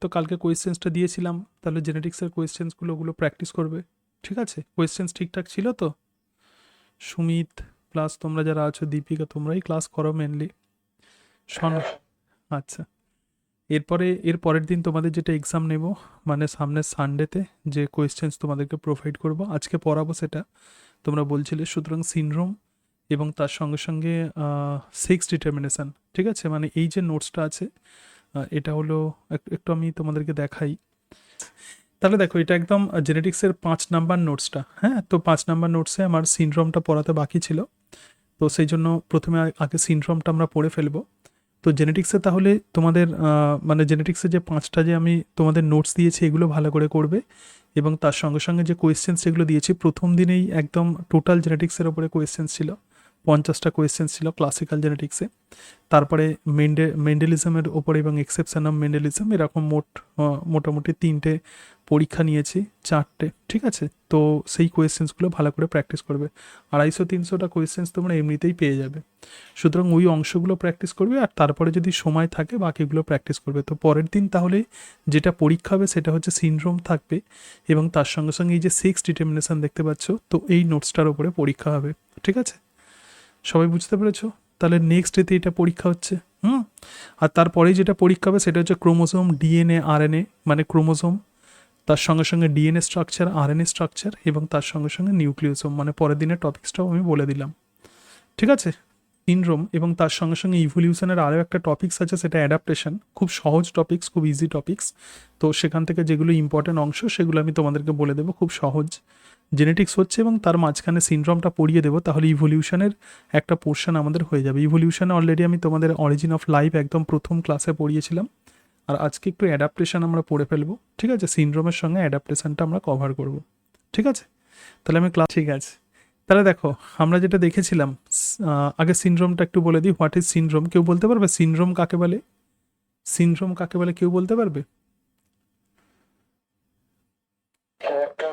তো কালকে কোয়েশ্চেন্সটা দিয়েছিলাম, তাহলে জেনেটিক্সের কোয়েশ্চেন্সগুলো ওগুলো প্র্যাকটিস করবে। ঠিক আছে, কোয়েশ্চেন্স ঠিকঠাক ছিল তো? সুমিত প্লাস তোমরা যারা আছো, দীপিকা, তোমরাই ক্লাস করো মেনলি। শোন, আচ্ছা, এর পরের দিন তোমাদের যেটা এক্সাম নেব, মানে সামনের সানডেতে যে কোয়েশ্চেন্স তোমাদেরকে প্রোভাইড করব, আজকে পড়াবো সেটা তোমরা বলছিলে। সুতরাং সিনড্রোম এবং তার সঙ্গে সঙ্গে সেক্স ডিটারমিনেশান। ঠিক আছে, মানে এই যে নোটসটা আছে, এটা হলো একটু আমি তোমাদেরকে দেখাই। তাহলে দেখো, এটা একদম জেনেটিক্সের 5 নাম্বার নোটসটা। হ্যাঁ, তো 5 নাম্বার নোটসে আমার সিনড্রোমটা পড়াতে বাকি ছিল, তো সেই জন্য প্রথমে আগে সিনড্রোমটা আমরা পড়ে ফেলবো। তো জেনেটিক্সে তাহলে তোমাদের মানে জেনেটিক্সে যে 5টা যে আমি তোমাদের নোটস দিয়েছি এগুলো ভালো করে করবে, এবং তার সঙ্গে সঙ্গে যে কোয়েশ্চেন্স যেগুলো দিয়েছি প্রথম দিনেই একদম টোটাল জেনেটিক্সের ওপরে কোয়েশ্চেন্স ছিল, 50টা কোয়েশ্চেন্স ছিল ক্লাসিক্যাল জেনেটিক্সে। তারপরে মেন্ডেলিজমের ওপরে এবং এক্সেপশন অফ মেন্ডেলিজম, এরকম মোটামুটি 3টে পরীক্ষা নিয়েছি, 4টে। ঠিক আছে, তো সেই কোয়েশ্চেন্সগুলো ভালো করে প্র্যাকটিস করবে। 250-300টা কোয়েশ্চেন্স তোমরা এমনিতেই পেয়ে যাবে। সুতরাং ওই অংশগুলো প্র্যাকটিস করবে, আর তারপরে যদি সময় থাকে বাকিগুলো প্র্যাকটিস করবে। তো পরের দিন তাহলে যেটা পরীক্ষা হবে সেটা হচ্ছে সিনড্রোম থাকবে, এবং তার সঙ্গে সঙ্গে এই যে সেক্স ডিটারমিনেশন দেখতে পাচ্ছ, তো এই নোটসটার ওপরে পরীক্ষা হবে। ঠিক আছে, সবাই বুঝতে পেরেছো? তাহলে নেক্সট ডেতে এটা পরীক্ষা হচ্ছে। আর তারপরেই যেটা পরীক্ষা হবে সেটা হচ্ছে ক্রোমোজোম, ডিএনএ, আরএনএ, মানে ক্রোমোজোম, তার সঙ্গে সঙ্গে ডিএনএ স্ট্রাকচার, আরএনএ স্ট্রাকচার, এবং তার সঙ্গে সঙ্গে নিউক্লিওসোম, মানে পরের দিনের টপিক্সটাও আমি বলে দিলাম। ঠিক আছে, সিনড্রোম এবং তার সঙ্গে সঙ্গে ইভলিউশনের আরও একটা টপিক্স আছে, সেটা অ্যাডাপ্টেশন। খুব সহজ টপিক্স, খুব ইজি টপিক্স। তো সেখান থেকে যেগুলো ইম্পর্টেন্ট অংশ সেগুলো আমি তোমাদেরকে বলে দেবো, খুব সহজ। জেনেটিক্স হচ্ছে এবং তার মাঝখানে সিনড্রোমটা পড়িয়ে দেবো, তাহলে ইভলিউশনের একটা পোর্শন আমাদের হয়ে যাবে। ইভলিউশনে অলরেডি আমি তোমাদের অরিজিন অফ লাইফ একদম প্রথম ক্লাসে পড়িয়েছিলাম, আর আজকে একটু অ্যাডাপ্টেশন আমরা পড়ে ফেলবো। ঠিক আছে, সিনড্রোমের সঙ্গে অ্যাডাপ্টেশনটা আমরা কভার করব। ঠিক আছে, তাহলে আমি ক্লাস, ঠিক আছে। তাহলে দেখো, আমরা যেটা দেখেছিলাম, আগে সিনড্রোমটা একটু বলে দিই। What is syndrome? কেউ বলতে পারবে সিনড্রোম কাকে বলে? সিনড্রোম কাকে বলে কেউ বলতে পারবে? একটা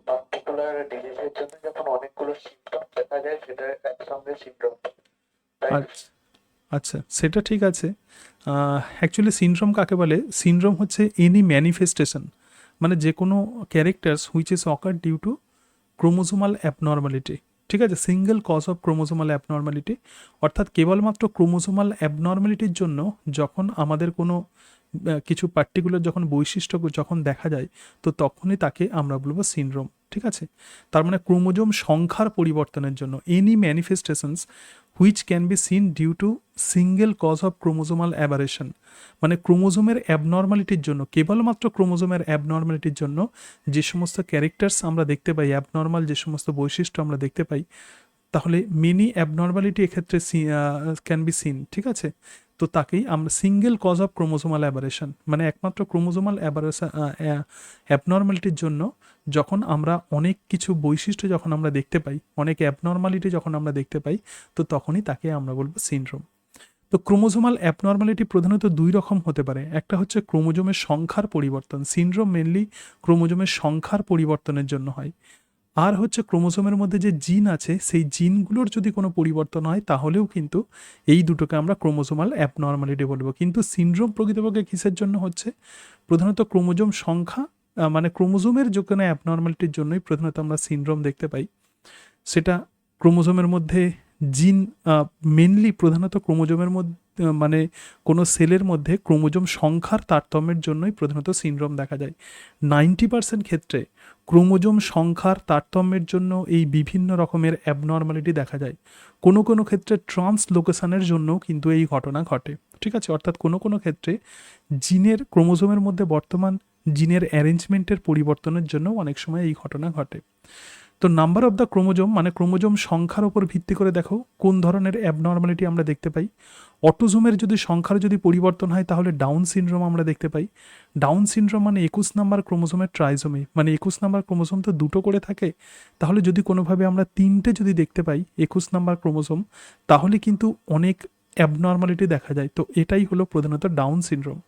পার্টিকুলার ডিজিজের জন্য যখন অনেকগুলো সিমটম দেখা যায় সেটা একসঙ্গে সিমটম, তাই না? আচ্ছা, আচ্ছা, সেটা ঠিক আছে। অ্যাকচুয়ালি সিনড্রোম কাকে বলে? সিনড্রোম হচ্ছে এনি ম্যানিফেস্টেশন, মানে যে কোনো characters which is occur due to chromosomal abnormality. ঠিক আছে, single cause of chromosomal abnormality, অর্থাৎ কেবলমাত্র ক্রোমোজোমাল অ্যাবনর্মালিটির জন্য যখন আমাদের কোনো কিছু পার্টিকুলার যখন বৈশিষ্ট্য যখন দেখা যায়, তো তখনই তাকে আমরা বলবো সিনড্রোম। ঠিক আছে, তার মানে ক্রোমোজোম সংখ্যার পরিবর্তনের জন্য any manifestations which can be seen due to single cause of chromosomal aberration, মানে ক্রোমোজোমের অ্যাবনর্মালিটির জন্য, কেবলমাত্র ক্রোমোজোমের অ্যাবনর্মালিটির জন্য যে সমস্ত ক্যারেক্টার্স আমরা দেখতে পাই, অ্যাবনর্মাল যে সমস্ত বৈশিষ্ট্য আমরা দেখতে পাই, তাহলে মেনি অ্যাবনর্মালিটি এক্ষেত্রে ক্যান বি সিন। ঠিক আছে, তো তাকেই আমরা single cause of chromosomal aberration, মানে একমাত্র ক্রোমোজোমাল অ্যাবারেশন অ্যাবনর্মালিটির জন্য যখন আমরা অনেক কিছু বৈশিষ্ট্য যখন আমরা দেখতে পাই, অনেক অ্যাবনর্মালিটি যখন আমরা দেখতে পাই, তো তখনই তাকে আমরা বলবো সিনড্রোম। তো ক্রোমোজোমাল অ্যাবনর্মালিটি প্রধানত 2 রকম হতে পারে। একটা হচ্ছে ক্রোমোজোমের সংখ্যার পরিবর্তন, সিনড্রোম মেনলি ক্রোমোজোমের সংখ্যার পরিবর্তনের জন্য হয়। আর হচ্ছে ক্রোমোজোমের মধ্যে যে জিন আছে সেই জিনগুলোর যদি কোনো পরিবর্তন হয় তাহলেও কিন্তু এই দুটোকে আমরা ক্রোমোজোমাল অ্যাবনর্মালিটি বলবো। কিন্তু সিনড্রোম প্রকৃতপক্ষে কিসের জন্য হচ্ছে? প্রধানত ক্রোমোজোম সংখ্যা, মানে ক্রোমোজোমের যে কোনো অ্যাবনর্মালিটির জন্যই প্রধানত আমরা সিনড্রোম দেখতে পাই। সেটা ক্রোমোজোমের মধ্যে জিন, মেনলি প্রধানত ক্রোমোজোমের মধ্যে, মানে কোনো সেলের মধ্যে ক্রোমোজোম সংখ্যার তারতম্যের জন্যই প্রধানত সিনড্রোম দেখা যায়। 90% ক্ষেত্রে ক্রোমোজোম সংখ্যার তারতম্যের জন্য এই বিভিন্ন রকমের অ্যাবনর্মালিটি দেখা যায়। কোনো কোনো ক্ষেত্রে ট্রান্সলোকেশনের জন্যও কিন্তু এই ঘটনা ঘটে। ঠিক আছে, অর্থাৎ কোনো কোনো ক্ষেত্রে জিনের, ক্রোমোজোমের মধ্যে বর্তমান জিনের অ্যারেঞ্জমেন্টের পরিবর্তনের জন্য অনেক সময় এই ঘটনা ঘটে। তো নাম্বার অফ দ্য ক্রোমোজোম, মানে ক্রোমোজোম সংখ্যার উপর ভিত্তি করে দেখো কোন ধরনের অ্যাবনর্মালিটি আমরা দেখতে পাই। অটোজোমের যদি সংখ্যার যদি পরিবর্তন হয় তাহলে ডাউন সিনড্রোম আমরা দেখতে পাই। ডাউন সিনড্রোম মানে 21 নাম্বার ক্রোমোজোমের ট্রাইজোমি, মানে 21 নাম্বার ক্রোমোজোম তো দুটো করে থাকে, তাহলে যদি কোনোভাবে আমরা 3টে যদি দেখতে পাই 21 নাম্বার ক্রোমোজোম, তাহলে কিন্তু অনেক অ্যাবনর্মালিটি দেখা যায়। তো এটাই হলো প্রধানত ডাউন সিনড্রোম।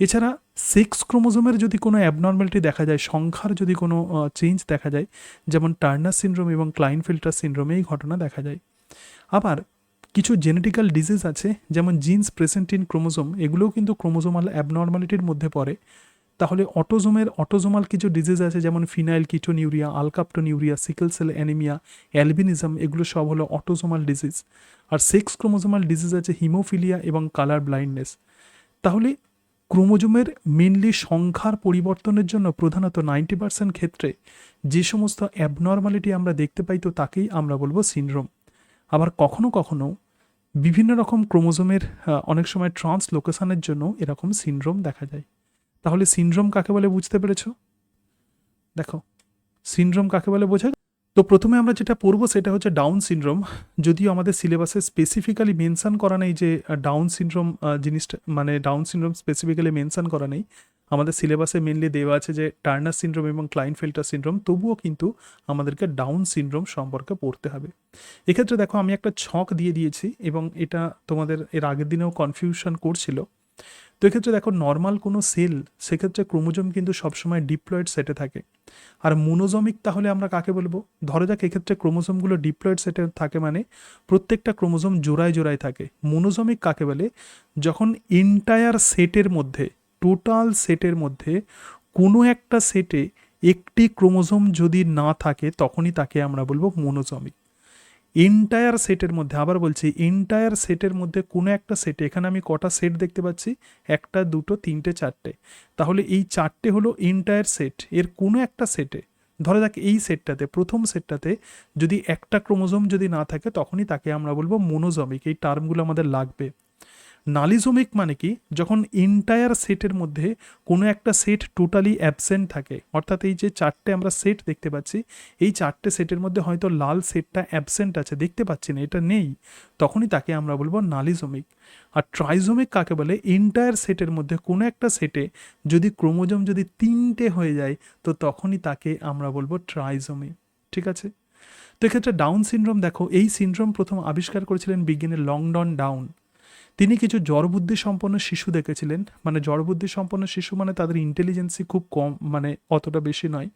এছাড়া সেক্স ক্রোমোজোমের যদি কোনো অ্যাবনর্মালিটি দেখা যায়, সংখ্যার যদি কোনো চেঞ্জ দেখা যায়, যেমন টার্নার সিনড্রোম এবং ক্লাইনফিল্টার সিনড্রোমে এই ঘটনা দেখা যায়। আবার কিছু জেনেটিক্যাল ডিজিজ আছে যেমন জিনস প্রেজেন্ট ইন ক্রোমোজোম, এগুলোও কিন্তু ক্রোমোজোমাল অ্যাবনর্মালিটির মধ্যে পড়ে। তাহলে অটোজোমাল কিছু ডিজিজ আছে যেমন phenylketonuria, alkaptonuria, sickle cell anaemia, albinism, এগুলো সব হলো অটোজোমাল ডিজিজ। আর সেক্স ক্রোমোজোমাল ডিজিজ আছে হিমোফিলিয়া এবং কালার ব্লাইন্ডনেস। তাহলে ক্রোমোজোমের মেনলি সংখ্যার পরিবর্তনের জন্য প্রধানত 90% ক্ষেত্রে যে সমস্ত অ্যাবনর্মালিটি আমরা দেখতে পাই তো তাকেই আমরা বলবো সিনড্রোম। আবার কখনো কখনো বিভিন্ন রকম ক্রোমোজোমের অনেক সময় ট্রান্সলোকেশনের জন্য এরকম সিনড্রোম দেখা যায়। তাহলে সিনড্রোম কাকে বলে বুঝতে পেরেছো? দেখো, সিনড্রোম কাকে বলে বোঝা। তো প্রথমে আমরা যেটা পড়বো সেটা হচ্ছে ডাউন সিনড্রোম। যদিও আমাদের সিলেবাসে স্পেসিফিক্যালি মেনশন করা নেই যে ডাউন সিনড্রোম জিনিসটা, মানে ডাউন সিনড্রোম স্পেসিফিক্যালি মেনশন করা নেই। আমাদের সিলেবাসে মেনলি দেওয়া আছে যে টার্নার সিনড্রোম এবং ক্লাইনফেল্টার সিনড্রোম, তবুও কিন্তু আমাদেরকে ডাউন সিনড্রোম সম্পর্কে পড়তে হবে। এক্ষেত্রে দেখো আমি একটা ছক দিয়ে দিয়েছি এবং এটা তোমাদের এর আগের দিনেও কনফিউশন করছিল। তো এক্ষেত্রে দেখো নর্মাল কোনো সেল, সেক্ষেত্রে ক্রোমোজোম কিন্তু সবসময় ডিপ্লয়েড সেটে থাকে। আর মোনোজমিক তাহলে আমরা কাকে বলবো? ধরো যাক এক্ষেত্রে ক্রোমোজোমগুলো ডিপ্লয়েড সেটে থাকে, মানে প্রত্যেকটা ক্রোমোজোম জোড়ায় জোড়ায় থাকে। মোনোজমিক কাকে বলে? যখন এন্টায়ার সেটের মধ্যে, টোটাল সেটের মধ্যে কোনো একটা সেটে একটি ক্রোমোজোম যদি না থাকে তখনই তাকে আমরা বলবো মোনোজমিক। এন্টায়ার সেটের মধ্যে, আবার বলছি এন্টায়ার সেটের মধ্যে কোনো একটা সেটে, এখানে আমি কটা সেট দেখতে পাচ্ছি? একটা, দুটো, তিনটে, চারটে। তাহলে এই চারটে হলো এন্টায়ার সেট, এর কোনো একটা সেটে, ধরা যাক এই সেটটাতে, প্রথম সেটটাতে যদি একটা ক্রোমোজোম যদি না থাকে তখনই তাকে আমরা বলবো মোনোজমিক। এই টার্মগুলো আমাদের লাগবে। নালিজমিক মানে কি? যখন এন্টায়ার সেটের মধ্যে কোনো একটা সেট টোটালি অ্যাবসেন্ট থাকে, অর্থাৎ এই যে চারটে আমরা সেট দেখতে পাচ্ছি, এই চারটে সেটের মধ্যে হয়তো লাল সেটটা অ্যাবসেন্ট আছে, দেখতে পাচ্ছি না, এটা নেই, তখনই তাকে আমরা বলবো নালিজমিক। আর ট্রাইজমিক কাকে বলে? এন্টায়ার সেটের মধ্যে কোনো একটা সেটে যদি ক্রোমোজোম যদি তিনটে হয়ে যায় তো তখনই তাকে আমরা বলবো ট্রাইজমি। ঠিক আছে? তো এক্ষেত্রে ডাউন সিনড্রোম দেখো, এই সিনড্রোম প্রথম আবিষ্কার করেছিলেন বিজ্ঞানী লংডন ডাউন। তিনি কিছু জড়বুদ্ধি সম্পন্ন শিশু দেখেছিলেন, মানে জড়বুদ্ধি সম্পন্ন শিশু মানে তাদের ইন্টেলিজেন্সি খুব কম, মানে অতটা বেশি নয়,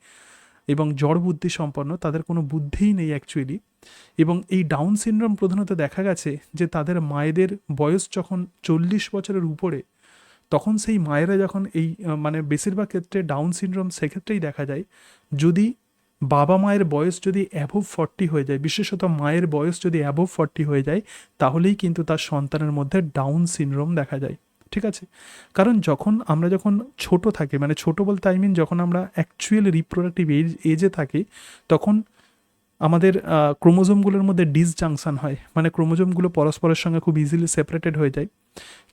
এবং জড়বুদ্ধি সম্পন্ন, তাদের কোনো বুদ্ধিই নেই অ্যাকচুয়ালি। এবং এই ডাউন সিনড্রোম প্রধানত দেখা গেছে যে তাদের মায়েদের বয়স যখন 40 বছরের উপরে, তখন সেই মায়েরা যখন এই মানে বেশিরভাগ ক্ষেত্রে ডাউন সিনড্রোম সেক্ষেত্রেই দেখা যায় যদি বাবা মায়ের বয়স যদি অ্যাবোভ 40 হয়ে যায়, বিশেষত মায়ের বয়স যদি অ্যাবোভ 40 হয়ে যায়, তাহলেই কিন্তু তার সন্তানের মধ্যে ডাউন সিনড্রোম দেখা যায়। ঠিক আছে? কারণ আমরা যখন ছোট থাকি, মানে ছোট বলতে আই মিন যখন আমরা অ্যাকচুয়াল রিপ্রোডাক্টিভ এজে থাকি, তখন আমাদের ক্রোমোজোমগুলোর মধ্যে ডিসজাংশন হয়, মানে ক্রোমোজোমগুলো পরস্পরের সঙ্গে খুব ইজিলি সেপারেটেড হয়ে যায়।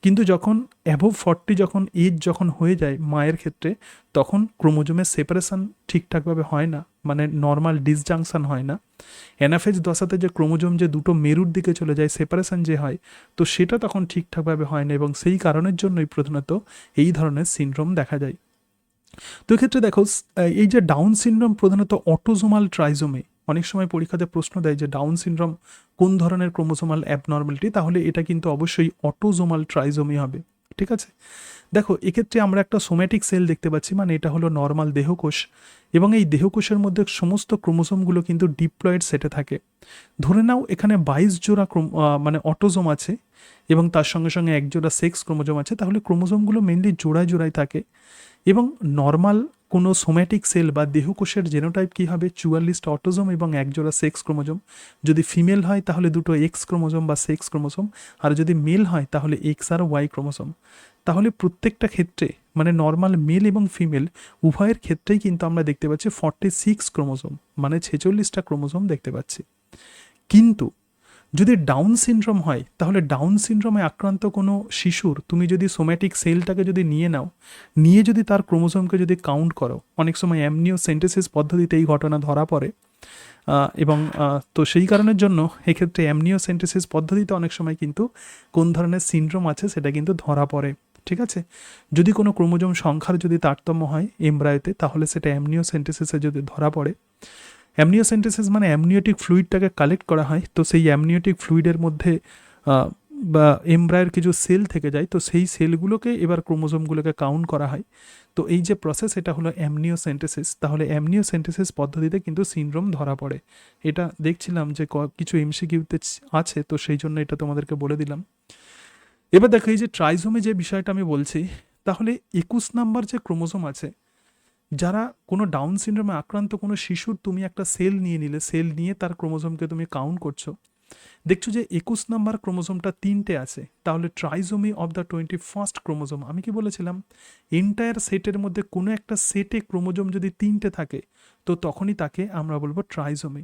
কিন্তু যখন অ্যাবোভ 40 যখন এজ যখন হয়ে যায় মায়ের ক্ষেত্রে, তখন ক্রোমোজোমের সেপারেশন ঠিকঠাকভাবে হয় না, মানে নর্মাল ডিসজাংশন হয় না। অ্যানাফেজ দশাতে যে ক্রোমোজোম যে দুটো মেরুর দিকে চলে যায়, সেপারেশন যে হয়, তো সেটা তখন ঠিকঠাকভাবে হয় না, এবং সেই কারণের জন্যই প্রধানত এই ধরনের সিনড্রোম দেখা যায়। তো এক্ষেত্রে দেখো এই যে ডাউন সিনড্রোম প্রধানত অটোজোমাল ট্রাইজোমে, অনেক সময় পরীক্ষাতে প্রশ্ন দেয় যে ডাউন সিনড্রোম কোন ধরনের ক্রোমোজোমাল অ্যাবনর্মালিটি, তাহলে এটা কিন্তু অবশ্যই অটোজোমাল ট্রাইজোমি হবে। ঠিক আছে? দেখো এক্ষেত্রে আমরা একটা সোম্যাটিক সেল দেখতে পাচ্ছি, মানে এটা হলো নর্মাল দেহকোষ, এবং এই দেহকোষের মধ্যে সমস্ত ক্রোমোজোমগুলো কিন্তু ডিপ্লয়েড সেটে থাকে। ধরে নাও এখানে 22 জোড়া মানে অটোজোম আছে এবং তার সঙ্গে সঙ্গে এক জোড়া সেক্স ক্রোমোজোম আছে, তাহলে ক্রোমোজোমগুলো মেনলি জোড়ায় জোড়ায় থাকে। এবং নর্মাল কোনো সোম্যাটিক সেল বা দেহকোষের জেনোটাইপ কী হবে? 44টা অটোজোম এবং একজোড়া সেক্স ক্রোমোজোম। যদি ফিমেল হয় তাহলে দুটো এক্স ক্রোমোজোম বা সেক্স ক্রোমোজোম, আর যদি মেল হয় তাহলে এক্স আর ওয়াই ক্রোমোজোম। তাহলে প্রত্যেকটা ক্ষেত্রে মানে নর্মাল মেল এবং ফিমেল উভয়ের ক্ষেত্রেই কিন্তু আমরা দেখতে পাচ্ছি 46 ক্রোমোজোম, মানে 46টা ক্রোমোজোম দেখতে পাচ্ছি। কিন্তু যদি ডাউন সিনড্রোম হয়, তাহলে ডাউন সিনড্রোমে আক্রান্ত কোনো শিশুর তুমি যদি সোম্যাটিক সেলটাকে যদি নিয়ে যদি তার ক্রোমোজোমকে যদি কাউন্ট করো, অনেক সময় অ্যামনিওসেন্টেসিস পদ্ধতিতে এই ঘটনা ধরা পড়ে, এবং তো সেই কারণের জন্য এক্ষেত্রে অ্যামনিওসেন্টেসিস পদ্ধতিতে অনেক সময় কিন্তু কোন ধরনের সিনড্রোম আছে সেটা কিন্তু ধরা পড়ে। ঠিক আছে? যদি কোনো ক্রোমোজোম সংখ্যার যদি তারতম্য হয় এমব্রায়োতে, তাহলে সেটা অ্যামনিওসেন্টেসিসে যদি ধরা পড়ে। অ্যামনিওসেন্টেসিস মানে অ্যামনিওটিক ফ্লুইডটাকে কালেক্ট করা হয়, তো সেই অ্যামনিওটিক ফ্লুইডের মধ্যে বা এমব্রায়ের কিছু সেল থেকে যায়, তো সেই সেলগুলোকে এবার ক্রোমোজোমগুলোকে কাউন্ট করা হয়। তো এই যে প্রসেস, এটা হলো অ্যামনিওসেন্টেসিস। তাহলে অ্যামনিওসেন্টেসিস পদ্ধতিতে কিন্তু সিনড্রোম ধরা পড়ে। এটা দেখছিলাম যে কিছু এমসিকিউতে আছে, তো সেই জন্য এটা তোমাদেরকে বলে দিলাম। এবার দেখো এই যে ট্রাইজোমে যে বিষয়টা আমি বলছি, তাহলে 21 নাম্বার যে ক্রোমোজোম আছে, যারা কোনো ডাউন সিনড্রোমে আক্রান্ত কোনো শিশুর তুমি একটা সেল নিয়ে নিলে, সেল নিয়ে তার ক্রোমোজোমকে তুমি কাউন্ট করছো, দেখছো যে 21 নাম্বার ক্রোমোজোমটা 3টে আছে, তাহলে trisomy of the 21st chromosome. আমি কি বলেছিলাম, এন্টায়ার সেটের মধ্যে কোনো একটা সেটে ক্রোমোজোম যদি 3টে থাকে, তো তখনই তাকে আমরা বলবো ট্রাইজোমি।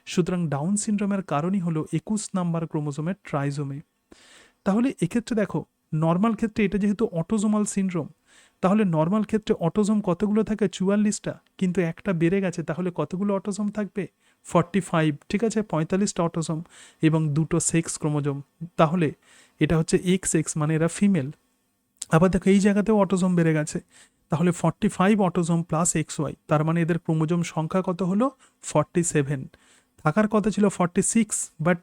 সুতরাং ডাউন সিনড্রোমের কারণই হলো 21 নাম্বার ক্রোমোজোমের ট্রাইজোমি। তাহলে এক্ষেত্রে দেখো, নর্মাল ক্ষেত্রে এটা যেহেতু অটোজোমাল সিনড্রোম, তাহলে নর্মাল ক্ষেত্রে অটোজোম কতগুলো থাকে? 44টা, কিন্তু একটা বেড়ে গেছে, তাহলে কতগুলো অটোজোম থাকবে? 45, ঠিক আছে, 45টা অটোজোম এবং 2টো সেক্স ক্রোমোজোম। তাহলে এটা হচ্ছে এক্স এক্স, মানে এরা ফিমেল। আবার দেখো এই জায়গাতেও অটোজোম বেড়ে গেছে, তাহলে 45 অটোজোম প্লাস এক্স ওয়াই, তার মানে এদের ক্রোমোজোম সংখ্যা কত হলো? 47। থাকার কথা ছিল 46, বাট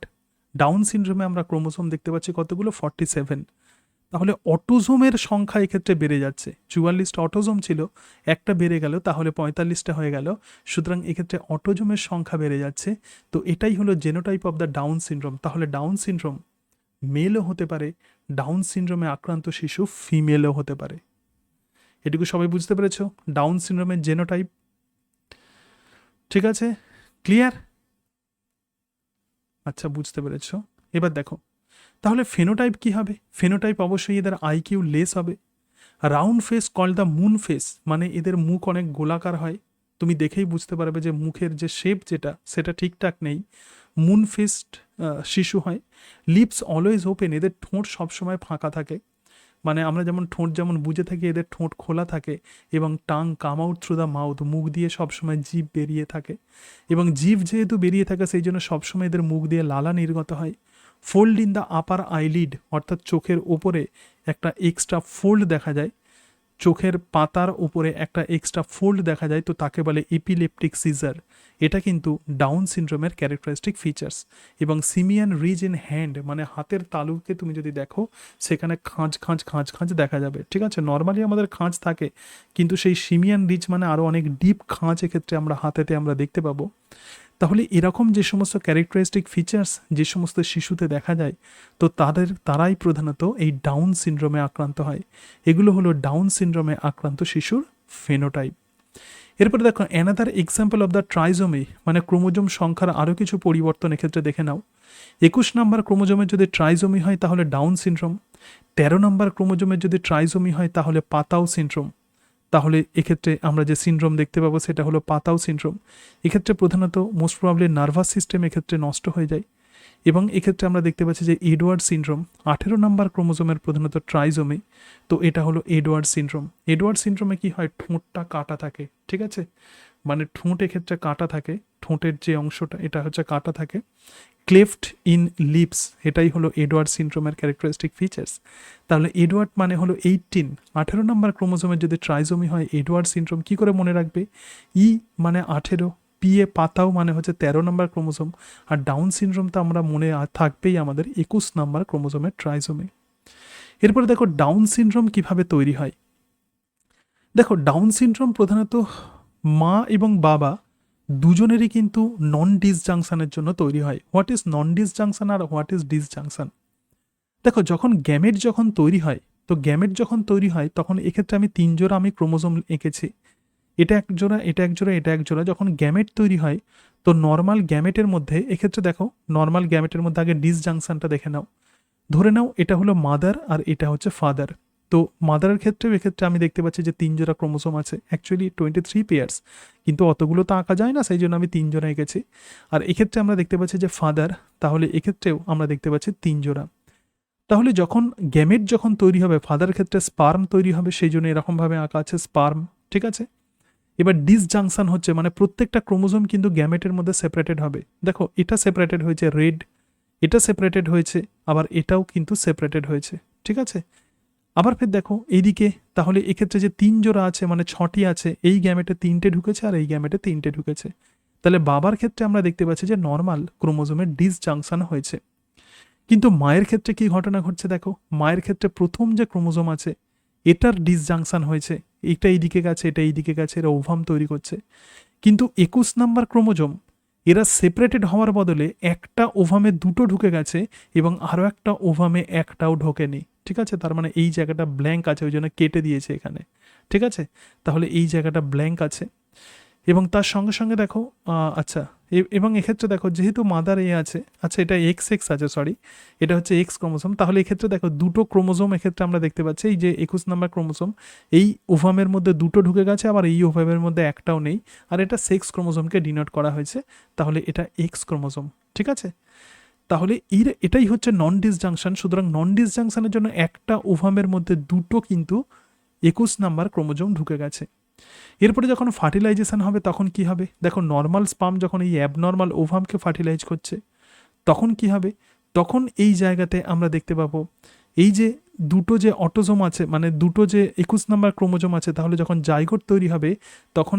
ডাউন সিনড্রোমে আমরা ক্রোমোজোম দেখতে পাচ্ছি কতগুলো? 47। তাহলে অটোজোমের সংখ্যা এক্ষেত্রে বেড়ে যাচ্ছে। 44টা অটোজোম ছিল, একটা বেড়ে গেল, তাহলে 45টা হয়ে গেল। সুতরাং এক্ষেত্রে অটোজোমের সংখ্যা বেড়ে যাচ্ছে। তো এটাই হলো genotype of the down syndrome. তাহলে ডাউন সিনড্রোম মেলও হতে পারে, ডাউন সিনড্রোমে আক্রান্ত শিশু ফিমেলও হতে পারে। এটুকু সবাই বুঝতে পেরেছো ডাউন সিনড্রোমের জেনোটাইপ? ঠিক আছে, ক্লিয়ার? আচ্ছা, বুঝতে পেরেছো। এবার দেখো, তাহলে ফেনোটাইপ কি হবে? ফেনোটাইপ অবশ্যই এদের আইকিউ লেস হবে। Round face called the moon face, মানে এদের মুখ অনেক গোলাকার হয়। তুমি দেখেই বুঝতে পারবে যে মুখের যে শেপ যেটা, সেটা ঠিকঠাক নেই। মুন ফেসড শিশু হয়। লিপস অলওয়েজ ওপেন, এদের ঠোঁট সবসময় ফাঁকা থাকে। মানে আমরা যেমন ঠোঁট যেমন বুঝে থাকি, এদের ঠোঁট খোলা থাকে। এবং tongue come out through the mouth, মুখ দিয়ে সবসময় জিভ বেরিয়ে থাকে। এবং জিভ যেহেতু বেরিয়ে থাকে, সেই জন্য সবসময় এদের মুখ দিয়ে লালা নির্গত হয়। Fold in the upper eyelid, অর্থাৎ চোখের ওপরে একটা এক্সট্রা ফোল্ড দেখা যায়। চোখের পাতার উপরে একটা এক্সট্রা ফোল্ড দেখা যায়, তো তাকে বলে এপিলেপটিক সিজার। এটা কিন্তু ডাউন সিনড্রোমের ক্যারেক্টারিস্টিক ফিচার্স। এবং সিমিয়ান রিজ ইন হ্যান্ড, মানে হাতের তালুকে তুমি যদি দেখো, সেখানে খাঁজ খাঁজ খাঁজ খাঁজ দেখা যাবে। ঠিক আছে, নর্মালি আমাদের খাঁজ থাকে, কিন্তু সেই সিমিয়ান রিজ মানে আরও অনেক ডিপ খাঁজ এক্ষেত্রে আমরা হাতেতে আমরা দেখতে পাবো। তাহলে এরকম যে সমস্ত ক্যারেক্টারিস্টিক ফিচার্স যে সমস্ত শিশুতে দেখা যায়, তো তারাই প্রধানত এই ডাউন সিনড্রোমে আক্রান্ত হয়। এগুলো হলো ডাউন সিনড্রোমে আক্রান্ত শিশুর ফেনোটাইপ। এরপরে দেখো another example of the trisomy, মানে ক্রোমোজোম সংখ্যার আরও কিছু পরিবর্তন এক্ষেত্রে দেখে নাও। 21 নম্বর ক্রোমোজোমের যদি ট্রাইজোমি হয় তাহলে ডাউন সিনড্রোম। 13 নম্বর ক্রোমোজোমের যদি ট্রাইজোমি হয় তাহলে পাতাও সিনড্রোম। তাহলে এক্ষেত্রে আমরা যে সিনড্রোম দেখতে পাবো সেটা হলো পাতাও সিনড্রোম। এক্ষেত্রে প্রধানত মোস্ট প্রবাবলি নার্ভাস সিস্টেম এক্ষেত্রে নষ্ট হয়ে যায়। এবং এক্ষেত্রে আমরা দেখতে পাচ্ছি যে এডওয়ার্ড সিনড্রোম 18 নম্বর ক্রোমোজোমের প্রধানত ট্রাইজোমি, তো এটা হলো এডওয়ার্ড সিনড্রোম। এডওয়ার্ড সিনড্রোমে কি হয়? ঠোঁটটা কাটা থাকে, ঠিক আছে, মানে ঠোঁট এক্ষেত্রে কাটা থাকে, ঠোঁটের যে অংশটা এটা হচ্ছে কাটা থাকে। ক্লেফট ইন লিপস, এটাই হলো এডওয়ার্ড সিনড্রোমের ক্যারেক্টারিস্টিক ফিচার্স। তাহলে এডওয়ার্ড মানে হলো 18 নম্বর ক্রোমোজোমের যদি ট্রাইজোমি হয় এডওয়ার্ড সিনড্রোম। কি করে মনে রাখবে? ই মানে 18, পিএ পাতাও মানে হচ্ছে 13 নম্বর ক্রোমোজোম, আর ডাউন সিনড্রোম তো আমরা মনে থাকবেই আমাদের 21 নম্বর ক্রোমোজোমের ট্রাইজোমি। এরপরে দেখো ডাউন সিনড্রোম কিভাবে তৈরি হয়। দেখো ডাউন সিনড্রোম প্রধানত মা এবং বাবা দুজনেরই কিন্তু নন ডিসজাংশনের জন্য তৈরি হয়। হোয়াট ইজ নন ডিসজাংশন আর হোয়াট ইজ ডিসজাংশন? দেখো যখন গ্যামেট যখন তৈরি হয়, তো গ্যামেট যখন তৈরি হয় তখন এক্ষেত্রে আমি 3 জোড়া আমি ক্রোমোজোম এঁকেছি, এটা এক জোড়া, এটা এক জোড়া, এটা এক জোড়া। যখন গ্যামেট তৈরি হয়, তো নর্মাল গ্যামেটের মধ্যে এক্ষেত্রে দেখো নর্মাল গ্যামেটের মধ্যে আগে ডিসজাংশনটা দেখে নাও। ধরে নাও এটা হলো মাদার আর এটা হচ্ছে ফাদার। তো মাদারের ক্ষেত্রেও এক্ষেত্রে আমি দেখতে পাচ্ছি যে 3 জোড়া ক্রোমোসোম আছে, অ্যাকচুয়ালি 23 পেয়ার্স, কিন্তু অতগুলো তো আঁকা যায় না, সেই জন্য আমি 3 জোড়া এঁকেছি। আর এক্ষেত্রে আমরা দেখতে পাচ্ছি যে ফাদার, তাহলে এক্ষেত্রেও আমরা দেখতে পাচ্ছি 3 জোড়া। তাহলে যখন গ্যামেট যখন তৈরি হবে, ফাদার ক্ষেত্রে স্পার্ম তৈরি হবে, সেই জন্য এরকমভাবে আঁকা আছে স্পার্ম, ঠিক আছে। এবার ডিসজাংশন হচ্ছে মানে প্রত্যেকটা ক্রোমোজোম কিন্তু গ্যামেটের মধ্যে সেপারেটেড হবে। দেখো এটা সেপারেটেড হয়েছে রেড, এটা সেপারেটেড হয়েছে, আবার এটাও কিন্তু সেপারেটেড হয়েছে, ঠিক আছে। আবার ফের দেখো এইদিকে, তাহলে এক্ষেত্রে যে 3 জোড়া আছে মানে 6টি আছে, এই গ্যামেটে 3টে ঢুকেছে আর এই গ্যামেটে 3টে ঢুকেছে। তাহলে বাবার ক্ষেত্রে আমরা দেখতে পাচ্ছি যে নর্মাল ক্রোমোজোমের ডিসজাংশন হয়েছে। কিন্তু মায়ের ক্ষেত্রে কি ঘটনা ঘটছে দেখো, মায়ের ক্ষেত্রে প্রথম যে ক্রোমোজোম আছে এটার ডিসজাংশন হয়েছে, এটা এইদিকে গেছে, এটা এইদিকে গেছে, এরা ওভাম তৈরি করছে। কিন্তু 21 নাম্বার ক্রোমোজোম এরা সেপারেটেড হওয়ার বদলে একটা ওভামে দুটো ঢুকে গেছে এবং আরও একটা ওভামে একটাও ঢোকেনি। ঠিক আছে, তার মানে এই জায়গাটা ব্ল্যাঙ্ক আছে, ওই জন্য কেটে দিয়েছে এখানে। ঠিক আছে, তাহলে এই জায়গাটা ব্ল্যাঙ্ক আছে। এবং তার সঙ্গে সঙ্গে দেখো আচ্ছা, এবং এক্ষেত্রে দেখো যেহেতু মাদার আছে, আচ্ছা এটা এক্স এক্স আছে, সরি এটা হচ্ছে এক্স ক্রোমোসোম, তাহলে এক্ষেত্রে দেখো দুটো ক্রোমোসোম এক্ষেত্রে আমরা দেখতে পাচ্ছি, এই যে 21 নাম্বার ক্রোমোসোম এই ওভামের মধ্যে দুটো ঢুকে গেছে, আবার এই ওভামের মধ্যে একটাও নেই, আর এটা সেক্স ক্রোমোসোমকে ডিনোট করা হয়েছে, তাহলে এটা এক্স ক্রোমোসোম। ঠিক আছে, তাহলে এটাই হচ্ছে নন ডিসজাংশন। সুতরাং নন ডিসজাংশনের জন্য একটা ওভামের মধ্যে দুটো কিন্তু 21 নাম্বার ক্রোমোজোম ঢুকে গেছে। এরপরে যখন ফার্টিলাইজেশন হবে তখন কি হবে দেখো, নর্মাল স্পাম যখন এই অ্যাবনর্মাল ওভামকে ফার্টিলাইজ করছে তখন কি হবে, তখন এই জায়গাতে আমরা দেখতে পাবো এই যে দুটো যে অটোজোম আছে, মানে দুটো যে 21 নাম্বার ক্রোমোজোম আছে, তাহলে যখন জাইগোট তৈরি হবে তখন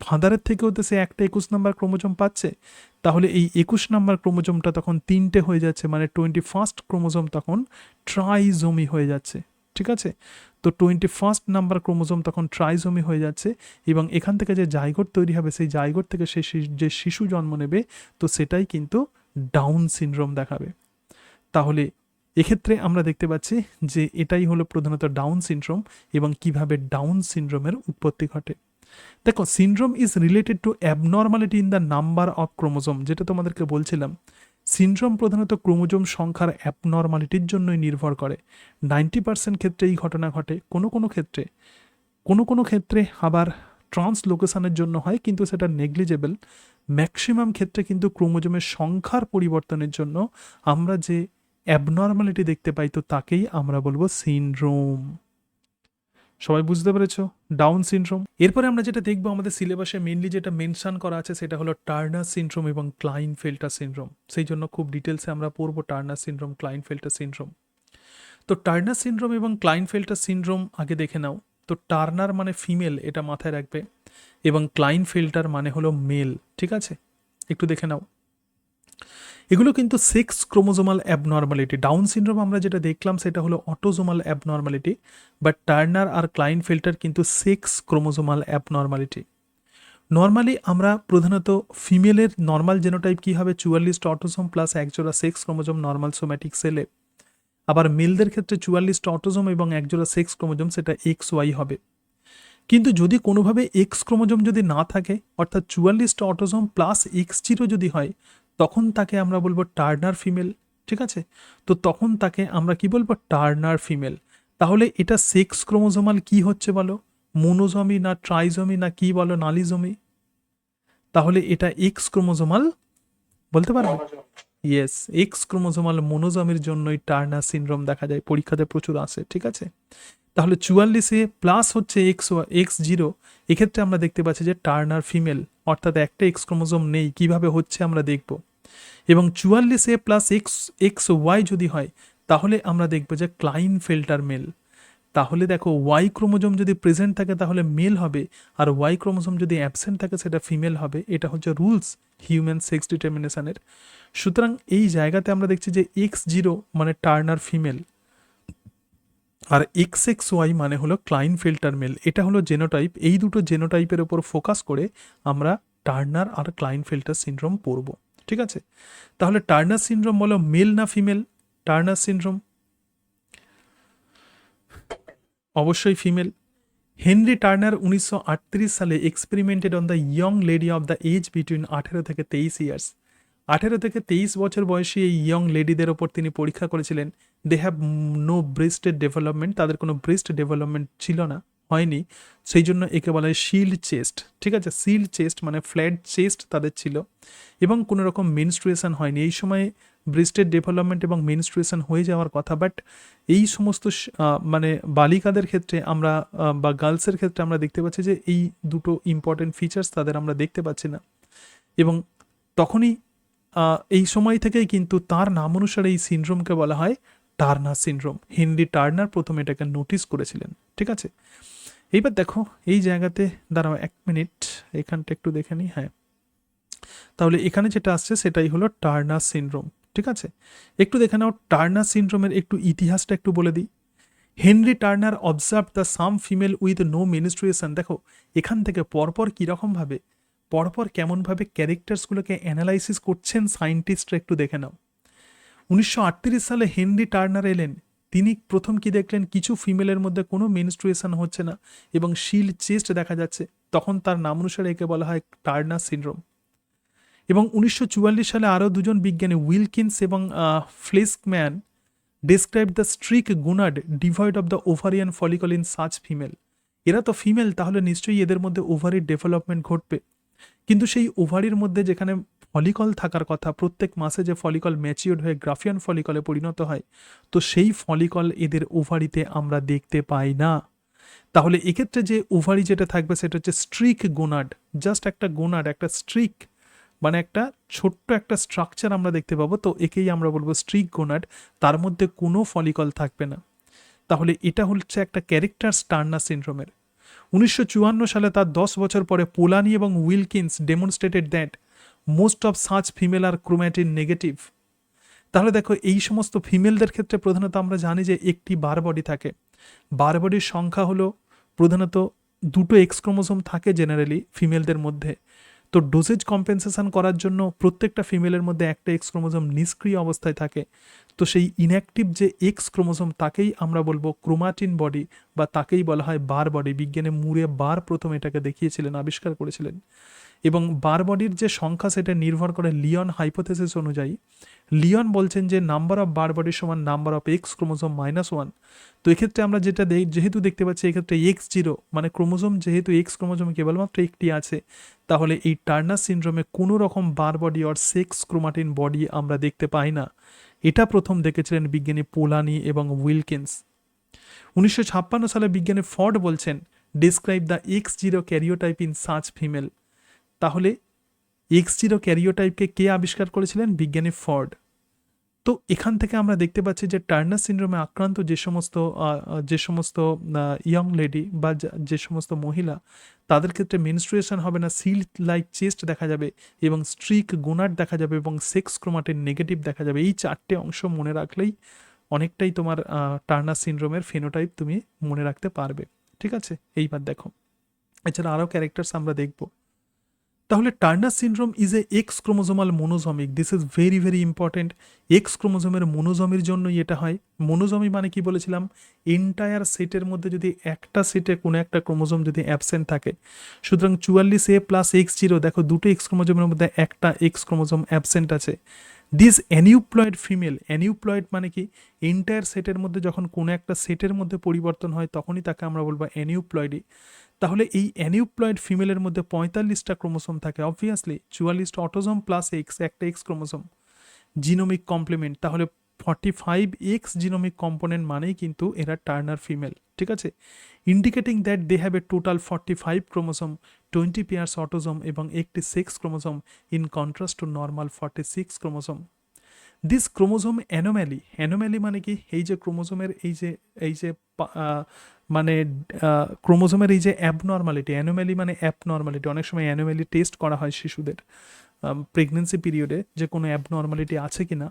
ফাদারের থেকেও তো সে একটা 21 নাম্বার ক্রোমোজোম পাচ্ছে, তাহলে এই 21 নাম্বার ক্রোমোজোমটা তখন 3টে হয়ে যাচ্ছে, মানে 21st ক্রোমোজোম তখন ট্রাইজোমি হয়ে যাচ্ছে। ঠিক আছে, তো 21st নাম্বার ক্রোমোজোম তখন ট্রাইজোমি হয়ে যাচ্ছে, এবং এখান থেকে যে জাইগোট তৈরি হবে সেই জাইগোট থেকে যে শিশু জন্ম নেবে, তো সেটাই কিন্তু ডাউন সিনড্রোম দেখাবে। তাহলে এক্ষেত্রে আমরা দেখতে পাচ্ছি যে এটাই হলো প্রধানত ডাউন সিনড্রোম, এবং কিভাবে ডাউন সিনড্রোমের উৎপত্তি ঘটে। দেখো, syndrome is related to abnormality in the number of chromosome, যেটা তোমাদেরকে বলছিলাম। সিনড্রোম প্রধানত ক্রোমোজোম সংখ্যার অ্যাবনর্মালিটির জন্যই নির্ভর করে। 90% ক্ষেত্রে এই ঘটনা ঘটে, কোনো ক্ষেত্রে আবার ট্রান্সলোকেশনের জন্য হয়, কিন্তু সেটা নেগলিজেবল। ম্যাক্সিমাম ক্ষেত্রে কিন্তু ক্রোমোজোমের সংখ্যার পরিবর্তনের জন্য আমরা যে অ্যাবনর্মালিটি দেখতে পাই, তো তাকেই আমরা বলবো সিনড্রোম। সবাই বুঝতে পেরেছো ডাউন সিনড্রোম। এরপরে আমরা যেটা দেখবো আমাদের সিলেবাসে মেনলি যেটা মেনশন করা আছে সেটা হলো টার্নার সিনড্রোম এবং ক্লাইনফেল্টার সিনড্রোম। সেই জন্য খুব ডিটেলসে আমরা পড়বো টার্নার সিনড্রোম, ক্লাইনফেল্টার সিনড্রোম। তো টার্নার সিনড্রোম এবং ক্লাইনফেল্টার সিনড্রোম আগে দেখে নাও। তো টার্নার মানে ফিমেল, এটা মাথায় রাখবে, এবং ক্লাইনফেল্টার মানে হলো মেল। ঠিক আছে, একটু দেখে নাও। এগুলো কিন্তু sex chromosomal abnormality. Down syndrome আমরা যেটা দেখলাম সেটা হলো অটোজোমাল অ্যাবনর্মালিটি, বাট টার্নার আর ক্লাইনফেল্টার কিন্তু সেক্স ক্রোমোজোমাল অ্যাবনর্মালিটি। নর্মালি আমরা প্রধানত ফিমেলের নর্মাল জেনোটাইপ কী হবে, 44টা অটোজোম প্লাস একজোড়া সেক্স ক্রোমোজোম নর্মাল সোম্যাটিক সেলে। আবার মেলদের ক্ষেত্রে 44টা অটোজোম এবং একজোড়া সেক্স ক্রোমোজোম, সেটা XY হবে। কিন্তু যদি কোনোভাবে এক্স ক্রোমোজোম যদি না থাকে, অর্থাৎ 44টা অটোজোম প্লাস X0 যদি হয়, তখন তাকে আমরা বলবো টার্নার ফিমেল। ঠিক আছে, তো তখন তাকে আমরা কি বলবো, টার্নার ফিমেল। তাহলে এটা সেক্স ক্রোমোজোমাল কি হচ্ছে বলো, মোনোজমি না ট্রাইজমি না কি বলো, নালিজমি? তাহলে এটা এক্স ক্রোমোজোমাল বলতে পারবে? মনোযোগ। ইয়েস, এক্স ক্রোমোজোমাল মোনোজমির জন্যই টার্নার সিনড্রোম দেখা যায়, পরীক্ষাতে প্রচুর আসে। ঠিক আছে, তাহলে 44-এ প্লাস হচ্ছে X0, এক্ষেত্রে আমরা দেখতে পাচ্ছি যে টার্নার ফিমেল, অর্থাৎ একটা এক্স ক্রোমোজোম নেই, কিভাবে হচ্ছে আমরা দেখব। এবং 44-এ প্লাস XY যদি হয়, তাহলে আমরা দেখব যে ক্লাইনফেল্টার মেল। তাহলে দেখো, ওয়াই ক্রোমোজোম যদি প্রেজেন্ট থাকে তাহলে মেল হবে, আর ওয়াই ক্রোমোজোম যদি অ্যাবসেন্ট থাকে সেটা ফিমেল হবে। এটা হচ্ছে রুলস হিউম্যান সেক্স ডিটারমিনেশনের। সুতরাং এই জায়গাতে আমরা দেখছি যে X0 মানে টার্নার ফিমেল, আর XXY মানে হলো ক্লাইনফেল্টার মেল। এটা হলো জেনোটাইপ। এই দুটো জেনোটাইপের উপর ফোকাস করে আমরা টার্নার আর ক্লাইনফেল্টার সিনড্রোম পড়ব। ঠিক আছে, তাহলে টার্নার সিনড্রোম বলো মেল না ফিমেল? টার্নার সিনড্রোম অবশ্যই ফিমেল। হেনরি টার্নার 1938 সালে experimented on the young lady of the age between 18 থেকে 23 ইয়ার্স। 18 থেকে 23 বছর বয়সী এই ইয়ং লেডিদের ওপর তিনি পরীক্ষা করেছিলেন। দে হ্যাভ নো ব্রেস্টের ডেভেলপমেন্ট, তাদের কোনো ব্রেস্ট ডেভেলপমেন্ট ছিল না, হয়নি, সেই জন্য একে বলা হয় শিল্ড চেস্ট। ঠিক আছে, শিল্ড চেস্ট মানে ফ্ল্যাট চেস্ট তাদের ছিল, এবং কোনো রকম মেনস্ট্রুয়েশন হয়নি। এই সময়ে ব্রেস্টের ডেভেলপমেন্ট এবং মেনস্ট্রুয়েশন হয়ে যাওয়ার কথা, বাট এই সমস্ত মানে বালিকাদের ক্ষেত্রে আমরা বা গার্লসের ক্ষেত্রে আমরা দেখতে পাচ্ছি যে এই দুটো ইম্পর্টেন্ট ফিচার্স তাদের আমরা দেখতে পাচ্ছি না। এবং তখনই এই সময় থেকেই কিন্তু তার নাম অনুসারে এই সিনড্রোমকে বলা হয় টার্নার সিনড্রোম। হেনরি টার্নার প্রথম এটাকে নোটিস করেছিলেন। ঠিক আছে, এইবার দেখো এই জায়গাতে দাঁড়াও 1 মিনিট, এখানটা একটু দেখে নিই। হ্যাঁ, তাহলে এখানে যেটা আসছে সেটাই হলো টার্নার সিনড্রোম। ঠিক ঠিক আছে? একটু দেখে নাও টার্নার সিনড্রোমের একটু ইতিহাসটা একটু বলে দিই। Henry Turner observe the some female with no menstruation. দেখো এখান থেকে পরপর কীরকমভাবে পরপর কেমনভাবে ক্যারেক্টার্সগুলোকে অ্যানালাইসিস করছেন সায়েন্টিস্টরা, একটু দেখে নাও। 1938 সালে হেনরি টার্নার এলেন। তিনি প্রথম কি দেখলেন, কিছু ফিমেলের মধ্যে কোনো মেনস্ট্রুয়েশন হচ্ছে না এবং শিল্ড চেস্ট দেখা যাচ্ছে। তখন তার নাম অনুসারে একে বলা হয় টার্নার সিনড্রোম। এবং 1944 সালে আরও দুজন বিজ্ঞানী উইলকিন্স এবং ফ্লেস্কম্যান described the streak gonad devoid of the ovarian follicle in such female. এরা তো ফিমেল, তাহলে নিশ্চয়ই এদের মধ্যে ওভারির ডেভেলপমেন্ট ঘটবে। কিন্তু সেই ওভারির মধ্যে যেখানে ফলিকল থাকার কথা, প্রত্যেক মাসে যে ফলিকল ম্যাচিওর হয়ে গ্রাফিয়ান ফলিকলে পরিণত হয়, তো সেই ফলিকল এদের ওভারিতে আমরা দেখতে পাই না। তাহলে এক্ষেত্রে যে ওভারি যেটা থাকবে সেটা হচ্ছে স্ট্রিক গোনাড, জাস্ট একটা গোনাড, একটা স্ট্রিক, মানে একটা ছোট্ট একটা স্ট্রাকচার আমরা দেখতে পাবো। তো একেই আমরা বলবো স্ট্রিক গোনাড, তার মধ্যে কোনো ফলিকল থাকবে না। তাহলে এটা হচ্ছে একটা ক্যারেক্টার টার্নার সিনড্রোমের। 1954 সালে তার 10 বছর পরে পোলানি এবং Wilkins demonstrated that most of such female are chromatin negative. তাহলে দেখো এই সমস্ত ফিমেলদের ক্ষেত্রে প্রধানত আমরা জানি যে একটি বার বডি থাকে। বার বডির সংখ্যা হলো প্রধানত দুটো এক্স ক্রোমোসোম থাকে জেনারেলি ফিমেলদের মধ্যে। তো ডোজেজ কম্পেনসেশন করার জন্য প্রত্যেকটা ফিমেলের মধ্যে একটা এক্স ক্রোমোসোম নিষ্ক্রিয় অবস্থায় থাকে। তো সেই ইনঅ্যাক্টিভ যে এক্স ক্রোমোসোম তাকেই আমরা বলবো ক্রোমাটিন বডি, বা তাকেই বলা হয় বার বডি। বিজ্ঞানে মুরে বার প্রথম এটাকে দেখিয়েছিলেন, আবিষ্কার করেছিলেন। এবং বার বডির যে সংখ্যা সেটা নির্ভর করে লিওন হাইপোথেসিস অনুযায়ী। লিওন বলছেন যে নাম্বার অফ বার বডির সমান নাম্বার অফ এক্স ক্রোমোসোম -1। তো এক্ষেত্রে আমরা যেটা যেহেতু দেখতে পাচ্ছি এক্ষেত্রে X0 মানে ক্রোমোসোম, যেহেতু এক্স ক্রোমোসোম কেবলমাত্র একটি আছে, তাহলে এই টার্নার সিনড্রোমে কোনো রকম Barr body or sex chromatin body আমরা দেখতে পাই না। এটা প্রথম দেখেছিলেন বিজ্ঞানী পোলানি এবং উইলকিন্স। 1956 সালে বিজ্ঞানী ফর্ড বলছেন describe the X0 karyotype in such female. তাহলে X0 ক্যারিওটাইপকে কে আবিষ্কার করেছিলেন? বিজ্ঞানী ফর্ড। তো এখান থেকে আমরা দেখতে পাচ্ছি যে টার্নার সিনড্রোমে আক্রান্ত যে সমস্ত ইয়ং লেডি বা যে সমস্ত মহিলা, তাদের ক্ষেত্রে মেনস্ট্রুয়েশন হবে না, সিল্ক লাইক চেস্ট দেখা যাবে এবং স্ট্রিক গোনাড দেখা যাবে এবং সেক্স ক্রোমাটিন নেগেটিভ দেখা যাবে। এই চারটে অংশ মনে রাখলেই অনেকটাই তোমার টার্নার সিনড্রোমের ফেনোটাইপ তুমি মনে রাখতে পারবে। ঠিক আছে, এইবার দেখো এছাড়া আরও ক্যারেক্টার্স আমরা দেখব। তাহলে Turner syndrome is a X chromosomal monosomic. This is very very important. X ক্রোমোজোমের মোনোজমির জন্যই এটা হয়। মোনোজমি মানে কি বলেছিলাম, এন্টায়ার সেটের মধ্যে যদি একটা সেটে কোনো একটা ক্রোমোজোম যদি অ্যাবসেন্ট থাকে, সুতরাং 44A + X0, দেখো দুটো এক্স ক্রোমোজোমের মধ্যে একটা এক্স ক্রোমোজোম অ্যাবসেন্ট আছে। দিস অ্যানিউপ্লয়েড ফিমেল, অ্যানিউপ্লয়েড মানে কি, এন্টায়ার সেটের মধ্যে যখন কোনো একটা সেটের মধ্যে পরিবর্তন হয় তখনই তাকে আমরা বলবো অ্যানিউপ্লয়েডি। তাহলে এই অ্যানিউপ্লয়েড ফিমেলের মধ্যে 45টা ক্রোমোসোম থাকে, অবভিয়াসলি 44টা অটোজোম প্লাস এক্স, একটা এক্স ক্রোমোসোম, জিনোমিক কমপ্লিমেন্ট। তাহলে 45X জিনোমিক কম্পোনেন্ট মানেই কিন্তু এরা টার্নার ফিমেল। ঠিক আছে, indicating that they have a total 45 chromosome, 20 pairs autosome এবং একটি sex chromosome, in contrast to normal 46 chromosome. This chromosome anomaly মানে কি, এই যে ক্রোমোজোমের এই যে মানে ক্রোমোজোমের এই যে অ্যাবনর্মালিটি, অ্যানোম্যালি মানে অ্যাবনর্মালিটি। অনেক সময় অ্যানোম্যালি টেস্ট করা হয় শিশুদের প্রেগনেন্সি পিরিয়ডে যে কোনো অ্যাবনর্মালিটি আছে কি না।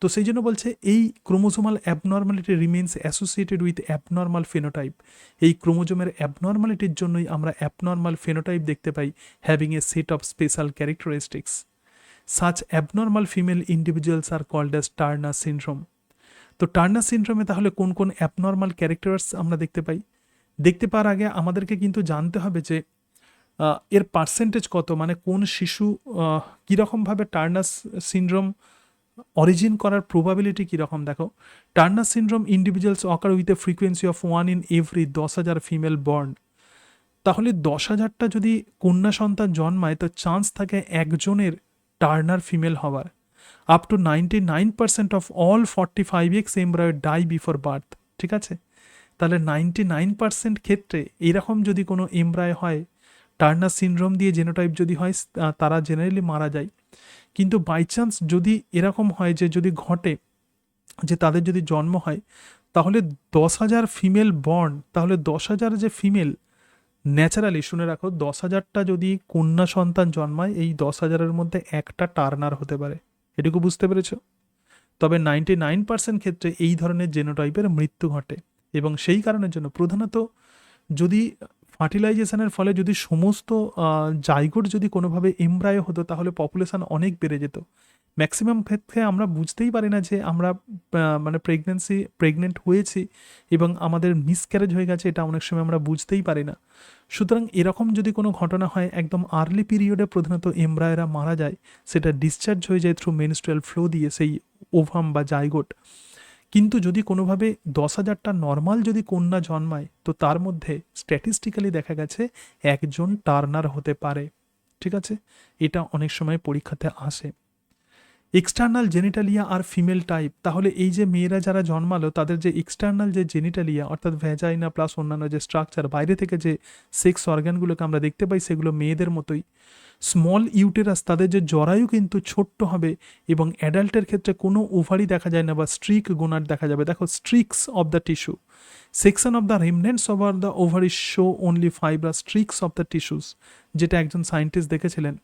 তো সেই জন্য বলছে এই chromosomal abnormality remains associated with abnormal phenotype. এই ক্রোমোজোমের অ্যাবনর্মালিটির জন্যই আমরা অ্যাবনর্মাল ফেনোটাইপ দেখতে পাই, having a set of special characteristics. Such abnormal female individuals are called as Turner syndrome. তো টার্নার সিনড্রোমে তাহলে কোন কোন অ্যাবনর্মাল ক্যারেক্টার্স আমরা দেখতে পাই? দেখতে পাওয়ার আগে আমাদেরকে কিন্তু জানতে হবে যে এর পার্সেন্টেজ কত, মানে কোন শিশু কীরকমভাবে টার্নার সিনড্রোম অরিজিন করার প্রবাবিলিটি কীরকম। দেখো, Turner syndrome individuals ochre with a frequency of 1 in every 10,000 female born. তাহলে 10,000টা যদি কন্যা সন্তান জন্মায় তো চান্স থাকে একজনের টার্নার ফিমেল হওয়ার। Up to 99% of all 45X embryo die before birth. ঠিক আছে, তাহলে 99% ক্ষেত্রে এরকম যদি কোনো এমব্রায়ো হয় টার্নার সিনড্রোম দিয়ে জেনোটাইপ যদি হয়, তারা জেনারেলি মারা যায়। কিন্তু বাই চান্স যদি এরকম হয় যে যদি ঘটে যে তাদের যদি জন্ম হয়, তাহলে 10,000 ফিমেল বর্ন, তাহলে 10,000 যে ফিমেল ন্যাচারালি, শুনে রাখো, 10,000টা যদি কন্যা সন্তান জন্মায়, এই 10,000-এর মধ্যে একটা টার্নার হতে পারে। এটুকু বুঝতে পেরেছো? তবে 99% ক্ষেত্রে এই ধরনের জেনোটাইপের মৃত্যু ঘটে। এবং সেই কারণের জন্য প্রধানত যদি ফার্টিলাইজেশনের ফলে যদি সমস্ত জাইগোট যদি কোনোভাবে এমব্রায়ো হতো, তাহলে পপুলেশন অনেক বেড়ে যেত। ম্যাক্সিমাম ক্ষেত্রে আমরা বুঝতেই পারি না যে আমরা মানে প্রেগনেন্ট হয়েছি এবং আমাদের মিসক্যারেজ হয়ে গেছে, এটা অনেক সময় আমরা বুঝতেই পারি না। সুতরাং এরকম যদি কোনো ঘটনা হয়, একদম আর্লি পিরিয়ডে প্রধানত এমব্রায়োরা মারা যায়, সেটা ডিসচার্জ হয়ে যায় থ্রু মেনস্ট্রুয়াল ফ্লো দিয়ে সেই ওভাম বা জাইগোট। কিন্তু যদি কোনোভাবে 10,000টা নর্মাল যদি কন্যা জন্মায়, তো তার মধ্যে স্ট্যাটিস্টিক্যালি দেখা গেছে একজন টার্নার হতে পারে। ঠিক আছে, এটা অনেক সময় পরীক্ষাতে আসে। এক্সটার্নাল জেনিটালিয়া আর ফিমেল টাইপ, তাহলে এই যে মেয়েরা যারা জন্মালো তাদের যে এক্সটার্নাল যে জেনিটালিয়া অর্থাৎ ভ্যাজাইনা প্লাস অন্যান্য যে স্ট্রাকচার, বাইরে থেকে যে সেক্স অর্গানগুলোকে আমরা দেখতে পাই সেগুলো মেয়েদের মতোই। স্মল ইউটেরাস, তাদের যে জরায়ু কিন্তু ছোট্ট হবে এবং অ্যাডাল্টের ক্ষেত্রে কোনো ওভারি দেখা যায় না বা স্ট্রিক গোনাড দেখা যাবে। দেখো, streaks of the tissue, section of the remnants over the ovary show only fibrous streaks of the tissues, যেটা একজন সায়েন্টিস্ট দেখেছিলেন।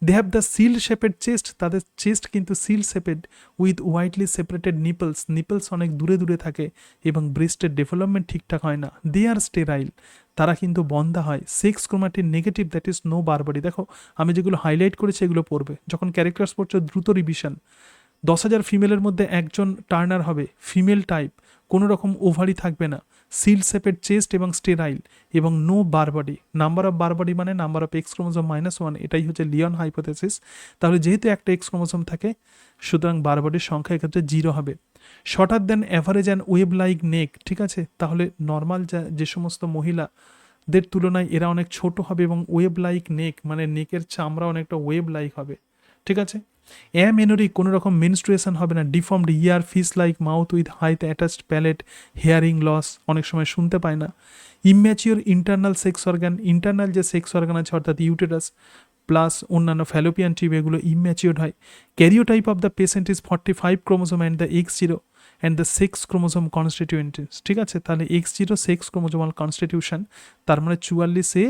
They have the shield shaped chest, তাদের চেস্ট কিন্তু shield shaped with widely separated nipples, nipples অনেক দূরে দূরে থাকে এবং ব্রেস্টের ডেভেলপমেন্ট ঠিকঠাক হয় না। দে আর স্টেরাইল, তারা কিন্তু বন্ধা হয়। Sex chromatin negative, that is no Barr body. দেখো, আমি যেগুলো হাইলাইট করেছি এগুলো পড়বে যখন ক্যারেক্টার্স পড়ছো, দ্রুত রিভিশন। 10,000 ফিমেলের মধ্যে একজন টার্নার হবে, ফিমেল টাইপ, কোনো রকম ওভারি থাকবে না, সিল শেপেড চেস্ট এবং স্টেরাইল এবং নো বারবাডি। নাম্বার অফ বারবাডি মানে নাম্বার অফ এক্স ক্রোমোজোম -1, এটাই হচ্ছে লিওন হাইপোথেসিস। তাহলে যেহেতু একটা এক্স ক্রোমোজোম থাকে, সুতরাং বারবাডির সংখ্যা এক্ষেত্রে 0 হবে। Shorter than average and web like neck, ঠিক আছে, তাহলে নর্মাল যে সমস্ত মহিলাদের তুলনায় এরা অনেক ছোট হবে এবং ওয়েব লাইক নেক মানে নেকের চামড়া অনেকটা ওয়েব লাইক হবে। ঠিক আছে, অ্যামেনোরিক, কোনো রকম মেনস্ট্রুয়েশন হবে না। Deformed ear, fish like mouth with height attached palate, hearing loss, অনেক সময় শুনতে পায় না। Immature internal sex organ, internal যে সেক্স অর্গান আছে অর্থাৎ ইউটেরাস প্লাস অন্যান্য ফ্যালোপিয়ান টিউব, এগুলো ইম্যাচিওর হয়। Karyotype of the patient is 45 chromosome and the X0 and the sex chromosome constituents. ঠিক আছে, তাহলে X0 সেক্স ক্রোমোজোমাল কনস্টিটিউশন, তার মানে 44A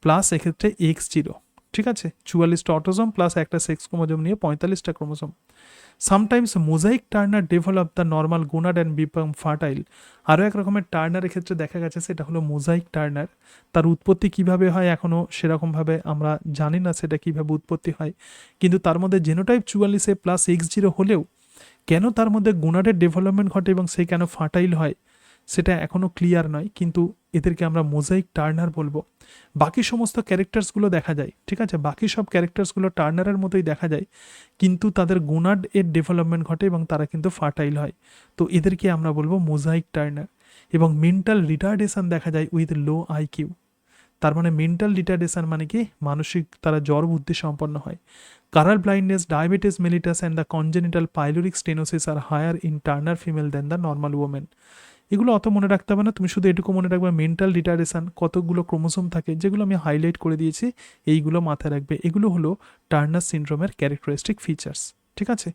প্লাস এক্ষেত্রে X0। ঠিক আছে, 44টা অটোজোম প্লাস একটা সেক্স ক্রোমোজোম নিয়ে 45টা chromosome. Sometimes mosaic Turner develop the normal gonad and become fertile. আরও এক রকমের টার্নারের ক্ষেত্রে দেখা গেছে, সেটা হলো মোজাইক টার্নার। তার উৎপত্তি কিভাবে হয় এখনও সেরকমভাবে আমরা জানি না সেটা কিভাবে উৎপত্তি হয়, কিন্তু তার মধ্যে জেনোটাইপ 44A প্লাস X0 হলেও কেন তার মধ্যে গোনাডের ডেভেলপমেন্ট ঘটে এবং সে কেন ফার্টাইল হয় সেটা এখনও ক্লিয়ার নয়, কিন্তু এদেরকে আমরা মোজাইক টার্নার বলবো। বাকি সমস্ত ক্যারেক্টার্সগুলো দেখা যায়, ঠিক আছে, বাকি সব ক্যারেক্টার্সগুলো টার্নারের মতোই দেখা যায়, কিন্তু তাদের গোনাড এর ডেভেলপমেন্ট ঘটে এবং তারা কিন্তু ফার্টাইল হয়। তো এদেরকে আমরা বলবো মোজাইক টার্নার। এবং মেন্টাল রিটার্ডেশন দেখা যায় উইথ লো IQ। তার মানে মেন্টাল রিটার্ডেশন মানে কি, মানসিক তারা জ্বর বুদ্ধি সম্পন্ন হয়। Colour blindness, diabetes mellitus and the congenital pyloric stenosis are higher in Turner female than the normal women. এগুলো অত মনে রাখতে হবে না, তুমি শুধু এটুকু মনে রাখবে মেন্টাল রিটার্ডেশন কতগুলো ক্রোমোসোম থাকে, যেগুলো আমি হাইলাইট করে দিয়েছি, এইগুলো মাথায় রাখবে। এগুলো হলো টার্নার সিনড্রোমের ক্যারেক্টারিস্টিক ফিচার্স। ঠিক আছে,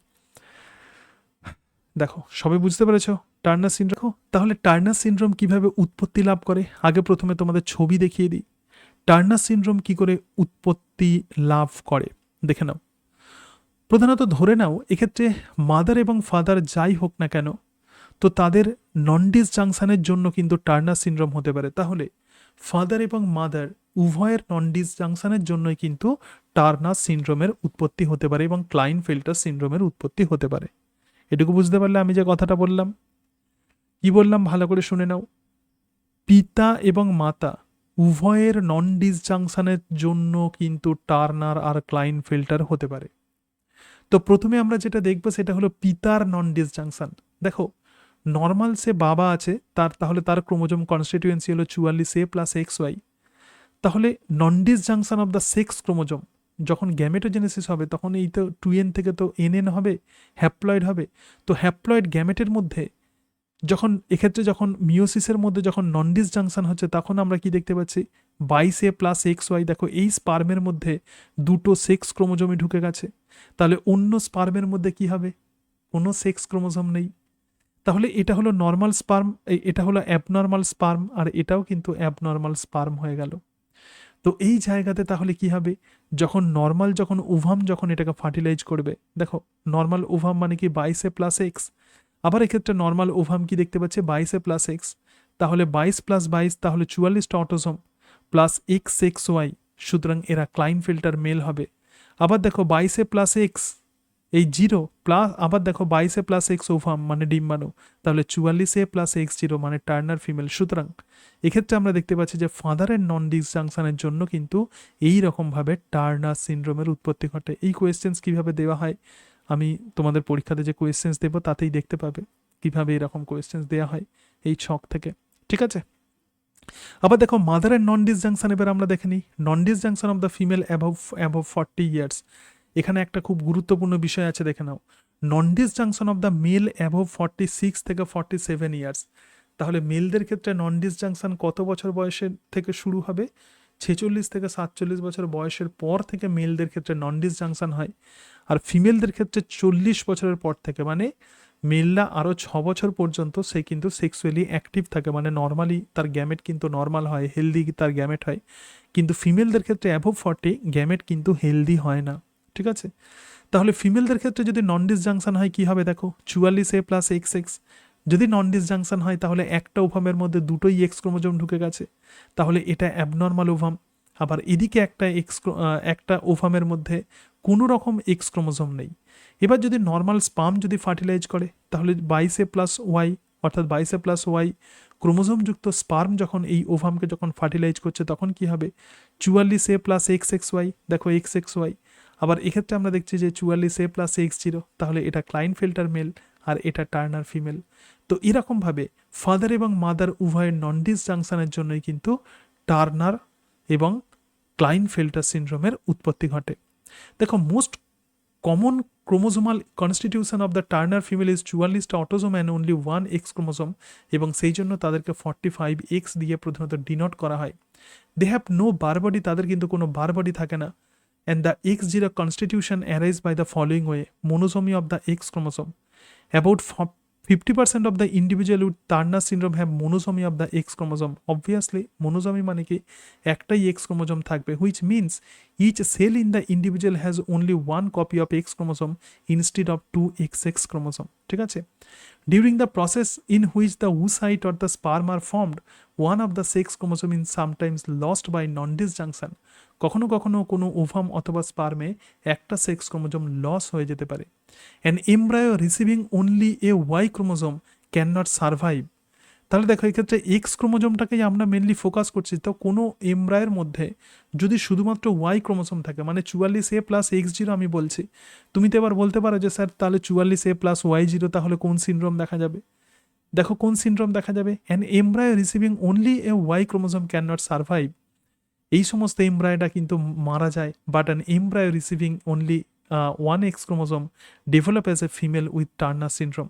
দেখো সবাই বুঝতে পেরেছো টার্নার সিনড্রোম। তাহলে টার্নার সিনড্রোম কিভাবে উৎপত্তি লাভ করে, আগে প্রথমে তোমাদের ছবি দেখিয়ে দিই। টার্নার সিনড্রোম কি করে উৎপত্তি লাভ করে দেখে নাও। প্রধানত ধরে নাও এক্ষেত্রে মাদার এবং ফাদার যাই হোক না কেন, তো তাদের নন ডিসজাংশনের জন্য কিন্তু টার্নার সিনড্রোম হতে পারে। তাহলে ফাদার এবং মাদার উভয়ের নন ডিসজাংশনের জন্যই কিন্তু টার্নার সিনড্রোমের উৎপত্তি হতে পারে এবং ক্লাইনফেল্টার সিনড্রোমের উৎপত্তি হতে পারে। এটুকু বুঝতে পারলে আমি যে কথাটা বললাম, কি বললাম ভালো করে শুনে নাও। পিতা এবং মাতা উভয়ের নন ডিসজাংশনের জন্য কিন্তু টার্নার আর ক্লাইনফেল্টার হতে পারে। তো প্রথমে আমরা যেটা দেখবো সেটা হলো পিতার নন ডিসজাংশন। দেখো, নর্মাল সে বাবা আছে, তাহলে তার ক্রোমোজোম কনস্টিটিউয়েন্সি হলো 44A প্লাস XY। তাহলে non disjunction of the sex chromosome, যখন গ্যামেটোজেনেসিস হবে তখন এই তো 2N থেকে তো NN হবে, হ্যাপ্লয়েড হবে। তো হ্যাপ্লয়েড গ্যামেটের মধ্যে যখন মিওসিসের মধ্যে যখন নন ডিসজাংশন হচ্ছে, তখন আমরা কি দেখতে পাচ্ছি, 22A প্লাস XY। দেখো, এই স্পার্মের মধ্যে দুটো সেক্স ক্রোমোজোমই ঢুকে গেছে। তাহলে অন্য স্পার্মের মধ্যে কি হবে, কোনো সেক্স ক্রোমোজোম নেই। তাহলে এটা হলো নর্মাল স্পার্ম, এটা হলো অ্যাবনর্মাল স্পার্ম, আর এটাও কিন্তু অ্যাবনর্মাল স্পার্ম হয়ে গেল। তো এই জায়গাতে তাহলে কি হবে, যখন নর্মাল যখন ওভাম যখন এটাকে ফার্টিলাইজ করবে, দেখো নর্মাল ওভাম মানে কি 22 + x, আবার এক্ষেত্রে নর্মাল ওভাম কি দেখতে পাচ্ছি 22 + x, তাহলে 22 + 22 তাহলে 44টা অটোজোম প্লাস XXY, সুতরাং এরা ক্লাইনফেল্টার মেল হবে। আবার দেখো 22 + x এই 0 প্লাস, আবার দেখো 22 + x ওভাম মানে ডিম্বাণু, তাহলে 44A + x0 মানে টার্নার ফিমেল। সুতরাং এক্ষেত্রে আমরা দেখতে পাচ্ছি যে ফাদারের নন ডিসজাংশনের জন্য কিন্তু এই রকমভাবে টার্নার সিনড্রোমের উৎপত্তি ঘটে। এই কোয়েশ্চেন্স কিভাবে দেওয়া হয় আমি তোমাদের পরীক্ষাতে যে কোয়েশ্চেন্স দেবো তাতেই দেখতে পাবে কিভাবে এরকম কোয়েশ্চেন্স দেওয়া হয় এই ছক থেকে, ঠিক আছে। আবার দেখো মাদারের নন ডিসজাংশন, এবার আমরা দেখে নিই non disjunction of the female above 40 years. এখানে একটা খুব গুরুত্বপূর্ণ বিষয় আছে, দেখে নাও, non disjunction of the male above 46 থেকে 47 ইয়ার্স। তাহলে মেলদের ক্ষেত্রে নন ডিসজাংশন কত বছর বয়সের থেকে শুরু হবে, 46 থেকে 47 বছর বয়সের পর থেকে মেলদের ক্ষেত্রে নন ডিসজাংশন হয়। আর ফিমেলদের ক্ষেত্রে 40 বছরের পর থেকে, মানে মেলরা আরও 6 বছর পর্যন্ত সে কিন্তু সেক্সুয়ালি অ্যাক্টিভ থাকে, মানে নর্মালি তার গ্যামেট কিন্তু নর্মাল হয়, হেলদি তার গ্যামেট হয়। কিন্তু ফিমেলদের ক্ষেত্রে অ্যাবভ 40 গ্যামেট কিন্তু হেলদি হয় না, ঠিক আছে। তাহলে ফিমেলদের ক্ষেত্রে যদি নন ডিসজাংশন হয় কি হবে, দেখো 44A + XX, যদি নন ডিসজাংশন হয় তাহলে একটা ওভামের মধ্যে দুটোই এক্স ক্রোমোজোম ঢুকে গেছে, তাহলে এটা অ্যাবনর্মাল ওভাম। আবার এদিকে একটা ওভামের মধ্যে কোনো রকম এক্স ক্রোমোজোম নেই। এবার যদি নর্মাল স্পাম যদি ফার্টিলাইজ করে তাহলে 22A + Y, অর্থাৎ 22A + Y ক্রোমোজোমযুক্ত স্পার্ম যখন এই ওভামকে যখন ফার্টিলাইজ করছে তখন কি হবে 44A + XXY, দেখো XXY। আবার এক্ষেত্রে আমরা দেখছি যে 44A + X0, তাহলে এটা ক্লাইনফেল্টার মেল আর এটা টার্নার ফিমেল। তো এরকমভাবে ফাদার এবং মাদার উভয়ের নন ডিসজাংশনের জন্যই কিন্তু টার্নার এবং ক্লাইনফেল্টার সিনড্রোমের উৎপত্তি ঘটে। দেখো most common chromosomal constitution of the Turner female is 44টা autosome and only 1 X chromosome, এবং সেই জন্য তাদেরকে 45X দিয়ে প্রধানত ডিনোট করা হয়। They have no Barr body, তাদের কিন্তু কোনো বার বডি থাকে না। And the X0 constitution arise by the following way: monosomy of the X chromosome. About 50% of the individual with Turner syndrome have monosomy of the X chromosome. Obviously, monosomy মানে কি একটাই X chromosome থাকবে, which means each cell in the individual has only one copy of X chromosome instead of 2 XX chromosome. ঠিক আছে? During the process in which the oocyte or the sperm are formed, one of the sex chromosome is sometimes lost by non-disjunction. কখনো কখনো কোনো ovum অথবা স্পার্মে একটা sex chromosome loss হয়ে যেতে পারে। An embryo receiving only a Y chromosome can not survive. তাহলে দেখো এক্ষেত্রে এক্স ক্রোমোজোমটাকেই আমরা মেনলি ফোকাস করছি। তো কোনো এমব্রায়ের মধ্যে যদি শুধুমাত্র ওয়াই ক্রোমোজোম থাকে, মানে 44A + X0 আমি বলছি, তুমি তো এবার বলতে পারো যে স্যার তাহলে 44A + Y0 তাহলে কোন সিনড্রোম দেখা যাবে। দেখো কোন সিনড্রোম দেখা যাবে, an embryo receiving only a Y chromosome can not survive. এই সমস্ত এমব্রায়োটা কিন্তু মারা যায়, but an embryo receiving only 1 X chromosome develop as a female with Turner syndrome.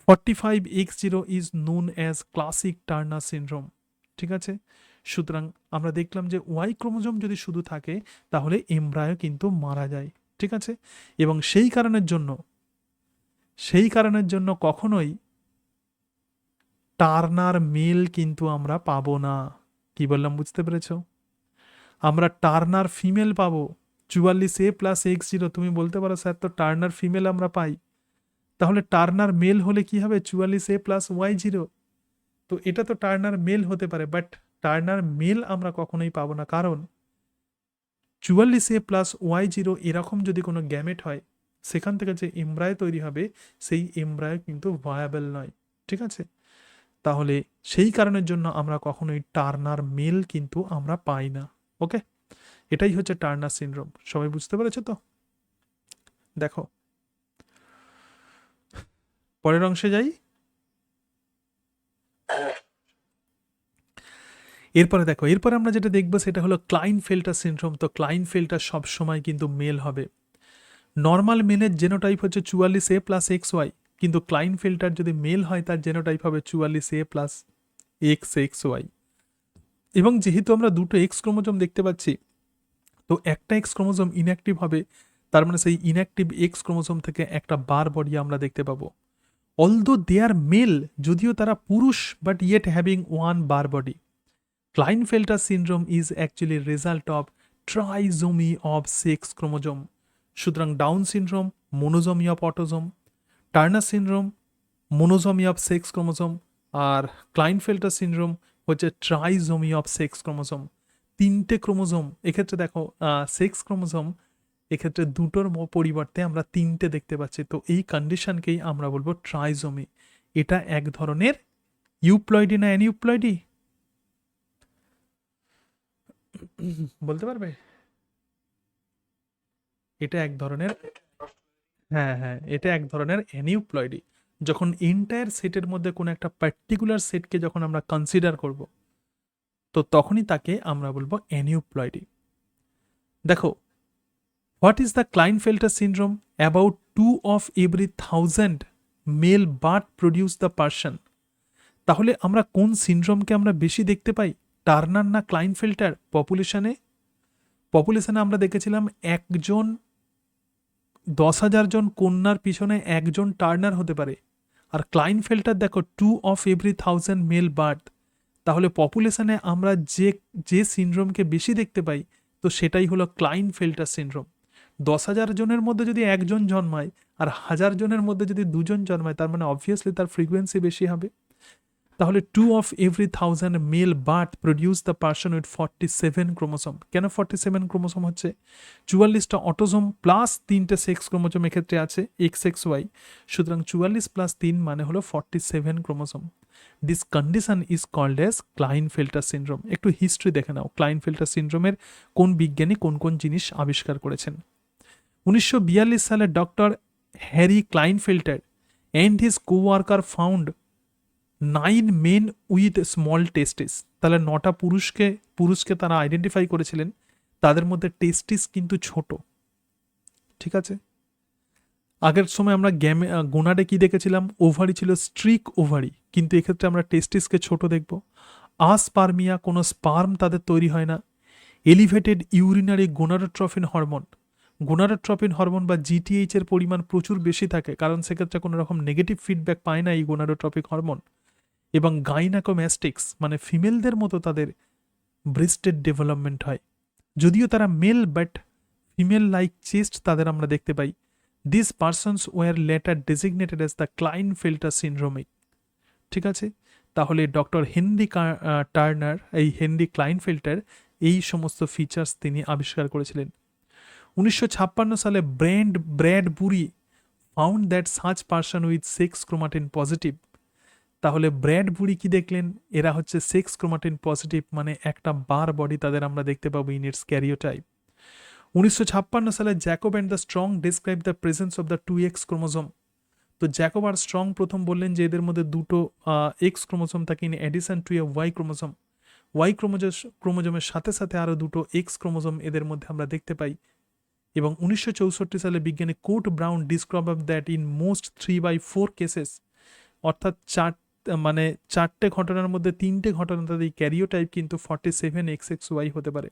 45X0 is known as classic Turner syndrome, ঠিক আছে। সুতরাং আমরা দেখলাম যে ওয়াই ক্রোমোজোম যদি শুধু থাকে তাহলে এমব্রায়ো কিন্তু মারা যায়, ঠিক আছে। এবং সেই কারণের জন্য কখনোই টার্নার মেল কিন্তু আমরা পাবো না। কি বললাম বুঝতে পেরেছো? আমরা টার্নার ফিমেল পাবো 44A + X0। তুমি বলতে পারো স্যার তো টার্নার ফিমেল আমরা পাই, তাহলে টার্নার মেল হলে কি হবে 44A + Y0। তো এটা তো টার্নার মেল হতে পারে, বাট টার্নার মেল আমরা কখনোই পাবো না, কারণ 44A + Y0 এরকম যদি কোনো গ্যামেট হয় সেখান থেকে যে এমব্রায়ো তৈরি হবে সেই এমব্রায়ো কিন্তু ভায়াবল নয়, ঠিক আছে। তাহলে সেই কারণের জন্য আমরা কখনোই টার্নার মেল কিন্তু আমরা পাই না। ওকে, এটাই হচ্ছে টার্নার সিনড্রোম। সবাই বুঝতে পেরেছো তো? দেখো পরের অংশে যাই। এরপরে দেখো, এরপরে আমরা যেটা দেখবো সেটা হলো ক্লাইনফেল্টার সিনড্রোম। তো ক্লাইনফেল্টার সবসময় কিন্তু মেল হবে। নর্মাল মেলের জেনোটাইপ হচ্ছে 44A + XY, কিন্তু ক্লাইনফেল্টার যদি মেল হয় তার জেনোটাইপ হবে 44A + XXY। এবং যেহেতু আমরা দুটো এক্স ক্রোমোজোম দেখতে পাচ্ছি, তো একটা এক্স ক্রোমোজোম ইনঅ্যাক্টিভ হবে, তার মানে সেই ইনঅ্যাক্টিভ এক্স ক্রোমোজোম থেকে একটা বার বডি আমরা দেখতে পাবো। অলদো দে আর মেল, যদিও তারা পুরুষ, but yet having one bar body. Klinefelter syndrome is actually result of trisomy of sex chromosome. সুতরাং Down syndrome monosomy of autosome, Turner syndrome monosomy of sex chromosome, আর ক্লাইনফেল্টার সিনড্রোম হচ্ছে trisomy of sex chromosome. তিনটে chromosome, এক্ষেত্রে দেখো sex chromosome এক্ষেত্রে দুটোর পরিবর্তে আমরা তিনটে দেখতে পাচ্ছি, তো এই কন্ডিশনকেই আমরা বলবো ট্রাইজোমি। এটা এক ধরনের ইউপ্লয়েডি না অ্যানিউপ্লয়েডি বলতে পারবে? এটা এক ধরনের, হ্যাঁ হ্যাঁ, এটা এক ধরনের অ্যানিউপ্লয়েডি। যখন এন্টায়ার সেটের মধ্যে কোনো একটা পার্টিকুলার সেটকে যখন আমরা কনসিডার করব, তো তখনই তাকে আমরা বলবো অ্যানিউপ্লয়েডি। দেখো, what is the Klinefelter syndrome? About 2 of every 1000 male birth produce the person. তাহলে আমরা কোন সিনড্রোমকে আমরা বেশি দেখতে পাই, টার্নার না ক্লাইনফেল্টার? পপুলেশনে আমরা দেখেছিলাম একজন 10,000 জন কন্যার পিছনে একজন টার্নার হতে পারে, আর ক্লাইনফেল্টার দেখো 2 of every 1000 মেল বার্থ। তাহলে পপুলেশনে আমরা যে সিনড্রোমকে বেশি দেখতে পাই, তো সেটাই হলো ক্লাইনফেল্টার সিনড্রোম। 10,000 জনের মধ্যে যদি একজন জন্মায় আর 1000 জনের মধ্যে যদি দুজন জন্মায়, তার মানে অবভিয়াসলি তার ফ্রিকোয়েন্সি বেশি হবে। তাহলে 2 of every 1000 male birth produce the person with 47 chromosome. কেন 47 ক্রোমোসোম হচ্ছে? 44টা অটোজোম প্লাস 3টে সেক্স ক্রোমোসোম এক্ষেত্রে আছে, XXY। সুতরাং 44 প্লাস 3 মানে হলো 47 chromosome. This condition is called as Klinefelter syndrome. একটু হিস্ট্রি দেখে নাও, ক্লাইনফেল্টার সিনড্রোমের কোন বিজ্ঞানী কোন কোন জিনিস আবিষ্কার করেছেন। 1942 সালে doctor Harry Klinefelter and his coworker found 9 men with small testis. তাহলে 9টা পুরুষকে তারা আইডেন্টিফাই করেছিলেন, তাদের মধ্যে টেস্টিস কিন্তু ছোট। ঠিক আছে, আগের সময় আমরা গোনাডে কি দেখেছিলাম? ওভারি ছিল স্ট্রিক ওভারি, কিন্তু এক্ষেত্রে আমরা টেস্টিসকে ছোট দেখব। আসপার্মিয়া, কোনো স্পার্ম তাদের তৈরি হয় না। এলিভেটেড ইউরিনারি গোনাডোট্রপিন হরমোন বা GTH এর পরিমাণ প্রচুর বেশি থাকে, কারণ সেক্ষেত্রে কোনো রকম নেগেটিভ ফিডব্যাক পায় না এই গোনাডোট্রপিক হরমোন। এবং গাইনাকোম্যাস্টিক্স, মানে ফিমেলদের মতো তাদের ব্রেস্টের ডেভেলপমেন্ট হয়, যদিও তারা male but female like chest তাদের আমরা দেখতে পাই। This persons were later designated as the Klinefelter syndromic. ঠিক আছে, তাহলে ডক্টর হেনরি টার্নার, এই হেনরি ক্লাইনফেল্টার, এই সমস্ত ফিচার্স তিনি আবিষ্কার করেছিলেন। 1956 সালে Bradbury found that such person with sex chromatin positive. তাহলে ব্র্যাডবুরি কি দেখলেন? এরা হচ্ছে সেক্স ক্রোমাটিন পজিটিভ, মানে একটা বার বডি তাদের আমরা দেখতে পাবো ইন ইটস ক্যারিওটাইপ। 1956 সালে Jacob and the Strong describe the presence of the 2X chromosome. তো জ্যাকব আর স্ট্রং প্রথম বললেন যে এদের মধ্যে দুটো X ক্রোমোজোম থাকে in addition to a Y chromosome. Y ক্রোমোজোমের সাথে সাথে আরও দুটো X ক্রোমোজোম এদের মধ্যে আমরা দেখতে পাই। এবং 1964 সালে বিজ্ঞানী Court Brown describe that in most 3/4 cases, অর্থাৎ চারটে ঘটনার মধ্যে 3টে ঘটনা তাদের ক্যারিওটাইপ কিন্তু 47XXY হতে পারে।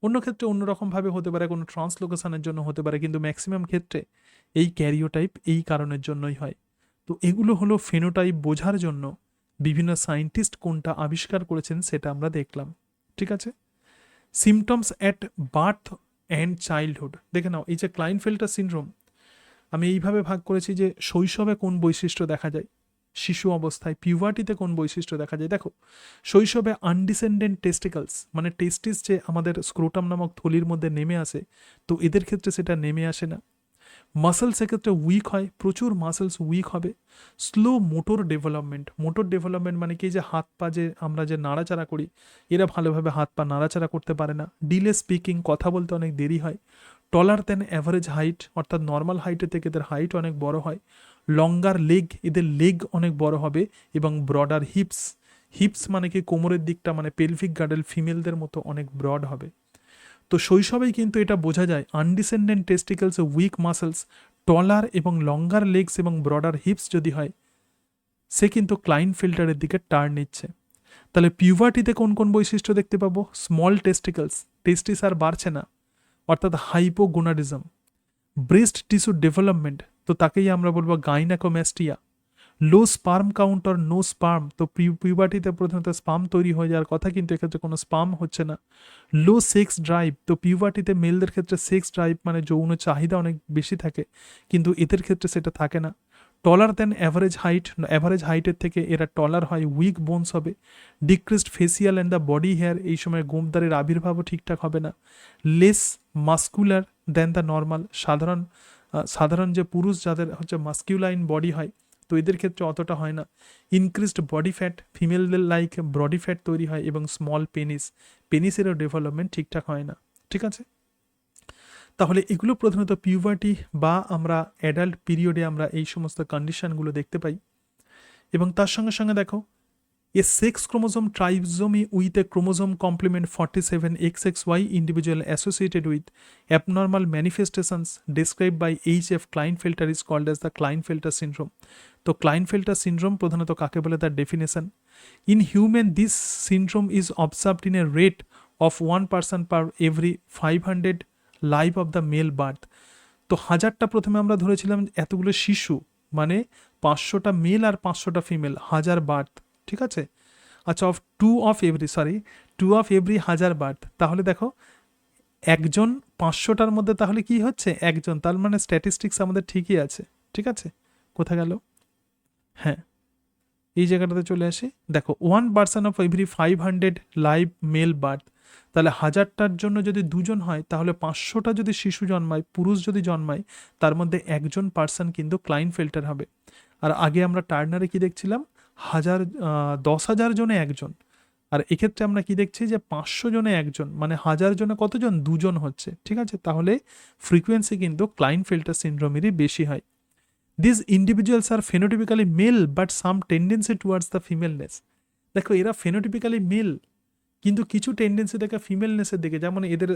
অন্য ক্ষেত্রে অন্যরকমভাবে হতে পারে, কোনো ট্রান্সলোকেশনের জন্য হতে পারে, কিন্তু ম্যাক্সিমাম ক্ষেত্রে এই ক্যারিওটাইপ এই কারণের জন্যই হয়। তো এগুলো হলো ফেনোটাইপ বোঝার জন্য বিভিন্ন সায়েন্টিস্ট কোনটা আবিষ্কার করেছেন সেটা আমরা দেখলাম। ঠিক আছে, symptoms at birth and childhood দেখে নাও। এই যে ক্লাইনফেল্টার সিনড্রোম আমি এইভাবে ভাগ করেছি যে শৈশবে কোন বৈশিষ্ট্য দেখা যায়, শিশু অবস্থায় পিউবার্টিতে কোন বৈশিষ্ট্য দেখা যায়। দেখো, শৈশবে আনডিসেন্ডেন্ট টেস্টিকলস, মানে টেস্টিস যে আমাদের স্ক্রোটাম নামক থলির মধ্যে নেমে আসে, তো এদের ক্ষেত্রে সেটা নেমে আসে না। মাসেলস এক্ষেত্রে উইক হয়, প্রচুর মাসেলস উইক হবে। স্লো মোটর ডেভেলপমেন্ট মানে কি, যে হাত পা যে আমরা যে নাড়াচাড়া করি, এরা ভালোভাবে হাত পা নাড়াচাড়া করতে পারে না। ডিলে স্পিকিং, কথা বলতে অনেক দেরি হয়। টলার দেন অ্যাভারেজ হাইট, অর্থাৎ নর্মাল হাইটের থেকে এদের হাইট অনেক বড় হয়। লঙ্গার লেগ, এদের লেগ অনেক বড় হবে। এবং ব্রডার হিপস মানে কি, কোমরের দিকটা মানে পেলভিক গার্ডেল ফিমেলদের মতো অনেক ব্রড হবে। তো শৈশবেই কিন্তু এটা বোঝা যায়, আনডিসেন্ডেন্ট টেস্টিকলস, উইক মাসেলস, টলার এবং লঙ্গার লেগস এবং ব্রডার হিপস যদি হয়, সে কিন্তু ক্লাইনফেল্টারের দিকে টার্ন নিচ্ছে। তাহলে পিউবার্টিতে কোন কোন বৈশিষ্ট্য দেখতে পাবো? স্মল টেস্টিস আর বাড়ছে না, অর্থাৎ হাইপোগোনাডিজম। ব্রেস্ট টিস্যু ডেভেলপমেন্ট, তো তাকেই আমরা বলবো gynaecomastia. Low sperm count or no sperm, তো পিউবার্টিতে প্রথমত স্পার্ম তৈরি হয়ে যাওয়ার কথা কিন্তু এক্ষেত্রে কোনো স্পার্ম হচ্ছে না। লো সেক্স ড্রাইভ, তো পিউবার্টিতে মেলদের ক্ষেত্রে সেক্স ড্রাইভ মানে যৌন চাহিদা অনেক বেশি থাকে, কিন্তু এদের ক্ষেত্রে সেটা থাকে না। Taller than average height, average হাইটের থেকে এরা টলার হয়, উইক বোনস হবে, decreased facial and the body hair, এই সময় গোমদারের আবির্ভাবও ঠিকঠাক হবে না। Less muscular than the normal, সাধারণ যে পুরুষ যাদের হচ্ছে মাস্কিউলাইন বডি হয়, তো এদের ক্ষেত্রে অতটা হয় না। ইনক্রিসড বডি ফ্যাট, ফিমেলদের লাইক বডি ফ্যাট তৈরি হয়, এবং স্মল পেনিসেরও ডেভেলপমেন্ট ঠিকঠাক হয় না। ঠিক আছে, তাহলে এগুলো প্রধানত পিউবার্টি বা আমরা অ্যাডাল্ট পিরিয়ডে আমরা এই সমস্ত কন্ডিশনগুলো দেখতে পাই। এবং তার সঙ্গে সঙ্গে দেখো, a sex chromosome trisomy with a chromosome complement 47 XXY individual associated with abnormal manifestations describe by H.F. Klinefelter is called as the Klinefelter syndrome. তো ক্লাইনফেল্টার সিনড্রোম প্রধানত কাকে বলে তার definition: in human this syndrome is observed in a rate of 1 person per every 500 life of the male birth. তো 1000টা প্রথমে আমরা ধরেছিলাম এতগুলো শিশু, মানে 500টা মেল আর 500টা ফিমেল, 1000 বার্থ। ঠিক আছে, আচ্ছা, টু অফ এভরি 1000 বার্থ, তাহলে দেখো একজন 500টার মধ্যে তাহলে কি হচ্ছে, একজন, তার মানে স্ট্যাটিস্টিক্স আমাদের ঠিকই আছে। ঠিক আছে, কোথা গেল, হ্যাঁ এই জায়গাটাতে চলে আসি। দেখো 1 person of every 500 live male birth, তাহলে 1000টার জন্য যদি 2জন হয়, তাহলে 500টা যদি শিশু জন্মায়, পুরুষ যদি জন্মায়, তার মধ্যে একজন পার্সন কিন্তু ক্লাইনফেল্টার হবে। আর আগে আমরা টার্নারে কি দেখছিলাম, 10,000 জনে একজন, আর এক্ষেত্রে আমরা কি দেখছি যে 500 জনে একজন, মানে 1000 জনে কতজন, 2জন হচ্ছে। ঠিক আছে, তাহলে ফ্রিকোয়েন্সি কিন্তু ক্লাইনফেল্টার সিনড্রোমেরই বেশি হয়। These individuals are phenotypically male but some tendency towards the femaleness। দেখো এরা ফেনোটিপিক্যালি মেল, কিন্তু কিছু টেন্ডেন্সি দেখে ফিমেলনেসের দিকে, যেমন এদের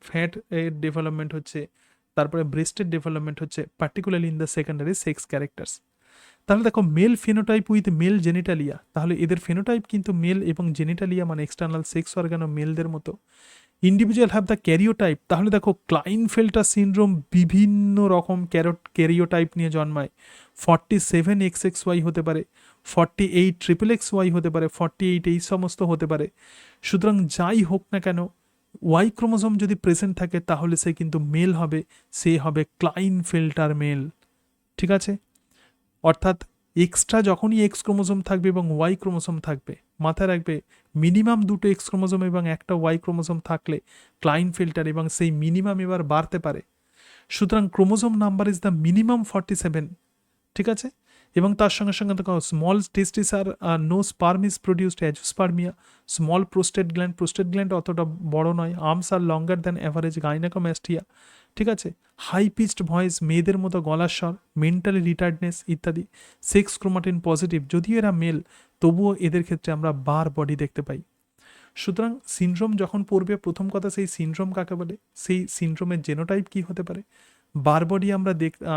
ফ্যাট এর ডেভেলপমেন্ট হচ্ছে, তারপরে ব্রেস্টের ডেভেলপমেন্ট হচ্ছে, particularly in the secondary sex characters. তাহলে দেখো male phenotype with male genitalia, তাহলে এদের ফিনোটাইপ কিন্তু মেল এবং জেনিটালিয়া মানে এক্সটার্নাল সেক্স অর্গানও মেলদের মতো। ইন্ডিভিজুয়াল হ্যাভ দ্য ক্যারিওটাইপ, তাহলে দেখো ক্লাইনফেল্টার সিনড্রোম বিভিন্ন রকম ক্যারিওটাইপ নিয়ে জন্মায়। 47 XXY হতে পারে, 48 XXY হতে পারে, 48 এই সমস্ত হতে পারে। সুতরাং যাই হোক না কেন, ওয়াই ক্রোমোজোম যদি প্রেজেন্ট থাকে তাহলে সে কিন্তু মেল হবে, সে হবে ক্লাইনফেল্টার মেল। ঠিক আছে, অর্থাৎ এক্সট্রা যখনই এক্স ক্রোমোজোম থাকবে এবং ওয়াই ক্রোমোজোম থাকবে, মাথায় রাখবে মিনিমাম 2টো এক্স ক্রোমোজোম এবং একটা ওয়াই ক্রোমোজোম থাকলে ক্লাইনফেল্টার, এবং সেই মিনিমাম এবার বাড়তে পারে। সুতরাং chromosome number is the minimum 47। ঠিক আছে, এবং তার সঙ্গে সঙ্গে দেখো স্মল টেস্টিস আর no sperm is produced azoospermia. Small prostate gland অতটা বড় নয়। Arms are longer than average gynaecomastia. ঠিক আছে, হাই পিচড ভয়েস, মেয়েদের মতো গলার স্বর, মেন্টালি রিটার্ডনেস ইত্যাদি। সেক্স ক্রোমাটিন পজিটিভ, যদিও এরা মেল তবুও এদের ক্ষেত্রে আমরা বার বডি দেখতে পাই। সুতরাং সিনড্রোম যখন পড়বে, প্রথম কথা সেই সিনড্রোম কাকে বলে, সেই সিনড্রোমের জেনোটাইপ কি হতে পারে, বার বডি আমরা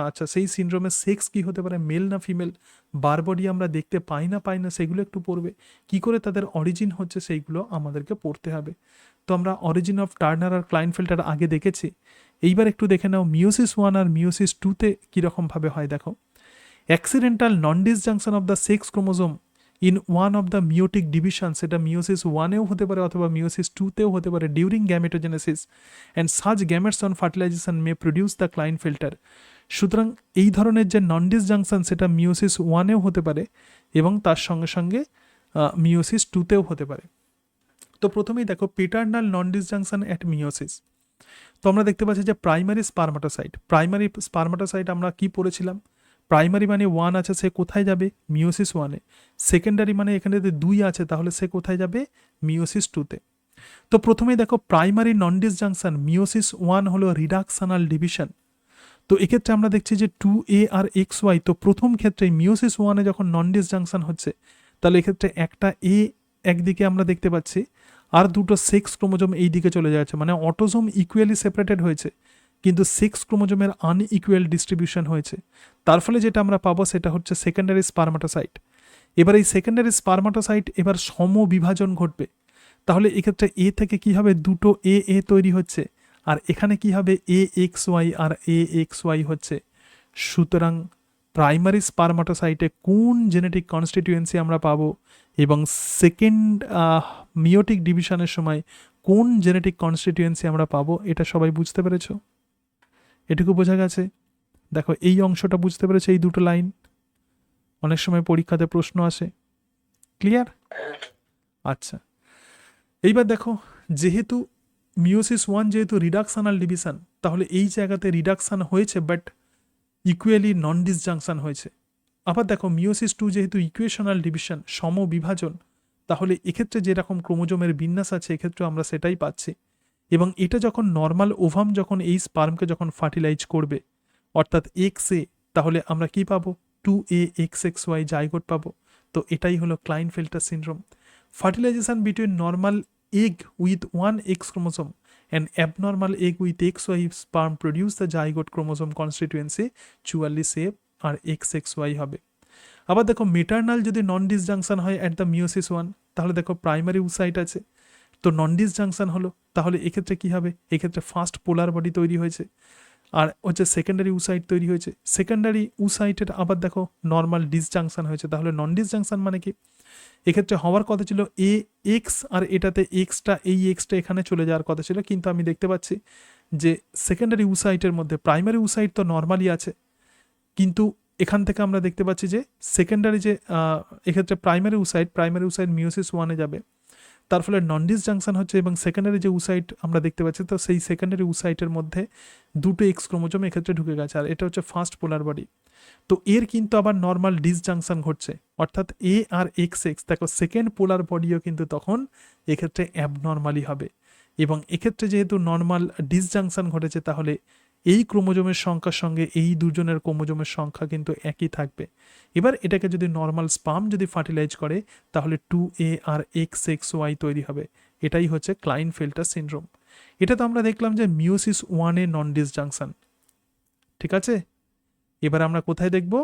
আচ্ছা সেই সিনড্রোমের সেক্স কি হতে পারে, মেল না ফিমেল, বার বডি আমরা দেখতে পাই না সেগুলো একটু পড়বে। কি করে তাদের অরিজিন হচ্ছে সেইগুলো আমাদেরকে পড়তে হবে। তো আমরা অরিজিন অফ টার্নার আর ক্লাইনফেল্টার আগে দেখেছি, এইবার একটু দেখে নাও মিওসিস 1 আর মিওসিস 2তে কীরকমভাবে হয়। দেখো, accidental non disjunction of the sex chromosome in one of the meiotic division, সেটা মিওসিস 1এও হতে পারে অথবা মিওসিস 2তেও হতে পারে, during gametogenesis and such gametes on fertilization may produce the Klinefelter. সুতরাং এই ধরনের যে নন ডিসজাংশন সেটা মিওসিস 1এও হতে পারে এবং তার সঙ্গে সঙ্গে মিওসিস 2তেও হতে পারে। তো প্রথমেই দেখো পেটার্নাল নন ডিসজাংশন অ্যাট মিওসিস। তো আমরা দেখতে পাচ্ছি যে প্রাইমারি স্পার্মাটোসাইট আমরা কি পড়েছিলাম, প্রাইমারি মানে 1 আছে, সে কোথায় যাবে, মিওসিস 1-এ। সেকেন্ডারি মানে এখানে যদি 2 আছে তাহলে সে কোথায় যাবে, মিওসিস 2-তে। তো প্রথমেই দেখো প্রাইমারি নন ডিসজাংশন, মিওসিস 1 হলো রিডাকশনাল ডিভিশন। তো এক্ষেত্রে আমরা দেখছি যে 2A আর XY, তো প্রথম ক্ষেত্রে মিওসিস 1-এ যখন নন ডিসজাংশন হচ্ছে, তাহলে এক্ষেত্রে একটা এ একদিকে আমরা দেখতে পাচ্ছি আর 2টো সেক্স ক্রোমোজোম এই দিকে চলে যাচ্ছে, মানে অটোজোম ইকুয়ালি সেপারেটেড হয়েছে কিন্তু সেক্স ক্রোমোজোমের আনইকুয়াল ডিস্ট্রিবিউশন হয়েছে। তার ফলে যেটা আমরা পাবো সেটা হচ্ছে সেকেন্ডারি স্পার্মাটোসাইট। এবার এই সেকেন্ডারি স্পার্মাটোসাইট এবার সমবিভাজন ঘটবে, তাহলে এক্ষেত্রে এ থেকে কি হবে, 2টো এ তৈরি হচ্ছে, আর এখানে কি হবে, AXY আর AXY হচ্ছে। সুতরাং প্রাইমারি স্পারমাটোসাইটে কোন জেনেটিক কনস্টিটিউয়েন্সি আমরা পাবো এবং সেকেন্ড মিওটিক ডিভিশনের সময় কোন জেনেটিক কনস্টিটিউয়েন্সি আমরা পাবো, এটা সবাই বুঝতে পেরেছো? এটুকু বোঝা গেছে? দেখো এই অংশটা বুঝতে পেরেছো, এই দুটো লাইন অনেক সময় পরীক্ষাতে প্রশ্ন আসে। ক্লিয়ার? আচ্ছা, এইবার দেখো, যেহেতু মিওসিস ওয়ান যেহেতু রিডাকশনাল ডিভিশন, তাহলে এই জায়গাতে রিডাকশান হয়েছে বাট ইকুয়ালি নন ডিসজাংশন হয়েছে। আবার দেখো মিওসিস টু যেহেতু ইকুয়েশনাল ডিভিশন, সমবিভাজন, তাহলে এক্ষেত্রে যেরকম ক্রোমোজোমের বিন্যাস আছে এক্ষেত্রে আমরা সেটাই পাচ্ছি। এবং এটা যখন নর্মাল ওভাম যখন এই স্পার্মকে যখন ফার্টিলাইজ করবে অর্থাৎ এক্স এ, তাহলে আমরা কি পাবো? 2A XXY জাইগোট পাবো। তো এটাই হলো Klinefelter syndrome. Fertilization between normal egg with 1X chromosome and abnormal egg with XY sperm produce the zygote chromosome constituency 44A R XXY হবে। আবার দেখো মেটার্নাল যদি নন ডিসজাংশন হয় অ্যাট দ্য মিওসিস ওয়ান, তাহলে দেখো প্রাইমারি উসাইট আছে, তো নন disjunction হলো, তাহলে এক্ষেত্রে কি হবে? এক্ষেত্রে ফার্স্ট পোলার বডি তৈরি হয়েছে, আর হচ্ছে সেকেন্ডারি উসাইট তৈরি হয়েছে। সেকেন্ডারি উসাইটের আবার দেখো নর্মাল ডিসজাংশন হয়েছে, তাহলে নন ডিসজাংশন মানে কি? এক্ষেত্রে হওয়ার কথা ছিল এ এক্স, আর এটাতে এক্সটা এই এক্সটা এখানে চলে যাওয়ার কথা ছিল, কিন্তু আমি দেখতে পাচ্ছি যে সেকেন্ডারি উসাইটের মধ্যে প্রাইমারি উসাইট তো নর্মালি আছে, কিন্তু এখান থেকে আমরা দেখতে পাচ্ছি যে সেকেন্ডারি যে এক্ষেত্রে প্রাইমারি উসাইট মিওসিস ওয়ানে যাবে, তার ফলে নন ডিসজাংশন হচ্ছে। এবং সেকেন্ডারি যে উসাইট আমরা দেখতে পাচ্ছি, তো সেই সেকেন্ডারি উসাইটের মধ্যে দুটো এক্স ক্রোমোজোম এক্ষেত্রে ঢুকে গেছে, আর এটা হচ্ছে ফার্স্ট পোলার বডি। তো এর কিন্তু আবার নর্মাল ডিসজাংশন ঘটছে, অর্থাৎ এ আর এক্স এক্স, দেখো সেকেন্ড পোলার বডিও কিন্তু তখন এক্ষেত্রে অ্যাবনর্মালি হবে। এবং এক্ষেত্রে যেহেতু নর্মাল ডিসজাংশন ঘটেছে, তাহলে এই ক্রোমোজোমের সংখ্যার সঙ্গে এই দুজনের ক্রোমোজোমের সংখ্যা কিন্তু একই থাকবে। এবার এটাকে যদি নর্মাল স্পার্ম যদি ফার্টিলাইজ করে, তাহলে 2A আর XXY তৈরি হবে। এটাই হচ্ছে ক্লাইনফেল্টার সিনড্রোম। এটা তো আমরা দেখলাম যে মিওসিস ওয়ানে নন ডিসজাংশন, ঠিক আছে? এবার আমরা কোথায় দেখব?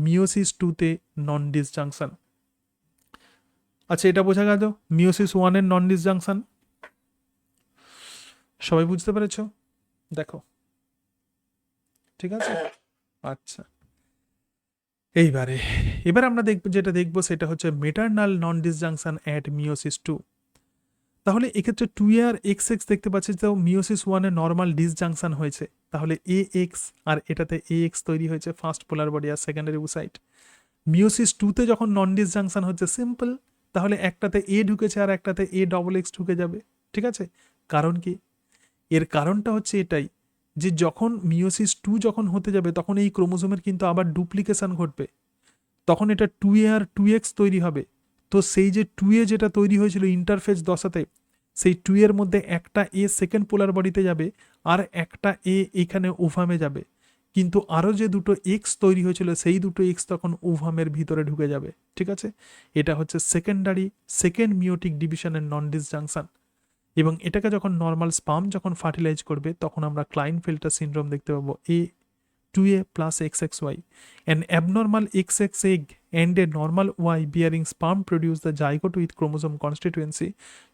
মিওসিস টুতে নন ডিসজাংশন। আচ্ছা, এটা বোঝা গেল মিওসিস ওয়ানের নন ডিসজাংশন, সবাই বুঝতে পেরেছ? দেখো, ঠিক আছে? আচ্ছা, এবার আমরা যেটা দেখবো সেটা হচ্ছে maternal non disjunction at meiosis two. তাহলে এক্ষেত্রে 2A আর XX দেখতে পাচ্ছি, তো মিওসিস ওয়ানে নর্মাল ডিসজাংশন হয়েছে, তাহলে AX আর এটাতে AX তৈরি হয়েছে, ফার্স্ট পোলার বডি আর সেকেন্ডারি উসাইট। মিওসিস টুতে যখন নন ডিসজাংশন হচ্ছে সিম্পল, তাহলে একটাতে A ঢুকেছে আর একটাতে AXX ঢুকে যাবে, ঠিক আছে? কারণ কি? এর কারণটা হচ্ছে এটাই যে যখন মিওসিস টু যখন হতে যাবে, তখন এই ক্রোমোজোমের কিন্তু আবার ডুপ্লিকেশন ঘটবে, তখন এটা 2A আর 2X তৈরি হবে। তো সেই যে 2A যেটা তৈরি হয়েছিল ইন্টারফেজ দশাতে, সেই 2 এর মধ্যে একটা A সেকেন্ড পোলার বডিতে যাবে আর একটা A এখানে ওভামে যাবে, কিন্তু আরও যে দুটো X তৈরি হয়েছিল সেই দুটো X তখন ওভামের ভিতরে ঢুকে যাবে, ঠিক আছে? এটা হচ্ছে সেকেন্ড মিওটিক ডিভিশনের নন ডিসজাংশন। এবং এটাকে যখন নর্মাল স্পার্ম যখন ফার্টিলাইজ করবে, তখন আমরা ক্লাইনফেল্টার সিনড্রোম দেখতে পাবো। 2A plus XXY. An abnormal XX egg and a normal Y bearing sperm produce the zygote with chromosome constituency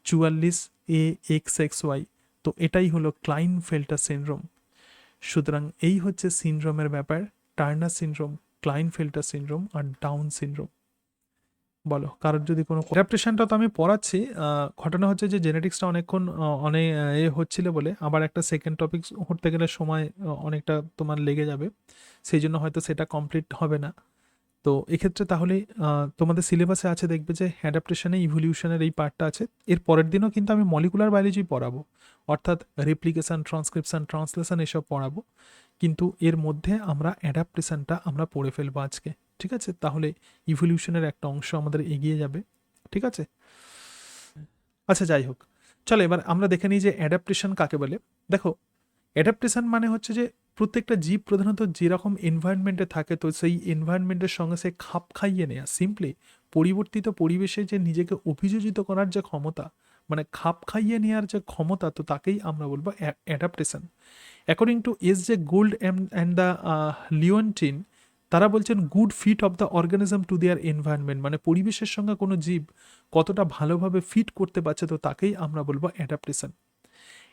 44A XXY. তো এটাই হলো ক্লাইনফেল্টার সিনড্রোম। সুতরাং এই হচ্ছে সিনড্রোমের ব্যাপার, টার্নার সিনড্রোম, ক্লাইনফেল্টার সিনড্রোম আর ডাউন সিনড্রোম। বলো, কারোর যদি কোনো অ্যাডাপ্টেশনটা তো আমি পড়াচ্ছি। ঘটনা হচ্ছে যে জেনেটিক্সটা অনেকক্ষণ অনেক হচ্ছিল বলে আবার একটা সেকেন্ড টপিক করতে গেলে সময় অনেকটা তোমার লেগে যাবে, সেই জন্য হয়তো সেটা কমপ্লিট হবে না। তো এক্ষেত্রে তাহলে তোমাদের সিলেবাসে আছে, দেখবে যে অ্যাডাপ্টেশনে ইভলিউশনের এই পার্টটা আছে। এর পরের দিনও কিন্তু আমি মলিকুলার বায়োলজি পড়াবো, অর্থাৎ রেপ্লিকেশন, ট্রান্সক্রিপশন, ট্রান্সলেশন এসব পড়াবো, কিন্তু এর মধ্যে আমরা অ্যাডাপ্টেশনটা আমরা পড়ে ফেলবো আজকে, ঠিক আছে? তাহলে ইভলিউশনের একটা অংশ আমাদের এগিয়ে যাবে, ঠিক আছে? আচ্ছা, যাই হোক, চলো এবার আমরা দেখে নিই যে অ্যাডাপ্টেশন কাকে বলে। দেখো, অ্যাডাপ্টেশন মানে হচ্ছে যে প্রত্যেকটা জীব প্রধানত যেরকম এনভায়রনমেন্টে থাকে, তো সেই এনভায়রনমেন্টের সঙ্গে সে খাপ খাইয়ে নেয়া, সিম্পলি পরিবর্তিত পরিবেশে যে নিজেকে অভিযোজিত করার যে ক্ষমতা, মানে খাপ খাইয়ে নেওয়ার যে ক্ষমতা, তো তাকেই আমরা বলবো adaptation. According to J Gould and the Lewontin, তারা বলছেন good fit of the organism to their environment, মানে পরিবেশের সঙ্গে কোনো জীব কতটা ভালোভাবে ফিট করতে পারছে, তো তাকেই আমরা বলবো অ্যাডাপ্টেশন।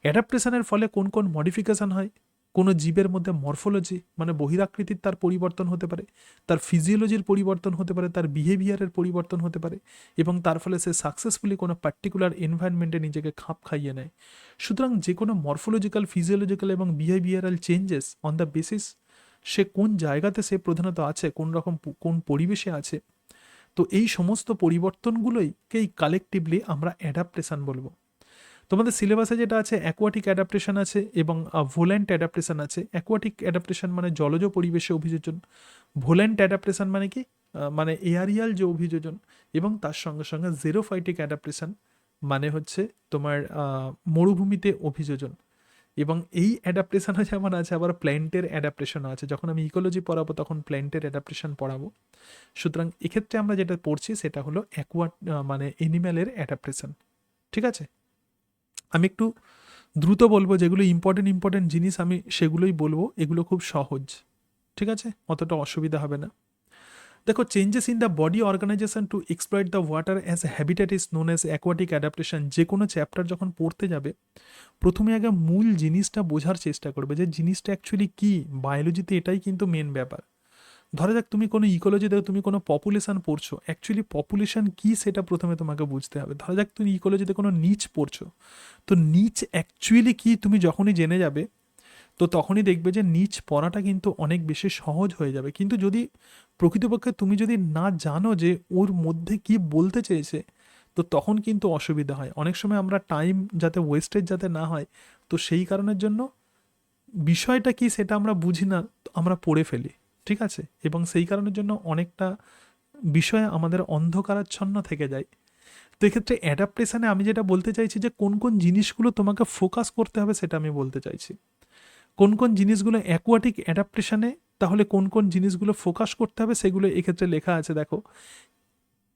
অ্যাডাপ্টেশনের ফলে কোন কোন মডিফিকেশন হয়, কোনো জীবের মধ্যে মরফোলজি মানে বহিরাকৃতির তার পরিবর্তন হতে পারে, তার ফিজিওলজির পরিবর্তন হতে পারে, তার বিহেভিয়ারের পরিবর্তন হতে পারে, এবং তার ফলে সে সাকসেসফুলি কোনো পার্টিকুলার এনভায়রনমেন্টে নিজেকে খাপ খাইয়ে নেয়। সুতরাং যে কোনো মরফোলজিক্যাল, ফিজিওলজিক্যাল এবং behavioural changes on the basis সে কোন জায়গাতে সে প্রধানত আছে, কোন রকম কোন পরিবেশে আছে, তো এই সমস্ত পরিবর্তনগুলোইকেই কালেকটিভলি আমরা অ্যাডাপ্টেশন বলবো। তোমাদের সিলেবাসে যেটা আছে অ্যাকোয়াটিক অ্যাডাপ্টেশন আছে এবং ভোল্যান্ট অ্যাডাপ্টেশন আছে। অ্যাকোয়াটিক অ্যাডাপ্টেশন মানে জলজ পরিবেশে অভিযোজন, ভোল্যান্ট অ্যাডাপ্টেশন মানে কি মানে এয়ারিয়াল যে অভিযোজন, এবং তার সঙ্গে সঙ্গে জেরোফাইটিক অ্যাডাপ্টেশন মানে হচ্ছে তোমার মরুভূমিতে অভিযোজন। এবং এই অ্যাডাপ্টেশনও যেমন আছে, আবার প্ল্যান্টের অ্যাডাপ্টেশনও আছে। যখন আমি ইকোলজি পড়াবো তখন প্ল্যান্টের অ্যাডাপ্টেশন পড়াবো। সুতরাং এক্ষেত্রে আমরা যেটা পড়ছি সেটা হলো মানে এনিম্যালের অ্যাডাপ্টেশন। ঠিক আছে, আমি একটু দ্রুত বলবো, যেগুলো ইম্পর্টেন্ট জিনিস আমি সেগুলোই বলবো, এগুলো খুব সহজ। ঠিক আছে, অতটা অসুবিধা হবে না। দেখো, changes in the body organisation to exploit the water as a habitat is known as aquatic adaptation. যে কোনো চ্যাপ্টার যখন পড়তে যাবে প্রথমে আগে মূল জিনিসটা বোঝার চেষ্টা করবে যে জিনিসটা অ্যাকচুয়ালি কী। বায়োলজিতে এটাই কিন্তু মেন ব্যাপার। ধরা যাক তুমি কোনো ইকোলজিতে তুমি কোনো পপুলেশন পড়ছো, অ্যাকচুয়ালি পপুলেশন কী সেটা প্রথমে তোমাকে বুঝতে হবে। ধরা যাক তুমি ইকোলজিতে কোনো নিচ পড়ছো, তো নিচ অ্যাকচুয়ালি কী তুমি যখনই জেনে যাবে তো তখনই দেখবে যে নিচ পড়াটা কিন্তু অনেক বেশি সহজ হয়ে যাবে। কিন্তু যদি প্রকৃতপক্ষে তুমি যদি না জানো যে ওর মধ্যে কি বলতে চেয়েছে, তো তখন কিন্তু অসুবিধা হয়। অনেক সময় আমরা টাইম যাতে ওয়েস্টেজ যাতে না হয়, তো সেই কারণের জন্য বিষয়টা কি সেটা আমরা বুঝি না, আমরা পড়ে ফেলি। ঠিক আছে, এবং সেই কারণের জন্য অনেকটা বিষয়ে আমাদের অন্ধকারাচ্ছন্ন থেকে যায়। তো এক্ষেত্রে অ্যাডাপ্টেশনে আমি যেটা বলতে চাইছি যে কোন কোন জিনিসগুলো তোমাকে ফোকাস করতে হবে সেটা আমি বলতে চাইছি। কোন কোন জিনিসগুলো অ্যাকোয়াটিক অ্যাডাপ্টেশনে, তাহলে কোন কোন জিনিসগুলো ফোকাস করতে হবে সেগুলো এক্ষেত্রে লেখা আছে দেখো।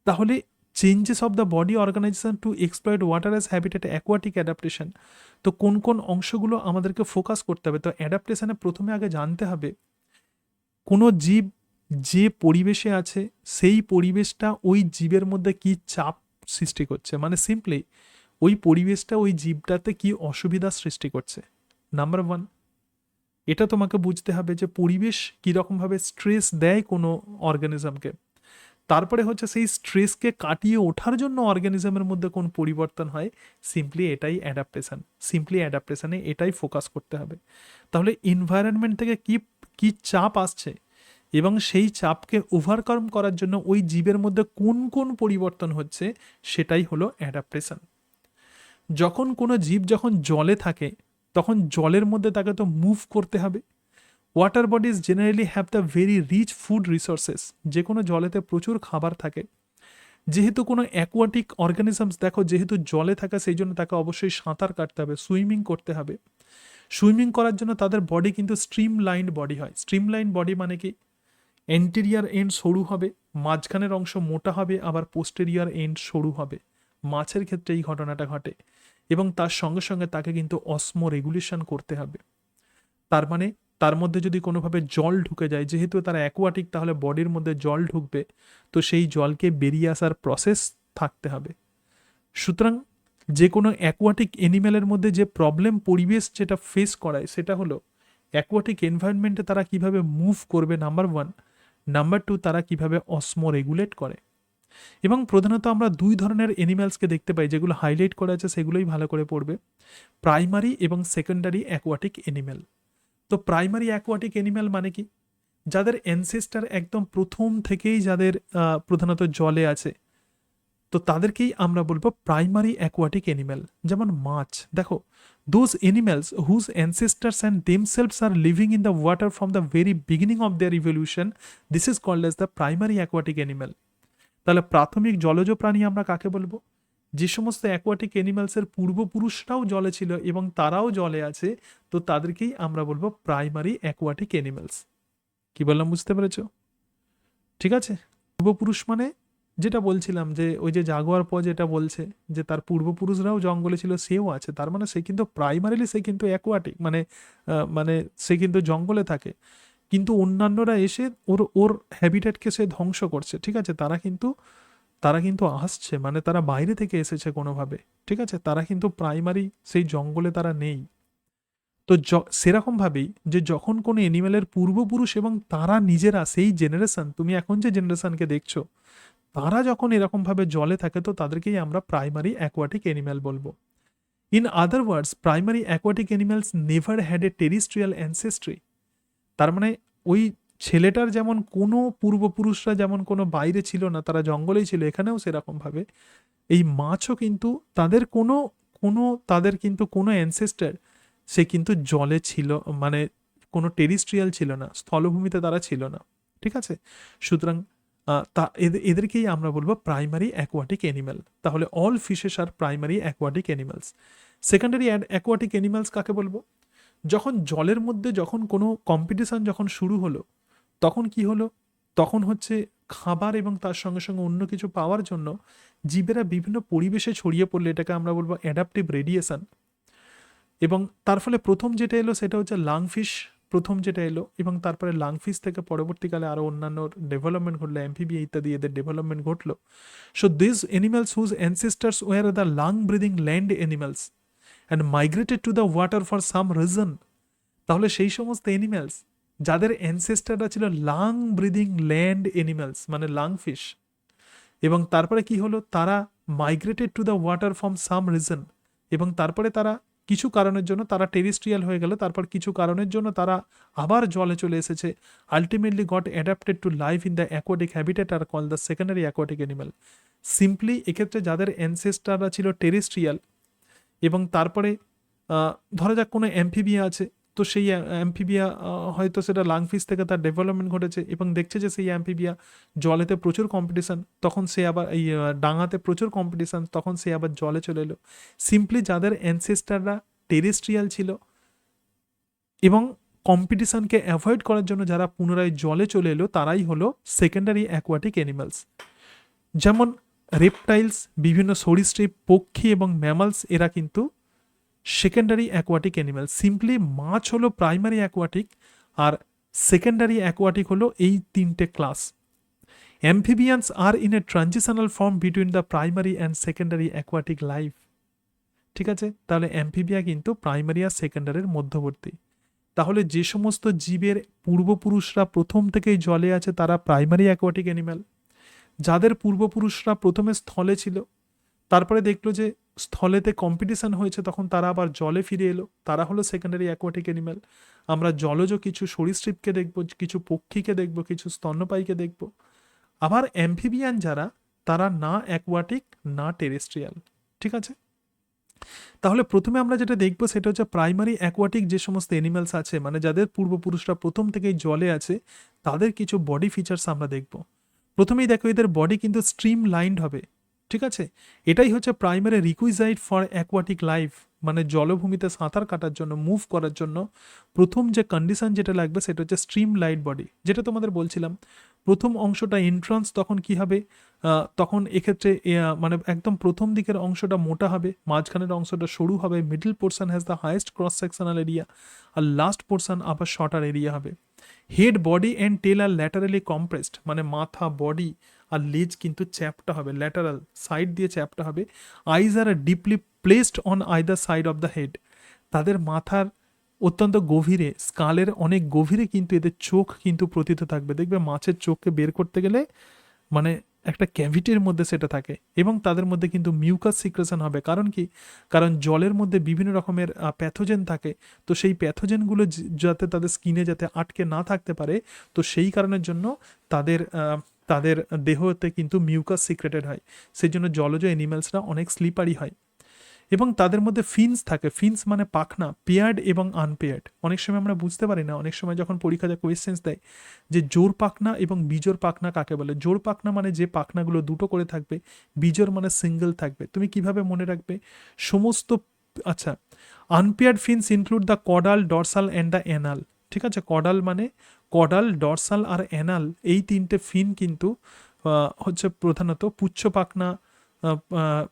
তাহলে changes of the body organisation to exploit water as habitat aquatic adaptation, তো কোন কোন অংশগুলো আমাদেরকে ফোকাস করতে হবে। তো অ্যাডাপ্টেশনে প্রথমে আগে জানতে হবে কোনো জীব যে পরিবেশে আছে সেই পরিবেশটা ওই জীবের মধ্যে কি চাপ সৃষ্টি করছে, মানে সিম্পলি ওই পরিবেশটা ওই জীবটাতে কি অসুবিধা সৃষ্টি করছে। নাম্বার ওয়ান, এটা তোমাকে বুঝতে হবে যে পরিবেশ কীরকমভাবে স্ট্রেস দেয় কোনো অর্গানিজমকে। তারপরে হচ্ছে সেই স্ট্রেসকে কাটিয়ে ওঠার জন্য অর্গানিজমের মধ্যে কোন পরিবর্তন হয়, সিম্পলি এটাই অ্যাডাপ্টেশন। সিম্পলি অ্যাডাপ্টেশনে এটাই ফোকাস করতে হবে। তাহলে এনভায়রনমেন্ট থেকে কি কি চাপ আসছে এবং সেই চাপকে ওভারকাম করার জন্য ওই জীবের মধ্যে কোন কোন পরিবর্তন হচ্ছে, সেটাই হলো অ্যাডাপ্টেশন। যখন কোনো জীব যখন জলে থাকে তখন জলের মধ্যে তাকে তো মুভ করতে হবে। Water bodies generally have the very rich food resources. যে কোনো জলেতে প্রচুর খাবার থাকে। যেহেতু কোনো অ্যাকোয়াটিক অর্গানিজমস দেখো যেহেতু জলে থাকে, সেই জন্য তাকে অবশ্যই সাঁতার কাটতে হবে, সুইমিং করতে হবে। সুইমিং করার জন্য তাদের বডি কিন্তু স্ট্রিম লাইন্ড বডি হয়। স্ট্রিম লাইন বডি মানে কি, এন্টেরিয়ার এন্ড সরু হবে, মাঝখানের অংশ মোটা হবে, আবার পোস্টেরিয়ার এন্ড সরু হবে। মাছের ক্ষেত্রে এই ঘটনাটা ঘটে, এবং তার সঙ্গে সঙ্গে তাকে কিন্তু অসমো রেগুলেশন করতে হবে। তার মানে তার মধ্যে যদি কোনোভাবে জল ঢুকে যায়, যেহেতু তারা অ্যাকোয়াটিক, তাহলে বডির মধ্যে জল ঢুকবে, তো সেই জলকে বেরিয়ে আসার প্রসেস থাকতে হবে। সুতরাং যে কোনো অ্যাকোয়াটিক অ্যানিম্যালের মধ্যে যে প্রবলেম পরিবেশ যেটা ফেস করায় সেটা হলো অ্যাকোয়াটিক এনভায়রনমেন্টে তারা কিভাবে মুভ করবে, নাম্বার ওয়ান। নাম্বার টু, তারা কিভাবে অসমো রেগুলেট করে। এবং প্রধানত আমরা দুই ধরনের অ্যানিম্যালসকে দেখতে পাই, যেগুলো হাইলাইট করা আছে সেগুলোই ভালো করে পড়বে, প্রাইমারি এবং সেকেন্ডারি অ্যাকোয়াটিক অ্যানিম্যাল। তো প্রাইমারি অ্যাকোয়াটিক অ্যানিম্যাল মানে কি, যাদের অ্যানসেস্টার একদম প্রথম থেকেই যাদের প্রধানত জলে আছে, তো তাদেরকেই আমরা বলবো প্রাইমারি অ্যাকোয়াটিক অ্যানিম্যাল। যেমন মাছ দেখো, those animals whose ancestors and themselves are living in the water from the very beginning of their evolution, this is called as the primary aquatic animal. তাহলে প্রাথমিক জলজ প্রাণী আমরা কাকে বলবো, যে সমস্ত অ্যাকোয়াটিক অ্যানিম্যালসের পূর্বপুরুষরাও জলে ছিল এবং তারাও জলে আছে, তো তাদেরকেই আমরা বলবো প্রাইমারি অ্যাকোয়াটিক অ্যানিম্যালস। কি বললাম বুঝতে পেরেছো? ঠিক আছে, পূর্বপুরুষ মানে যেটা বলছিলাম যে ওই যে জাগুয়ার পর যেটা বলছে যে তার পূর্বপুরুষরাও জঙ্গলে ছিল, সেও আছে, তার মানে সে কিন্তু প্রাইমারিলি সে কিন্তু অ্যাকোয়াটিক, মানে সে কিন্তু জঙ্গলে থাকে, কিন্তু অন্যান্যরা এসে ওর ওর হ্যাবিটেটকে সে ধ্বংস করছে। ঠিক আছে, তারা কিন্তু আসছে, মানে তারা বাইরে থেকে এসেছে কোনোভাবে। ঠিক আছে, তারা কিন্তু প্রাইমারি সেই জঙ্গলে তারা নেই। তো সেরকমভাবেই যে যখন কোনো অ্যানিমেলের পূর্বপুরুষ এবং তারা নিজেরা সেই জেনারেশন, তুমি এখন যে জেনারেশনকে দেখছো, তারা যখন এরকমভাবে জলে থাকে তো তাদেরকেই আমরা প্রাইমারি অ্যাকোয়াটিক অ্যানিম্যাল বলবো। In other words, primary aquatic animals never had a terrestrial ancestry. তার মানে ওই ছেলেটার যেমন কোনো পূর্বপুরুষরা যেমন কোনো বাইরে ছিল না, তারা জঙ্গলেই ছিল, এখানেও সেরকমভাবে এই মাছও কিন্তু তাদের কোনো কোনো তাদের কিন্তু কোনো অ্যানসেস্টার সে কিন্তু জলে ছিল, মানে কোনো টেরিস্ট্রিয়াল ছিল না, স্থলভূমিতে তারা ছিল না। ঠিক আছে, সুতরাং এদেরকেই আমরা বলবো প্রাইমারি অ্যাকোয়াটিক অ্যানিম্যাল। তাহলে all fishes are primary aquatic animals. Secondary aquatic animals কাকে বলবো? যখন জলের মধ্যে যখন কোনো কম্পিটিশন যখন শুরু হলো, তখন কি হলো? তখন হচ্ছে খাবার এবং তার সঙ্গে সঙ্গে অন্য কিছু পাওয়ার জন্য জীবেরা বিভিন্ন পরিবেশে ছড়িয়ে পড়লে এটাকে আমরা বলবো অ্যাডাপটিভ রেডিয়েশন। এবং তার ফলে প্রথম যেটা এলো সেটা হচ্ছে লাংফিশ, প্রথম যেটা এলো, এবং তারপরে লাংফিশ থেকে পরবর্তীকালে আরও অন্যান্য ডেভেলপমেন্ট ঘটলো, অ্যাম্ফিবিয়া ইত্যাদি এদের ডেভেলপমেন্ট ঘটলো। So this animals whose ancestors were the lung breathing land animals and migrated to the water for some reason. তাহলে সেই সমস্ত অ্যানিম্যালস যাদের অ্যানসেস্টাররা ছিল লাং ব্রিদিং ল্যান্ড অ্যানিমালস মানে লাংফিশ, এবং তারপরে কি হলো, তারা migrated to the water from some reason, এবং তারপরে তারা কিছু কারণের জন্য তারা টেরিস্ট্রিয়াল হয়ে গেল, তারপর কিছু কারণের জন্য তারা আবার জলে চলে এসেছে, ultimately got adapted to life in the aquatic habitat are call the secondary aquatic animal. Simply এক্ষেত্রে যাদের অ্যানসেস্টাররা ছিল টেরিস্ট্রিয়াল, এবং তারপরে ধরা যাক কোনো অ্যাম্ফিবিয়া আছে, তো সেই অ্যাম্ফিবিয়া হয়তো সেটা লাংফিশ থেকে তার ডেভেলপমেন্ট ঘটেছে এবং দেখছে যে সেই অ্যাম্ফিবিয়া জলেতে প্রচুর কম্পিটিশান, তখন সে আবার এই ডাঙাতে প্রচুর কম্পিটিশান, তখন সে আবার জলে চলে এলো। সিম্পলি যাদের অ্যানসেস্টাররা টেরেস্ট্রিয়াল ছিল এবং কম্পিটিশানকে অ্যাভয়েড করার জন্য যারা পুনরায় জলে চলে এলো, তারাই হলো সেকেন্ডারি অ্যাকোয়াটিক অ্যানিমালস। যেমন রেপটাইলস, বিভিন্ন সরীসৃপ, পক্ষী এবং ম্যামালস, এরা কিন্তু সেকেন্ডারি অ্যাকোয়াটিক অ্যানিমাল। সিম্পলি মাছ হলো প্রাইমারি অ্যাকোয়াটিক, আর সেকেন্ডারি অ্যাকোয়াটিক হলো এই তিনটে class. Amphibians are in a transitional form between the primary and secondary aquatic life. ঠিক আছে, তাহলে অ্যাম্ফিবিয়া কিন্তু প্রাইমারি আর সেকেন্ডারির মধ্যবর্তী। তাহলে যে সমস্ত জীবের পূর্বপুরুষরা প্রথম থেকেই জলে আছে তারা প্রাইমারি অ্যাকোয়াটিক অ্যানিম্যাল। যাদের পূর্বপুরুষরা প্রথমে স্থলে ছিল, তারপরে দেখলো যে স্থলেতে কম্পিটিশান হয়েছে, তখন তারা আবার জলে ফিরে এলো, তারা হলো সেকেন্ডারি অ্যাকোয়াটিক অ্যানিম্যাল। আমরা জলজ কিছু সরীসৃপকে দেখব, কিছু পক্ষীকে দেখব, কিছু স্তন্যপায়ীকে দেখব। আবার অ্যাম্ফিবিয়ান যারা, তারা না অ্যাকোয়াটিক না টেরেস্ট্রিয়াল। ঠিক আছে, তাহলে প্রথমে আমরা যেটা দেখবো সেটা হচ্ছে প্রাইমারি অ্যাকোয়াটিক যে সমস্ত অ্যানিম্যালস আছে, মানে যাদের পূর্বপুরুষরা প্রথম থেকেই জলে আছে, তাদের কিছু বডি ফিচার্স আমরা দেখব। প্রথমেই দেখো এদের বডি কিন্তু স্ট্রিম লাইন্ড হবে। ঠিক আছে, এটাই হচ্ছে প্রাইমারি রিকুইজাইট ফর অ্যাকোয়াটিক লাইফ, মানে জলভূমিতে সাঁতার কাটার জন্য, মুভ করার জন্য প্রথম যে কন্ডিশন যেটা লাগবে সেটা হচ্ছে স্ট্রিম লাইট বডি। যেটা তোমাদের বলছিলাম, প্রথম অংশটা এন্ট্রান্স, তখন কি হবে, তখন এক্ষেত্রে মানে একদম প্রথম দিকের অংশটা মোটা হবে, মাঝখানের অংশটা সরু হবে, middle portion has the highest cross sectional area, আর লাস্ট পোর্শন আবার শর্টার এরিয়া হবে। Head, body and tail are laterally compressed, মানে মাথা, বডি আর লেজ কিন্তু চ্যাপটা হবে, ল্যাটারাল সাইড দিয়ে চ্যাপটা হবে। Eyes are deeply placed on either side of the head, তাদের মাথার অত্যন্ত গভীরে, স্কালের অনেক গভীরে কিন্তু এদের চোখ কিন্তু প্রথিত থাকবে। দেখবে মাছের চোখকে বের করতে গেলে মানে একটা ক্যাভিটির মধ্যে সেটা থাকে, এবং তাদের মধ্যে কিন্তু মিউকাস সিক্রেশন হবে। কারণ কি, কারণ জলের মধ্যে বিভিন্ন রকমের প্যাথোজেন থাকে, তো সেই প্যাথোজেনগুলো যাতে তাদের স্কিনে যাতে আটকে না থাকতে পারে, তো সেই কারণের জন্য তাদের তাদের দেহতে কিন্তু মিউকাস সিক্রেটেড হয়। সেই জন্য জলজ অ্যানিম্যালসরা অনেক স্লিপারি হয়। এবং তাদের মধ্যে ফিন্স থাকে, ফিন্স মানে পাখনা, পেয়ার্ড এবং আনপেয়ার্ড। অনেক সময় আমরা বুঝতে পারি না, অনেক সময় যখন পরীক্ষাতে কোয়েশ্চেন্স দেয় যে জোড় পাখনা এবং বিজোড় পাখনা কাকে বলে। জোড় পাখনা মানে যে পাখনাগুলো দুটো করে থাকবে, বিজোড় মানে সিঙ্গেল থাকবে। তুমি কিভাবে মনে রাখবে সমস্ত? আচ্ছা, unpaired fins include the caudal, dorsal and the anal. ঠিক আছে, কডাল মানে কডাল, ডরসাল আর অ্যানাল, এই তিনটে ফিন কিন্তু হচ্ছে প্রধানত পুচ্ছ পাখনা,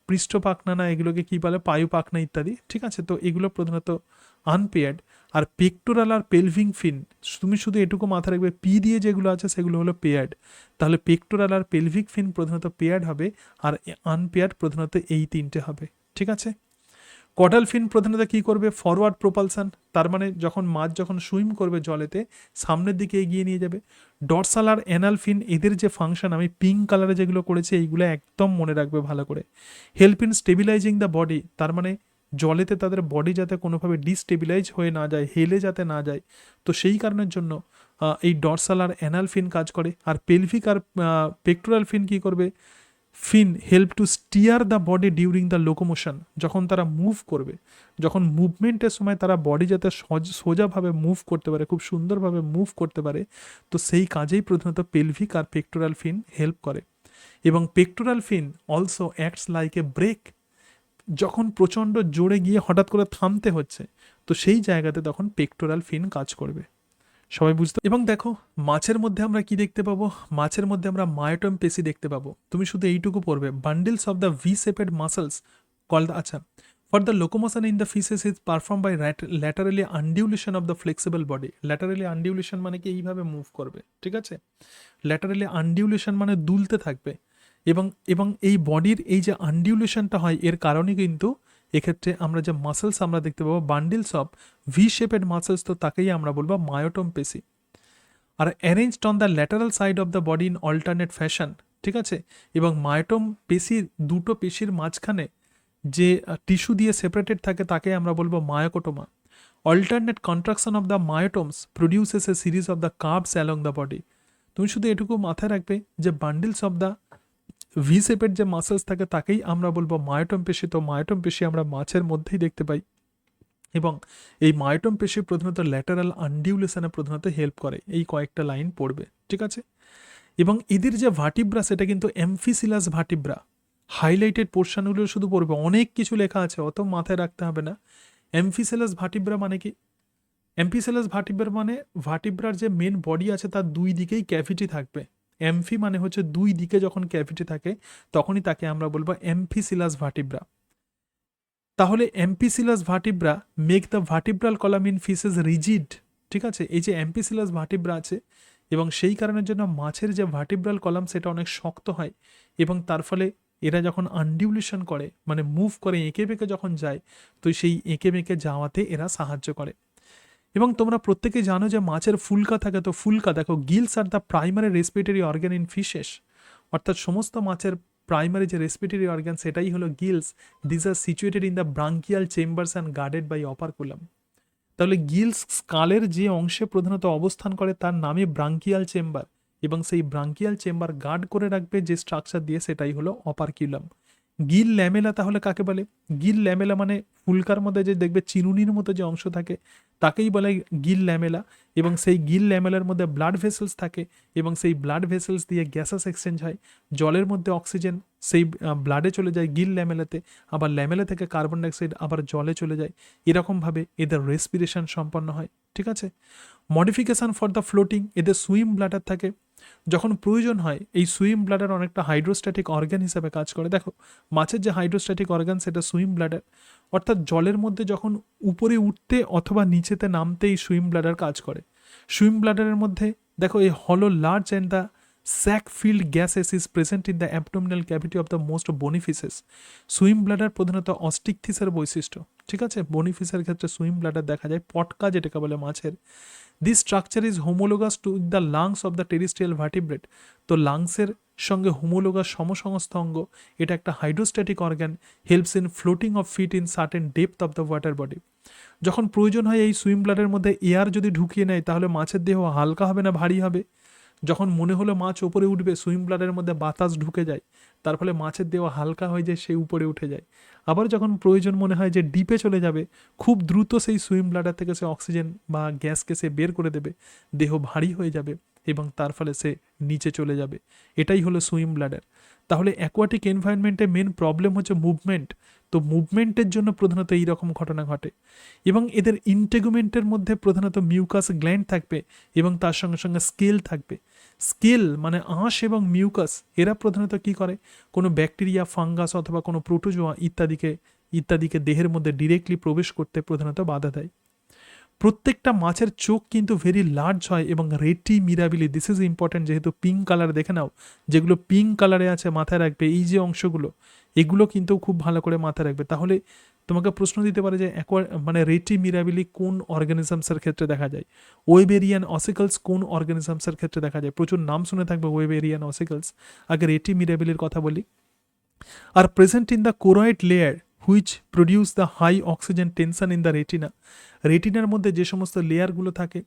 পৃষ্ঠ পাখনা, না এগুলোকে কি বলে, পায়ু পাখনা ইত্যাদি। ঠিক আছে, তো এগুলো প্রধানত আনপেয়ার্ড। আর পেক্টোরাল আর পেলভিং ফিন, তুমি শুধু এটুকু মাথা রাখবে, পি দিয়ে যেগুলো আছে সেগুলো হলো পেয়ার্ড। তাহলে পেক্টোরাল আর পেলভিক ফিন প্রধানত পেয়ার্ড হবে, আর আনপেয়ার্ড প্রধানত এই তিনটে হবে। ঠিক আছে, কডাল ফিন প্রধানত কী করবে, ফরওয়ার্ড প্রোপালসান, তার মানে যখন মাছ যখন সুইম করবে জলেতে সামনের দিকে এগিয়ে নিয়ে যাবে। ডরসাল আর অ্যানাল ফিন, এদের যে ফাংশন আমি পিঙ্ক কালারে যেগুলো করেছি এইগুলো একদম মনে রাখবে ভালো করে। Help in stabilising the body, তার মানে জলেতে তাদের বডি যাতে কোনোভাবে ডিস্টেবিলাইজ হয়ে না যায়, হেলে যাতে না যায়, তো সেই কারণের জন্য এই ডরসাল আর অ্যানাল ফিন কাজ করে। আর পেলভিক আর পেক্টোরাল ফিন কী করবে, fin help to steer the body during the locomotion, যখন তারা মুভ করবে, যখন মুভমেন্টের সময় তারা বডি যাতে সোজাভাবে মুভ করতে পারে, খুব সুন্দরভাবে মুভ করতে পারে, তো সেই কাজেই প্রধানত পেলভিক আর পেক্টোরাল ফিন হেল্প করে। এবং pectoral fin also acts like a brake, যখন প্রচণ্ড জোরে গিয়ে হঠাৎ করে থামতে হচ্ছে, তো সেই জায়গাতে তখন পেক্টোরাল ফিন কাজ করবে। সবাই বুঝতে, এবং দেখো মাছের মধ্যে আমরা কি দেখতে পাবো, মাছের মধ্যে আমরা মায়োটম পেশি দেখতে পাবো। তুমি শুধু এইটুকু পড়বে, bundles of the V shaped muscles called, আচ্ছা, for the locomotion in the fishes is perform by laterally undulation of the flexible body. Laterally undulation মানে কি, এইভাবে মুভ করবে, ঠিক আছে। ল্যাটারালি আনডিউলেশন মানে দুলতে থাকবে, এবং এবং এই বডির এই যে আনডিউলেশনটা হয় এর কারণে কিন্তু এক্ষেত্রে আমরা যে মাসেলস আমরা দেখতে পাবো bundles of V shaped muscles, তো তাকেই আমরা বলবো মায়োটম পেশি। Are arranged on the lateral side of the body in alternate fashion, ঠিক আছে। এবং মায়োটম পেশির দুটো পেশির মাঝখানে যে টিস্যু দিয়ে সেপারেটেড থাকে তাকে আমরা বলবো myocommata. Alternate contraction of the myotomes produces a series of the curves along the body. তুমি শুধু এটুকু মাথায় রাখবে যে বান্ডিলস অফ দ্য ভি শেপের যে মাসেলস থাকে তাকেই আমরা বলবো মায়োটম পেশি। তো মায়োটম পেশি আমরা মাছের মধ্যেই দেখতে পাই, এবং এই মায়োটম পেশি প্রধানত ল্যাটারাল আনডিউলেশনে প্রধানত হেল্প করে। এই কয়েকটা লাইন পড়বে, ঠিক আছে। এবং এদের যে ভার্টিব্রা সেটা কিন্তু এমফিসিলাস ভার্টিব্রা। হাইলাইটেড পোর্শনগুলো শুধু পড়বে, অনেক কিছু লেখা আছে, অত মাথায় রাখতে হবে না। এমফিসিলাস ভার্টিব্রা মানে কি, এমফিসিলাস ভার্টিব্রা মানে ভার্টিব্রার যে মেন বডি আছে তার দুই দিকেই ক্যাভিটি থাকবে। এমফি মানে হচ্ছে দুই দিকে যখন ক্যাভিটি থাকে তখনই তাকে আমরা বলবো এমফিসিলাস ভার্টিব্রা। তাহলে amphicoelous vertebra make the vertebral column in fishes rigid, ঠিক আছে। এই যে এমপিসিলাস ভার্টিব্রা আছে, এবং সেই কারণের জন্য মাছের যে ভার্টিব্রাল কলাম সেটা অনেক শক্ত হয়, এবং তার ফলে এরা যখন আনডিউলেশন করে মানে মুভ করে এঁকে বেঁকে যখন যায়, তো সেই এঁকে বেঁকে যাওয়াতে এরা সাহায্য করে। এবং তোমরা প্রত্যেকে জানো যে মাছের ফুলকা থাকে, তো ফুলকা দেখো, gills are the primary respiratory organ in fishes, অর্থাৎ সমস্ত মাছের প্রাইমারি যে রেসপিরেটরি অর্গান সেটাই হলো gills. This are situated in the branchial chambers and guarded by operculum. তাহলে গিলস স্কালের যে অংশে প্রধানত অবস্থান করে তার নামে ব্রাঙ্কিয়াল চেম্বার, এবং সেই ব্রাঙ্কিয়াল চেম্বার গার্ড করে রাখবে যে স্ট্রাকচার দিয়ে সেটাই হলো অপারকিউলাম। গিল ল্যামেলা তাহলে কাকে বলে, গিল ল্যামেলা মানে ফুলকার মধ্যে যে দেখবে চিরুনির মতো যে অংশ থাকে তাকেই বলে গিল ল্যামেলা। এবং সেই গিল ল্যামেলার মধ্যে ব্লাড ভেসেলস থাকে, এবং সেই ব্লাড ভেসেলস দিয়ে গ্যাসেস এক্সচেঞ্জ হয়। জলের মধ্যে অক্সিজেন সেই ব্লাডে চলে যায় গিল ল্যামেলাতে, আবার ল্যামেলা থেকে কার্বন ডাইঅক্সাইড আবার জলে চলে যায়। এরকমভাবে এদের রেসপিরেশন সম্পন্ন হয়, ঠিক আছে। মডিফিকেশান ফর দ্য ফ্লোটিং, এদের সুইম ব্লাডার থাকে। যখন প্রয়োজন হয় এই সুইম ব্লাডার অনেকটা হাইড্রোস্ট্যাটিক অর্গান হিসেবে কাজ করে। দেখো মাছের যে হাইড্রোস্ট্যাটিক অর্গান সেটা সুইম ব্লাডার, অর্থাৎ জলের মধ্যে যখন উপরে উঠতে অথবা নিচেতে নামতে এই সুইম ব্লাডার কাজ করে। সুইম ব্লাডারের মধ্যে দেখো এই হলো large and the sac filled gases is present in the abdominal cavity of the most bony fishes. Swim bladder প্রধানত অস্টিকথিসের বৈশিষ্ট্য, ঠিক আছে। বনিফিসের ক্ষেত্রে সুইম ব্লাডার দেখা যায়, পটকা যেটাকে বলে মাছের। This structure is homologous to the lungs of the terrestrial vertebrate. তো লাংসের সঙ্গে হোমোলোগাস সমসংস্থ অঙ্গ, এটা একটা hydrostatic organ, helps in floating of fit in certain depth of the water body. যখন প্রয়োজন হয় এই সুইম ব্লাডের মধ্যে এয়ার যদি ঢুকিয়ে নেয় তাহলে মাছের দেহ হালকা হবে না ভারী হবে। যখন মনে হলো মাছ ওপরে উঠবে সুইম ব্লাডের মধ্যে বাতাস ঢুকে যায়, তার ফলে মাছের দেহ হালকা হয়ে যায়, সে উপরে উঠে যায়। আবার যখন প্রয়োজন মনে হয় যে ডিপে চলে যাবে, খুব দ্রুত সেই সুইম ব্লাডার থেকে সে অক্সিজেন বা গ্যাসকে সে বের করে দেবে, দেহ ভারী হয়ে যাবে এবং তার ফলে সে নিচে চলে যাবে। এটাই হলো সুইম ব্লাডার। তাহলে অ্যাকোয়াটিক এনভায়রনমেন্টে মেন প্রবলেম হচ্ছে মুভমেন্ট, তো মুভমেন্টের জন্য প্রধানত এই রকম ঘটনা ঘটে। এবং এদের ইন্টেগুমেন্টের মধ্যে প্রধানত মিউকাস গ্ল্যান্ড থাকবে, এবং তার সঙ্গে সঙ্গে স্কেল থাকবে। স্কেল মানে আঁশ এবং মিউকাস, এরা প্রধানত কি করে, কোনো ব্যাকটেরিয়া, ফাঙ্গাস অথবা কোনো প্রোটোজোয়া ইত্যাদিকে দেহের মধ্যে ডিরেক্টলি প্রবেশ করতে প্রধানত বাধা দেয়। প্রত্যেকটা মাছের চোখ কিন্তু ভেরি লার্জ হয় এবং রেটি মিরাবিলি, দিস ইজ ইম্পর্টেন্ট, যেহেতু পিঙ্ক কালার দেখে নাও, যেগুলো পিঙ্ক কালারে আছে মাথায় রাখবে, এই যে অংশগুলো এগুলো কিন্তু খুব ভালো করে মাথায় রাখবে। তাহলে তোমাকে প্রশ্ন দিতে পারে যে মানে রেটি মিরাবিলি কোন অর্গানিজমসের ক্ষেত্রে দেখা যায়, ওয়েবেরিয়ান অসিকলস কোন অর্গানিজমসের ক্ষেত্রে দেখা যায়, প্রচুর নাম শুনে থাকবে ওয়েবেরিয়ান অসিকলস। আগে রেটি মিরাবিলির কথা বলি। Are present in the choroid layer which produce the high oxygen tension in the retina. রেটিনার মধ্যে যে সমস্ত লেয়ারগুলো থাকে,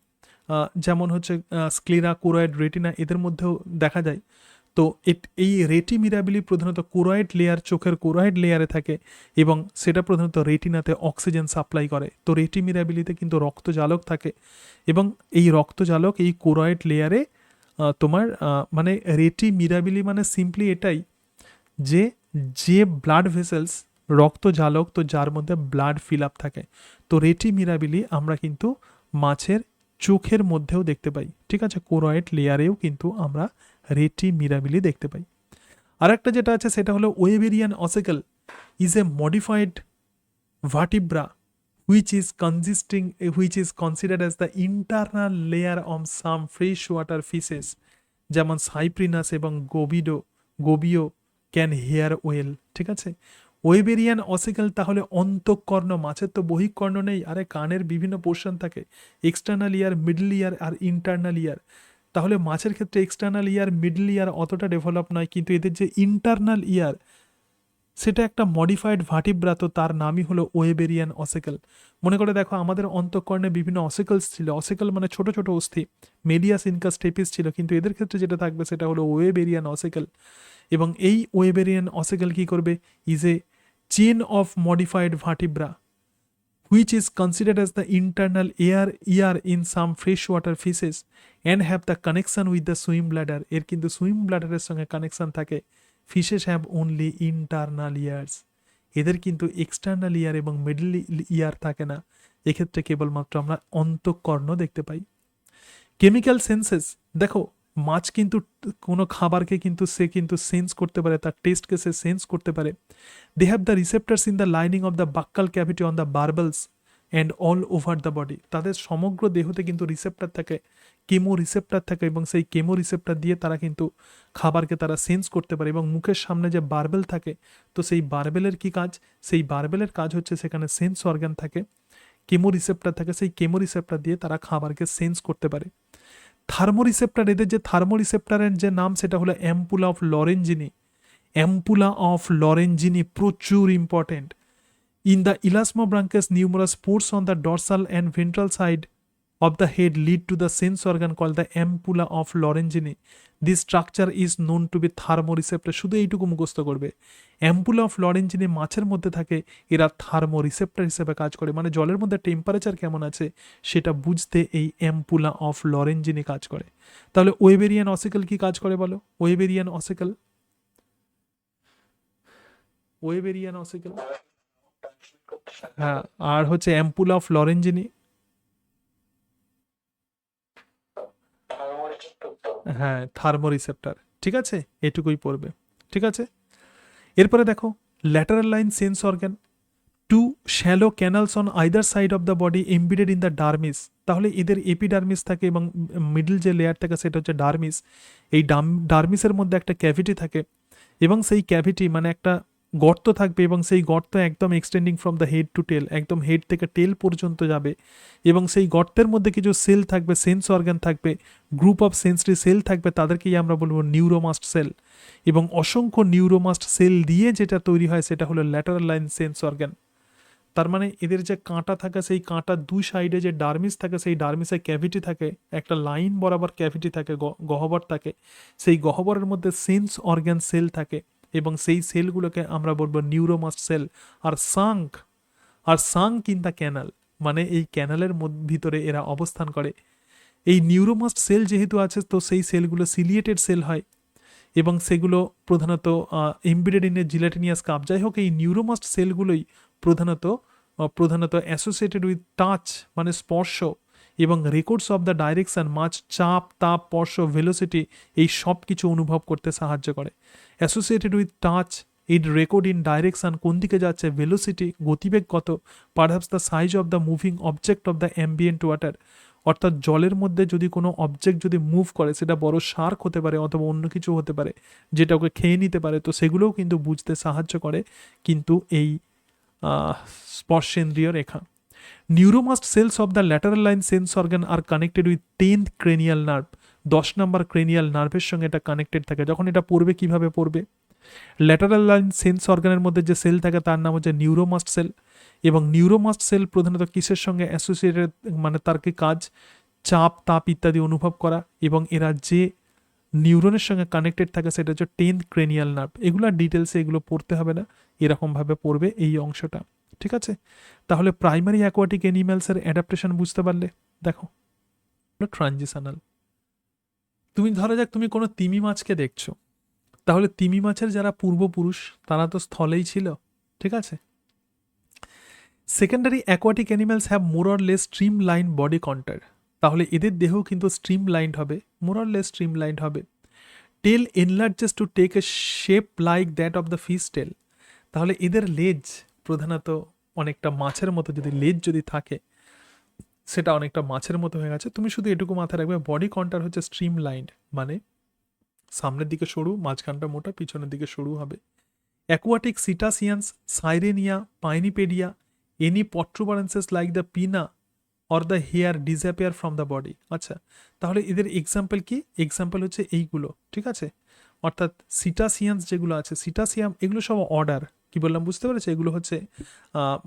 যেমন হচ্ছে স্ক্লেরা, কোরয়েড, রেটিনা, এদের মধ্যেও দেখা যায়। তো এই রেটি মিরাবিলি প্রধানত কোরয়েড লেয়ার, চোখের কোরয়েড লেয়ারে থাকে এবং সেটা প্রধানত রেটিনাতে অক্সিজেন সাপ্লাই করে। তো রেটি মিরাবিলিতে কিন্তু রক্তজালক থাকে এবং এই রক্তজালক এই কোরয়েড লেয়ারে তোমার মানে রেটি মিরাবিলি মানে সিম্পলি এটাই যে যে ব্লাড ভেসেলস, রক্তজালক, তো যার মধ্যে ব্লাড ফিল আপ থাকে। তো রেটি মিরাবিলি আমরা কিন্তু মাছের চোখের মধ্যেও দেখতে পাই, ঠিক আছে, কোরয়েড লেয়ারেও কিন্তু আমরা রেটি মিরাবিলি দেখতে পাই। আর একটা যেটা আছে সেটা হলো Weberian ossicle is a modified vertebra which is considered as the internal layer of some freshwater fishes, যেমন সাইপ্রিনাস এবং গোবিও ক্যান হেয়ার ওয়েল, ঠিক আছে। ওয়েবেরিয়ান অসিকল তাহলে অন্তঃকর্ণ, মাছের তো বহিঃকর্ণ নেই, আরে কানের বিভিন্ন পোর্শন থাকে, এক্সটার্নাল ইয়ার, মিডল ইয়ার আর ইন্টারনাল ইয়ার। তাহলে মাছের ক্ষেত্রে এক্সটার্নাল ইয়ার, মিডল ইয়ার অতটা ডেভেলপ নয়, কিন্তু এদের যে ইন্টারনাল ইয়ার সেটা একটা মডিফাইড ভার্টিব্রা, তো তার নামই হলো ওয়েবেরিয়ান অসিকল। মনে করে দেখো আমাদের অন্তঃকর্ণে বিভিন্ন অসিকলস ছিল, অসিকল মানে ছোট ছোট অস্থি, মেডিয়াস ইনকাস স্টেপিস ছিল, কিন্তু এদের ক্ষেত্রে যেটা থাকবে সেটা হলো ওয়েবেরিয়ান অসিকল। এবং এই ওয়েবেরিয়ান অসিকল কি করবে, is a chain of modified vertebra which is considered as the internal ear in some freshwater fishes and have the connection with the swim bladder। এর কিন্তু সুইম ব্লাডারের সঙ্গে কানেকশন থাকে। Fishes have only internal years, এদের কিন্তু external ইয়ার এবং middle ইয়ার থাকে না, এক্ষেত্রে কেবলমাত্র আমরা অন্তঃকর্ণ দেখতে পাই। কেমিক্যাল সেন্সেস, দেখো মাছ কিন্তু কোনো খাবারকে কিন্তু সে কিন্তু সেন্স করতে পারে, তার টেস্টকে সে সেন্স করতে পারে। They have the receptors in the lining of the buccal cavity on the barbels and all over the body. তাদের সমগ্র দেহতে কিন্তু রিসেপ্টার থাকে, কেমো রিসেপ্টার থাকে এবং সেই কেমো রিসেপ্টার দিয়ে তারা কিন্তু খাবারকে তারা সেন্স করতে পারে। এবং মুখের সামনে যে বার্বেল থাকে, তো সেই বার্বেলের কি কাজ, সেই বার্বেলের কাজ হচ্ছে সেখানে সেন্স অর্গান থাকে, কেমো রিসেপ্টার থাকে, সেই কেমো রিসেপ্টার দিয়ে তারা খাবারকে সেন্স করতে পারে। থার্মোরিসেপ্টার, এদের যে থার্মোরিসেপ্টারের যে নাম সেটা হলো ampulla of Lorenzini. Ampulla of Lorenzini প্রচুর important. In the elasmobranchs numerous pores on the dorsal and ventral side of the head lead to the sense organ called the ampulla of Lorenzini. This structure is known to be thermoreceptor। শুধু এইটুকু মুখস্থ করবে, ampulla of লরেঞ্জিনি মাছের মধ্যে থাকে, এরা থার্মোরিসেপ্টর হিসেবে কাজ করে, মানে জলের মধ্যে টেম্পারেচার কেমন আছে সেটা বুঝতে এই অ্যাম্পুলা অফ লরেঞ্জিনি কাজ করে। তাহলে ওয়েবেরিয়ান অসিকল কি কাজ করে বলো, ওয়েবেরিয়ান অসিকল, ওয়েবেরিয়ান অসিকল, হ্যাঁ, আর হচ্ছে অ্যাম্পুলা অফ লরেঞ্জিনি, হ্যাঁ থার্মোরিসেপ্টার, ঠিক আছে, এটুকুই পড়বে, ঠিক আছে। এরপরে দেখো lateral line sense organ, two shallow canals on either side of the body embedded in the dermis. তাহলে এদের এপিডার্মিস থাকে এবং মিডল যে লেয়ার থাকে সেটা হচ্ছে ডার্মিস। এই ডার্মিসের মধ্যে একটা ক্যাভিটি থাকে এবং সেই ক্যাভিটি মানে একটা গর্ত থাকবে এবং সেই গর্ত একদম extending from the head to tail, একদম হেড থেকে টেল পর্যন্ত যাবে এবং সেই গর্তের মধ্যে কিছু সেল থাকবে, সেন্স অর্গান থাকবে, গ্রুপ অফ সেন্সরি সেল থাকবে, তাদেরকেই আমরা বলবো নিউরোমাস্ট সেল। এবং অসংখ্য নিউরোমাস্ট সেল দিয়ে যেটা তৈরি হয় সেটা হলো ল্যাটারাল লাইন সেন্স অর্গান। তার মানে এদের যে কাঁটা থাকে সেই কাঁটার দুই সাইডে যে ডার্মিস থাকে, সেই ডার্মিসে ক্যাভিটি থাকে, একটা লাইন বরাবর ক্যাভিটি থাকে, গহ্বর থাকে, সেই গহ্বরের মধ্যে সেন্স অর্গান সেল থাকে এবং সেই সেলগুলোকে আমরা বলবো neuromast cell. Are sunk in the canal, মানে এই ক্যানালের ভিতরে এরা অবস্থান করে। এই নিউরোমাস্ট সেল যেহেতু আছে তো সেই সেলগুলো সিলিয়েটেড সেল হয় এবং সেগুলো প্রধানত এমবেডেড ইন এ জিলেটিনিয়াস কাপ। যাই হোক, এই নিউরোমাস্ট সেলগুলোই প্রধানত অ্যাসোসিয়েটেড উইথ টাচ মানে স্পর্শ এবং রেকর্ডস অফ দ্য ডাইরেকশন, মাছ চাপ, তাপ, স্পর্শ, ভেলোসিটি, এই সব কিছু অনুভব করতে সাহায্য করে। Associated with touch, it record in direction, কোন দিকে যাচ্ছে, ভেলোসিটি গতিবেগ কত, perhaps the size of the moving object of the ambient water, অর্থাৎ জলের মধ্যে যদি কোনো অবজেক্ট যদি মুভ করে, সেটা বড় শার্ক হতে পারে অথবা অন্য কিছু হতে পারে যেটা ওকে খেয়ে নিতে পারে, তো সেগুলোও কিন্তু বুঝতে সাহায্য করে কিন্তু এই স্পর্শেন্দ্রিয় রেখা। Neuromast cells of the lateral line sense organ are connected with 10th cranial nerve, 10 number cranial নার্ভের সঙ্গে এটা কানেক্টেড থাকে। যখন এটা পড়বে কিভাবে পড়বে, ল্যাটারাল লাইন সেন্স অর্গানের মধ্যে যে সেল থাকে তার নাম হচ্ছে নিউরোমাস্ট সেল, এবং নিউরোমাস্ট সেল প্রধানত কিসের সঙ্গে অ্যাসোসিয়েটেড, মানে তার কি কাজ, চাপ, তাপ ইত্যাদি অনুভব করা, এবং এরা যে নিউরনের সঙ্গে কানেক্টেড থাকে সেটা হচ্ছে 10th ক্রেনিয়াল নার্ভ। এগুলো ডিটেলসে এগুলো পড়তে হবে না, এরকমভাবে পড়বে এই অংশটা, ঠিক আছে। তাহলে প্রাইমারি অ্যাকোয়াটিক অ্যানিম্যালসের অ্যাডাপ্টেশন বুঝতে পারলে। দেখো ট্রানজিশনাল, তুমি ধরা যাক তুমি কোনো তিমি মাছকে দেখছো, তাহলে তিমি মাছের যারা পূর্বপুরুষ তারা তো স্থলেই ছিল, ঠিক আছে। Secondary aquatic animals have more or less streamline body contour, তাহলে এদের দেহ কিন্তু স্ট্রিম লাইন্ড হবে, more or less streamlined হবে। Tail enlarges to take a shape like that of the fish tail, তাহলে এদের লেজ প্রধানত অনেকটা মাছের মতো, যদি লেজ যদি থাকে সেটা অনেকটা মাছের মতো হয়ে গেছে। তুমি শুধু এটুকু মাথায় রাখবে, বডি কন্টার হচ্ছে স্ট্রিম লাইন্ড, মানে সামনের দিকে সরু, মাঝখানটা মোটা, পিছনের দিকে সরু হবে। Aquatic cetaceans, Sirenia, Pinnipedia, any protuberances like the pinna or the hair disappear from the body. আচ্ছা, তাহলে এদের এক্সাম্পল কি, এক্সাম্পল হচ্ছে এইগুলো, ঠিক আছে। অর্থাৎ সিটাসিয়ান্স যেগুলো আছে, সিটাসিয়াম এগুলো সব অর্ডার, কি বললাম বুঝতে পেরেছে, এগুলো হচ্ছে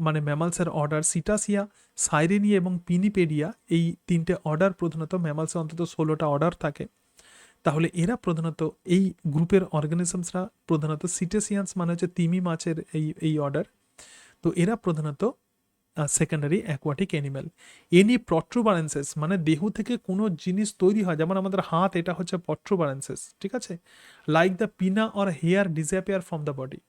মানে ম্যামালসের অর্ডার। সিটাসিয়া, সাইরেনিয়া এবং পিনিপেডিয়া, এই তিনটে অর্ডার প্রধানত ম্যামালসে অন্তত 16টা অর্ডার থাকে। তাহলে এরা প্রধানত এই গ্রুপের অর্গানিজমসরা প্রধানত সিটেসিয়ান্স, মানে হচ্ছে তিমি মাছের এই অর্ডার, তো এরা প্রধানত সেকেন্ডারি অ্যাকোয়াটিক অ্যানিম্যাল। এনি প্রট্রুবারেন্সেস, মানে দেহ থেকে কোনো জিনিস তৈরি হয়, যেমন আমাদের হাত, এটা হচ্ছে প্রট্রুবারেন্সেস, ঠিক আছে। Like the pinna or hair disappear from the body,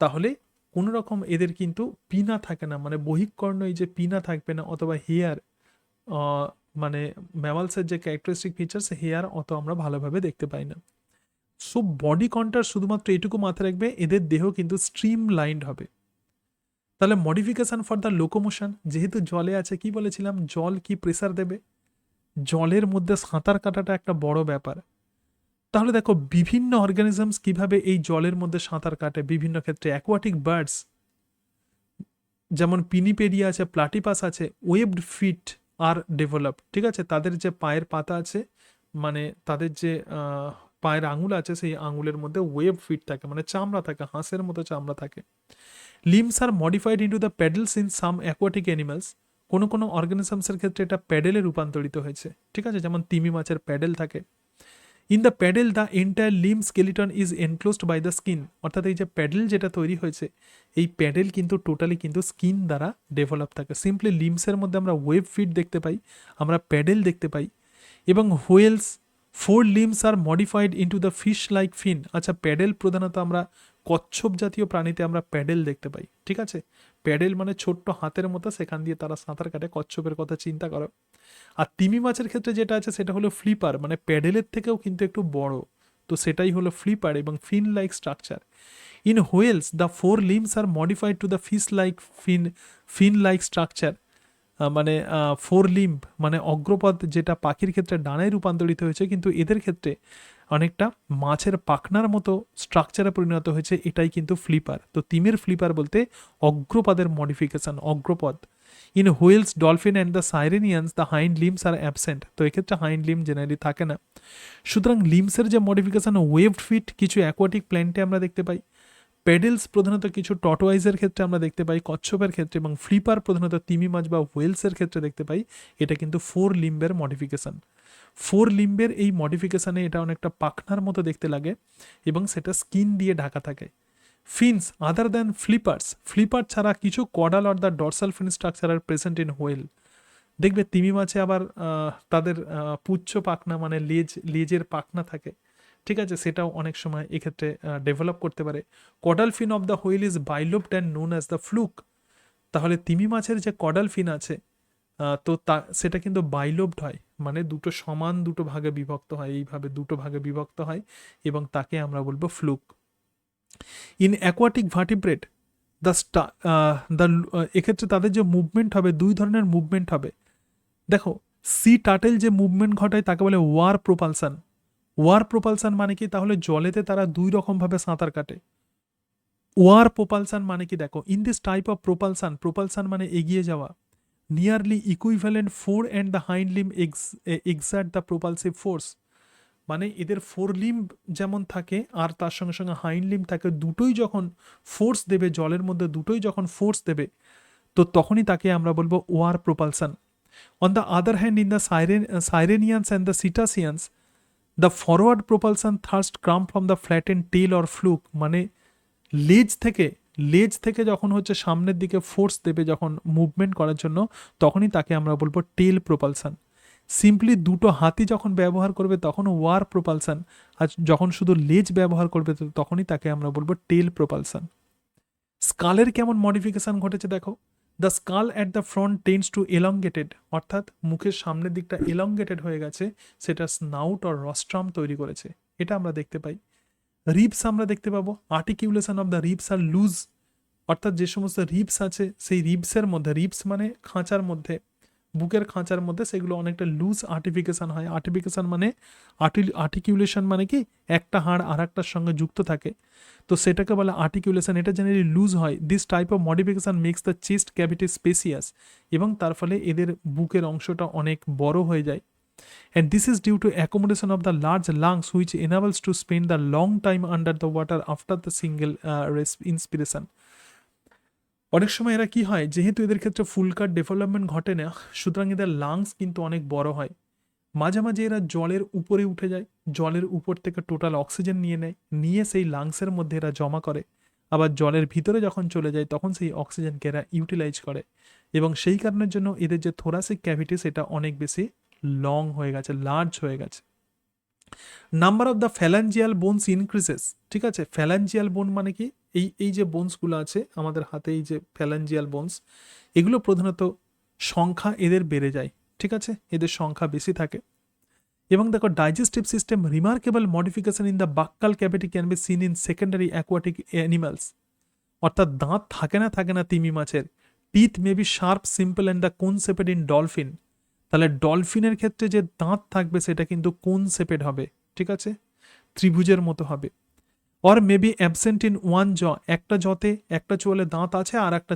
তাহলে কোনো রকম এদের কিন্তু পিনা থাকে না, মানে বহিঃকর্ণ এই যে পিনা থাকবে না, অথবা হেয়ার, মানে ম্যামালসের যে ক্যারেক্টারিস্টিক ফিচার্স, হেয়ার অত আমরা ভালোভাবে দেখতে পাই না। সো বডি কন্টার শুধুমাত্র এটুকু মাথায় রাখবে, এদের দেহ কিন্তু স্ট্রিম লাইন্ড হবে। তাহলে মডিফিকেশন ফর দ্য লোকোমোশন, যেহেতু জলে আছে, কি বলেছিলাম, জল কি প্রেসার দেবে, জলের মধ্যে সাঁতার কাটাটা একটা বড় ব্যাপার। তাহলে দেখো বিভিন্ন অর্গানিজমস কিভাবে এই জলের মধ্যে সাঁতার কাটে বিভিন্ন ক্ষেত্রে। অ্যাকোয়াটিক বার্ডস যেমন পিনিপেডিয়া আছে, প্লাটিপাস আছে, ওয়েবড ফিট আর ডেভেলপ, ঠিক আছে। তাদের যে পায়ের পাতা আছে, মানে তাদের যে পায়ের আঙুল আছে, সেই আঙুলের মধ্যে ওয়েব ফিট থাকে, মানে চামড়া থাকে, হাঁসের মতো চামড়া থাকে। Limbs are modified into the paddles in some aquatic animals, কোনো কোনো অর্গানিজমসের ক্ষেত্রে এটা প্যাডেলে রূপান্তরিত হয়েছে, ঠিক আছে, যেমন তিমি মাছের প্যাডেল থাকে। In the paddle the entire limb skeleton is enclosed by the skin, অর্থাৎ এই যে প্যাডেল যেটা তৈরি হয়েছে, এই প্যাডেল কিন্তু টোটালি কিন্তু স্কিন দ্বারা ডেভেলপ থাকে। সিম্পলি লিমসের মধ্যে আমরা ওয়েব ফিট দেখতে পাই, আমরা প্যাডেল দেখতে পাই। এবং whales 4 limbs are modified into the fish like fin, আচ্ছা প্যাডেল প্রধানত আমরা কচ্ছপ জাতীয় প্রাণীতে আমরা প্যাডেল দেখতে পাই, ঠিক আছে। প্যাডেল মানে ছোট্ট হাতের মতো, সেখান দিয়ে তারা সাঁতার কাটে, কচ্ছপের কথা চিন্তা করো। আর তিমি মাছের ক্ষেত্রে যেটা আছে সেটা হলো ফ্লিপার, মানে প্যাডেলের থেকেও কিন্তু একটু বড়, তো সেটাই হলো ফ্লিপার এবং fin like structure. In whales the 4 limbs are modified to the fish like fin like structure, মানে 4 লিম্ব মানে অগ্রপদ, যেটা পাখির ক্ষেত্রে ডানায় রূপান্তরিত হয়েছে, কিন্তু এদের ক্ষেত্রে অনেকটা মাছের পাখনার মতো স্ট্রাকচারে পরিণত হয়েছে, এটাই কিন্তু ফ্লিপার। তো তিমির ফ্লিপার বলতে অগ্রপদের মডিফিকেশন, অগ্রপদ। In whales, dolphin and the sirenians the hind limbs are absent, তো এক্ষেত্রে হাইন্ড লিম জেনারেলি থাকে না। সুতরাং লিমসের যে মডিফিকেশন, ওয়েভড ফিট কিছু অ্যাকোয়াটিক প্ল্যান্টে আমরা দেখতে পাই, প্যাডেলস প্রধানত কিছু টর্টোয়াইজের ক্ষেত্রে আমরা দেখতে পাই, কচ্ছপের ক্ষেত্রে, এবং ফ্লিপার প্রধানত তিমি মাছ বা হোয়েলসের ক্ষেত্রে দেখতে পাই। এটা কিন্তু 4 লিম্বের মডিফিকেশন। 4 লিম্বের এই মডিফিকেশানে এটা অনেকটা পাখনার মতো দেখতে লাগে এবং সেটা স্কিন দিয়ে ঢাকা থাকে। Fins other than flippers, flipper ছাড়া কিছু caudal or the dorsal fin structure are present in whale. দেখবে তিমি মাছে আবার তাদের পুচ্ছ পাখনা, মানে লেজের পাখনা থাকে, ঠিক আছে, সেটাও অনেক সময় এক্ষেত্রে ডেভেলপ করতে পারে। Caudal fin of the whale is bilobed and known as the fluke, তাহলে তিমি মাছের যে কডাল ফিন আছে, তো সেটা কিন্তু বাইলোবড হয়, মানে দুটো সমান দুটো ভাগে বিভক্ত হয়, এইভাবে দুটো ভাগে বিভক্ত হয় এবং তাকে আমরা বলবো fluke. In aquatic vertebrate the এক্ষেত্রে তাদের যে মুভমেন্ট হবে, দুই ধরনের মুভমেন্ট হবে। দেখো, সি টার্টেল যে মুভমেন্ট ঘটায় তাকে বলে ওয়ার প্রোপালসান। ওয়ার প্রোপালসান মানে কি? তাহলে জলেতে তারা দুই রকমভাবে সাঁতার কাটে। ওয়ার প্রোপালসান মানে কি? দেখো, in this type of propulsion, propulsion মানে এগিয়ে যাওয়া, nearly equivalent fore and the hind limb exert the propulsive force. মানে এদের ফোর লিম যেমন থাকে আর তার সঙ্গে সঙ্গে হাইন্ড লিম থাকে, দুটোই যখন ফোর্স দেবে জলের মধ্যে, দুটোই যখন ফোর্স দেবে, তো তখনই তাকে আমরা বলবো oar propulsion. On the other hand, in the sirenians and the cetaceans, the forward propulsion thrust come from the flatten tail or fluke. মানে লেজ থেকে যখন হচ্ছে সামনের দিকে ফোর্স দেবে যখন মুভমেন্ট করার জন্য, তখনই তাকে আমরা বলবো টেল প্রোপালসান। সিম্পলি দুটো হাতি যখন ব্যবহার করবে তখন ওয়ার প্রোপালসান, আর যখন শুধু লেজ ব্যবহার করবে তো তখনই তাকে আমরা বলবো টেল প্রোপালসান। স্কালের কেমন মডিফিকেশন ঘটেছে দেখো। The skull at the front tends to elongated, অর্থাৎ মুখের সামনের দিকটা এলংগেটেড হয়ে গেছে, সেটা স্নাউট আর রস্ট্রাম তৈরি করেছে, এটা আমরা দেখতে পাই। রিবস আমরা দেখতে পাবো, articulation of the ribs are loose, অর্থাৎ যে সমস্ত রিবস আছে সেই রিবসের মধ্যে, রিবস মানে খাঁচার মধ্যে, বুকের খাঁচার মধ্যে, সেগুলো অনেকটা লুজ আর্টিফিকেশন হয়। আর্টিফিকেশন মানে আর্টিকিউলেশন মানে কি? একটা হাড় আর একটার সঙ্গে যুক্ত থাকে, তো সেটাকে বলে আর্টিকিউলেশন। এটা জেনারেলি লুজ হয়। This type of modification makes the chest cavity spacious, এবং তার ফলে এদের বুকের অংশটা অনেক বড় হয়ে যায়। And this is due to accommodation of the large lungs which enables to spend the long time under the water after the single inspiration. অনেক সময় এরা কি হয়, যেহেতু এদের ক্ষেত্রে ফুল কাট ডেভেলপমেন্ট ঘটে না, সুতরাং এদের লাংস কিন্তু অনেক বড় হয়। মাঝে মাঝে এরা জলের উপরে উঠে যায়, জলের উপর থেকে টোটাল অক্সিজেন নিয়ে নেয়, নিয়ে সেই লাংসের মধ্যে এরা জমা করে, আবার জলের ভিতরে যখন চলে যায় তখন সেই অক্সিজেনকে এরা ইউটিলাইজ করে, এবং সেই কারণের জন্য এদের যে থোরাসিক ক্যাভিটি সেটা অনেক বেশি লং হয়ে গেছে, লার্জ হয়ে গেছে। Number of the phalangeal bones increases. ঠিক আছে, ফ্যালাঞ্জিয়াল বোন মানে কি? এই যে বোনসগুলো আছে আমাদের হাতে, এই যে ফ্যালাঞ্জিয়াল বোনস, এগুলো প্রধানত সংখ্যা এদের বেড়ে যায়। ঠিক আছে, এদের সংখ্যা বেশি থাকে। এবং দেখো, digestive system remarkable modification in the buccal cavity can be seen in secondary aquatic animals. অর্থাৎ দাঁত থাকে না তিমি মাছের। Teeth may be sharp, simple and the cone shaped in dolphin. তাহলে ডলফিনের ক্ষেত্রে যে দাঁত থাকবে সেটা কিন্তু কোন শেপেড হবে, ঠিক আছে, ত্রিভুজের মতো হবে। Or maybe absent in one জ, একটা জতে একটা চোয়ালে দাঁত আছে আর একটা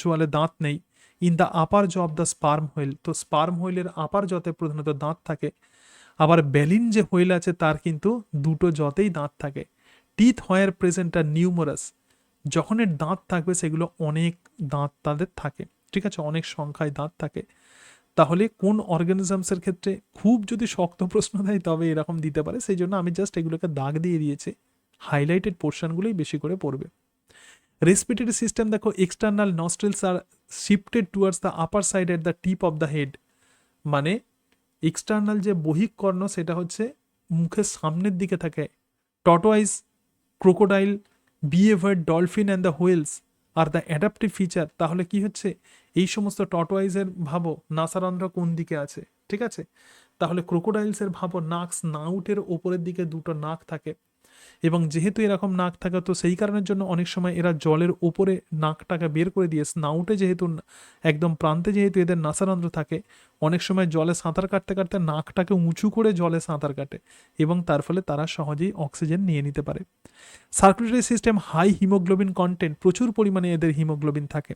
চোয়ালে দাঁত নেই। ইন দ্য আপার জ অফ দ্য স্পার্ম হুইল, তো স্পার্ম হুইলের আপার জতে প্রধানত দাঁত থাকে। আবার ব্যালিন যে হুইল আছে তার কিন্তু দুটো জতেই দাঁত থাকে। টিথ হোয়ার প্রেজেন্ট আর নিউমারাস, যখন এর দাঁত থাকবে সেগুলো অনেক দাঁত তাদের থাকে, ঠিক আছে, অনেক সংখ্যায় দাঁত থাকে। তাহলে কোন অর্গানিজমসের ক্ষেত্রে, খুব যদি শক্ত প্রশ্ন দেয় তবে এরকম দিতে পারে, সেই জন্য আমি জাস্ট এগুলোকে দাগ দিয়ে দিয়েছি, হাইলাইটেড পোর্শনগুলোই বেশি করে পড়বে। রেসপিরেটরি সিস্টেম দেখো, external nostrils are shifted towards the upper side at the tip of the head. মানে এক্সটার্নাল যে বহিঃকর্ণ সেটা হচ্ছে মুখের সামনের দিকে থাকে। Tortoise, crocodile, behaviour, dolphin and the whales are the adaptive feature. তাহলে কি হচ্ছে, এই সমস্ত টর্টোয়াইজের ভাবো নাসারন্ধ্র কোন দিকে আছে, ঠিক আছে, তাহলে ক্রোকোডাইলসের ভাবো নাক, স্নাউটের ওপরের দিকে দুটো নাক থাকে, এবং যেহেতু এরকম নাক থাকে তো সেই কারণের জন্য অনেক সময় এরা জলের ওপরে নাকটাকে বের করে দিয়ে, স্নাউটে যেহেতু একদম প্রান্তে যেহেতু এদের নাসারন্ধ্র থাকে, অনেক সময় জলে সাঁতার কাটতে কাটতে নাকটাকে উঁচু করে জলে সাঁতার কাটে, এবং তার ফলে তারা সহজেই অক্সিজেন নিয়ে নিতে পারে। Circulatory system high haemoglobin content, প্রচুর পরিমাণে এদের হিমোগ্লোবিন থাকে।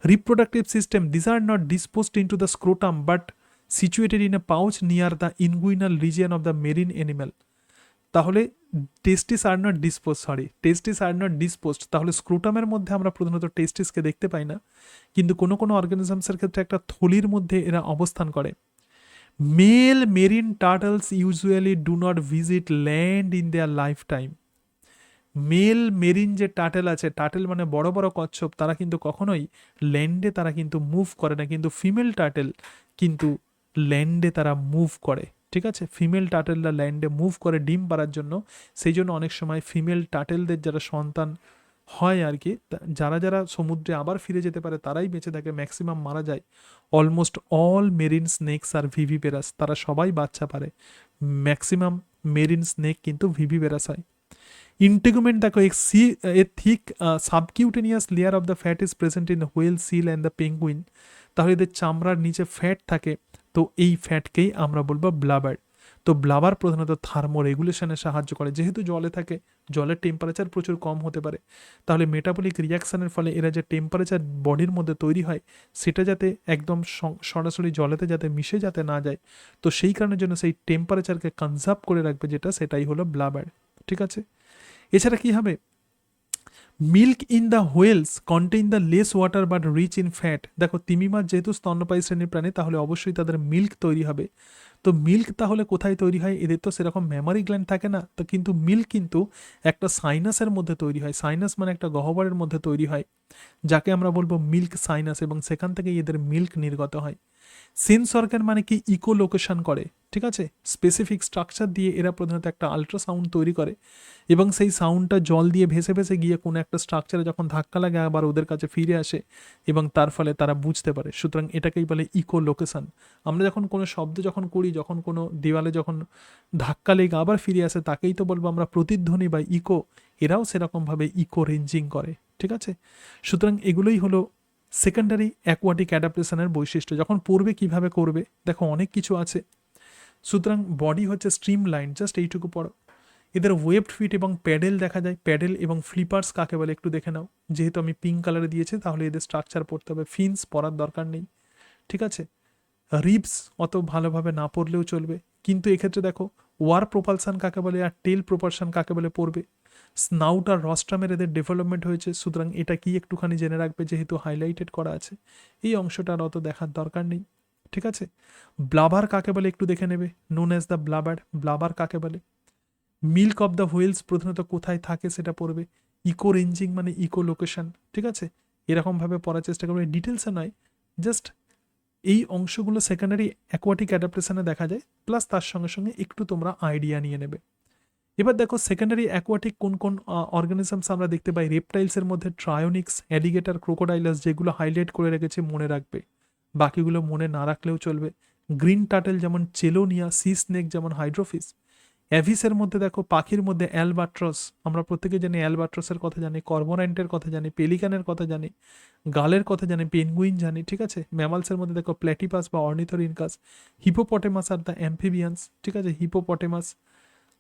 Reproductive system, this are not disposed into the scrotum but situated in a pouch near the inguinal region of the marine animal. তাহলে টেস্টিস আর নট ডিসপোজড, তাহলে স্ক্রোটামের মধ্যে আমরা প্রধানত টেস্টিসকে দেখতে পাই না, কিন্তু কোনো অর্গানিজমসের ক্ষেত্রে একটা থলির মধ্যে এরা অবস্থান করে। Male marine turtles usually do not visit land in their life time. Male marine যে টার্টেল আছে, টার্টেল মানে বড় বড় কচ্ছপ, তারা কিন্তু কখনোই ল্যান্ডে তারা কিন্তু মুভ করে না, কিন্তু ফিমেল টার্টেল কিন্তু ল্যান্ডে তারা মুভ করে, ঠিক আছে, ফিমেল টার্টেলরা ল্যান্ডে মুভ করে ডিম পাড়ার জন্য। সেই জন্য অনেক সময় ফিমেল টার্টেলদের যারা সন্তান হয় আর কি, যারা যারা সমুদ্রে আবার ফিরে যেতে পারে তারাই বেঁচে থাকে, ম্যাক্সিমাম মারা যায়। Almost all marine snakes are viviparous, তারা সবাই বাচ্চা পারে, ম্যাক্সিমাম মেরিন স্নেক কিন্তু ভিভিপেরাস হয়। ইন্টিগুমেন্ট দেখো a thick subcutaneous layer of the fat is present in whale, seal and the penguin. তাহলে এদের চামড়ার নিচে ফ্যাট থাকে, তো এই ফ্যাটকেই আমরা বলবো ব্লাবার। তো ব্লাবার প্রধানত থার্মো রেগুলেশনে সাহায্য করে, যেহেতু জলে থাকে, জলের টেম্পারেচার প্রচুর কম হতে পারে, তাহলে মেটাবলিক রিয়াকশানের ফলে এরা যে টেম্পারেচার বডির মধ্যে তৈরি হয় সেটা যাতে একদম সরাসরি জলেতে যাতে মিশে যাতে না যায়, তো সেই কারণের জন্য সেই টেম্পারেচারকে কনজার্ভ করে রাখবে যেটা, সেটাই হলো ব্লাবার। ঠিক আছে, এছাড়া কি হবে, milk in the whales contain the less water but rich in fat. দেখো তিমি মাছ যেহেতু স্তন্যপায়ী শ্রেণীর প্রাণী, তাহলে অবশ্যই তাদের মিল্ক তৈরি হবে। তো মিল্ক তাহলে কোথায় তৈরি হয়, এদের তো সেরকম মেমারি গ্ল্যান্ড থাকে না, তো কিন্তু মিল্ক কিন্তু একটা সাইনাসের মধ্যে তৈরি হয়। সাইনাস মানে একটা গহ্বরের মধ্যে তৈরি হয়, যাকে আমরা বলবো মিল্ক সাইনাস, এবং সেখান থেকে এদের মিল্ক নির্গত হয়। সেন্স অর্গান মানে কি ইকোলোকেশন করে, ঠিক আছে, স্পেসিফিক স্ট্রাকচার দিয়ে এরা প্রধানত একটা আল্ট্রাসাউন্ড তৈরি করে, এবং সেই সাউন্ডটা জল দিয়ে ভেসে ভেসে গিয়ে কোনো একটা স্ট্রাকচারে যখন ধাক্কা লাগে আবার ওদের কাছে ফিরে আসে, এবং তার ফলে তারা বুঝতে পারে। সুতরাং এটাকেই বলে ইকোলোকেশন। আমরা যখন কোনো শব্দ যখন করি, যখন কোনো দেওয়ালে যখন ধাক্কা লেগে আবার ফিরে আসে, তাকেই তো বলবো আমরা প্রতিধ্বনি বা ইকো। এরাও সেরকমভাবে ইকো রেঞ্জিং করে। ঠিক আছে, সুতরাং এগুলোই হলো সেকেন্ডারি অ্যাকোয়াটিক অ্যাডাপ্টেশনের বৈশিষ্ট্য। যখন পড়বে কিভাবে করবে, দেখো অনেক কিছু আছে। সুতরাং বডি হচ্ছে স্ট্রিম লাইন, জাস্ট এইটুকু পড়ো। এদের ওয়েবড ফিট এবং প্যাডেল দেখা যায়। প্যাডেল এবং ফ্লিপার্স কাকে বলে একটু দেখে নাও, যেহেতু আমি পিঙ্ক কালারে দিয়েছি তাহলে এদের স্ট্রাকচার পড়তে হবে। ফিন্স পড়ার দরকার নেই, ঠিক আছে। রিবস অত ভালোভাবে না পড়লেও চলবে, কিন্তু এক্ষেত্রে দেখো ওয়ার প্রোপালশন কাকে বলে আর টেল প্রোপালশন কাকে বলে পড়বে। স্নাউট আর রস্ট্রামের এদের ডেভেলপমেন্ট হয়েছে, সুতরাং এটা কি একটুখানি জেনে রাখবে, যেহেতু হাইলাইটেড করা আছে। এই অংশটা আর অত দেখার দরকার নেই, ঠিক আছে। ব্লাবার কাকে বলে একটু দেখে নেবে, নোন অ্যাজ দ্য ব্লাবার। ব্লাবার কাকে বলে। মিল্ক অফ দ্য হুইলস প্রধানত কোথায় থাকে সেটা পড়বে। ইকো রেঞ্জিং মানে ইকো লোকেশন, ঠিক আছে। এরকমভাবে পড়ার চেষ্টা করবে, ডিটেলসে নয়, জাস্ট এই অংশগুলো সেকেন্ডারি অ্যাকোয়াটিক অ্যাডাপ্টেশনে দেখা যায়, প্লাস তার সঙ্গে সঙ্গে একটু তোমরা আইডিয়া নিয়ে নেবে। এবার দেখো সেকেন্ডারি অ্যাকোয়াটিক কোন কোন অর্গানিজমস আমরা দেখতে পাই। রেপটাইলসের মধ্যে ট্রায়োনিক্স, অ্যালিগেটর, ক্রোকোডাইলাস, যেগুলো হাইলাইট করে রেখেছে মনে রাখবে, বাকিগুলো মনে না রাখলেও চলবে। গ্রিন টাটেল যেমন চেলোনিয়া, সি স্নেক যেমন হাইড্রোফিস। অ্যাভিসের মধ্যে দেখো পাখির মধ্যে অ্যালবাট্রস, আমরা প্রত্যেকে জানি অ্যালবাট্রসের কথা জানি, কর্মোরান্টের কথা জানি, পেলিকানের কথা জানি, গালের কথা জানি, পেনগুইন জানি, ঠিক আছে। ম্যামালসের মধ্যে দেখো প্ল্যাটিপাস বা অর্নিথোরিনকাস, হিপোপটেমাস আর দ্য অ্যাম্ফিবিয়ান্স, ঠিক আছে। হিপোপটেমাস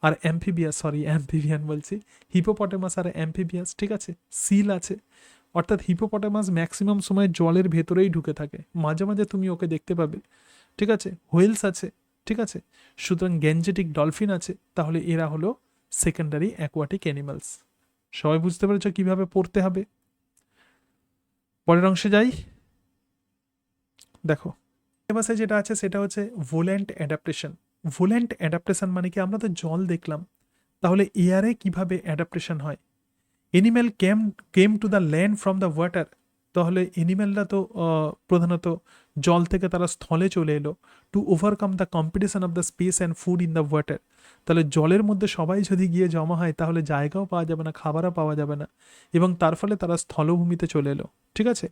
আর অ্যাম্ফিবিয়াস, সরি অ্যাম্ফিবিয়ান বলছি, হিপোপটেমাস আর অ্যাম্ফিবিয়াস, ঠিক আছে। সিল আছে, অর্থাৎ হিপোপটেমাস ম্যাক্সিমাম সময় জলের ভেতরেই ঢুকে থাকে, মাঝে মাঝে তুমি ওকে দেখতে পাবে, ঠিক আছে। হোয়েলস আছে, ঠিক আছে। সুতরাং গ্যাঞ্জেটিক ডলফিন আছে, তাহলে এরা হলো সেকেন্ডারি অ্যাকোয়াটিক অ্যানিমালস। সবাই বুঝতে পেরেছ কিভাবে পড়তে হবে। পরের অংশে যাই, দেখো সিলেবাসে যেটা আছে সেটা হচ্ছে ভোল্যান্ট অ্যাডাপ্টেশন। ভোল্যান্ট অ্যাডাপ্টেশন মানে কি, আমরা তো জল দেখলাম, তাহলে এয়ারে কিভাবে অ্যাডাপ্টেশন হয়। Animal came to the land from the water, তাহলে এনিম্যালরা তো প্রধানত জল থেকে তারা স্থলে চলে এলো। Two overcome the competition of the space and food in the water, তাহলে জলের মধ্যে সবাই যদি গিয়ে জমা হয় তাহলে জায়গাও পাওয়া যাবে না, খাবারও পাওয়া যাবে না, এবং তার ফলে তারা স্থলভূমিতে চলে এলো, ঠিক আছে।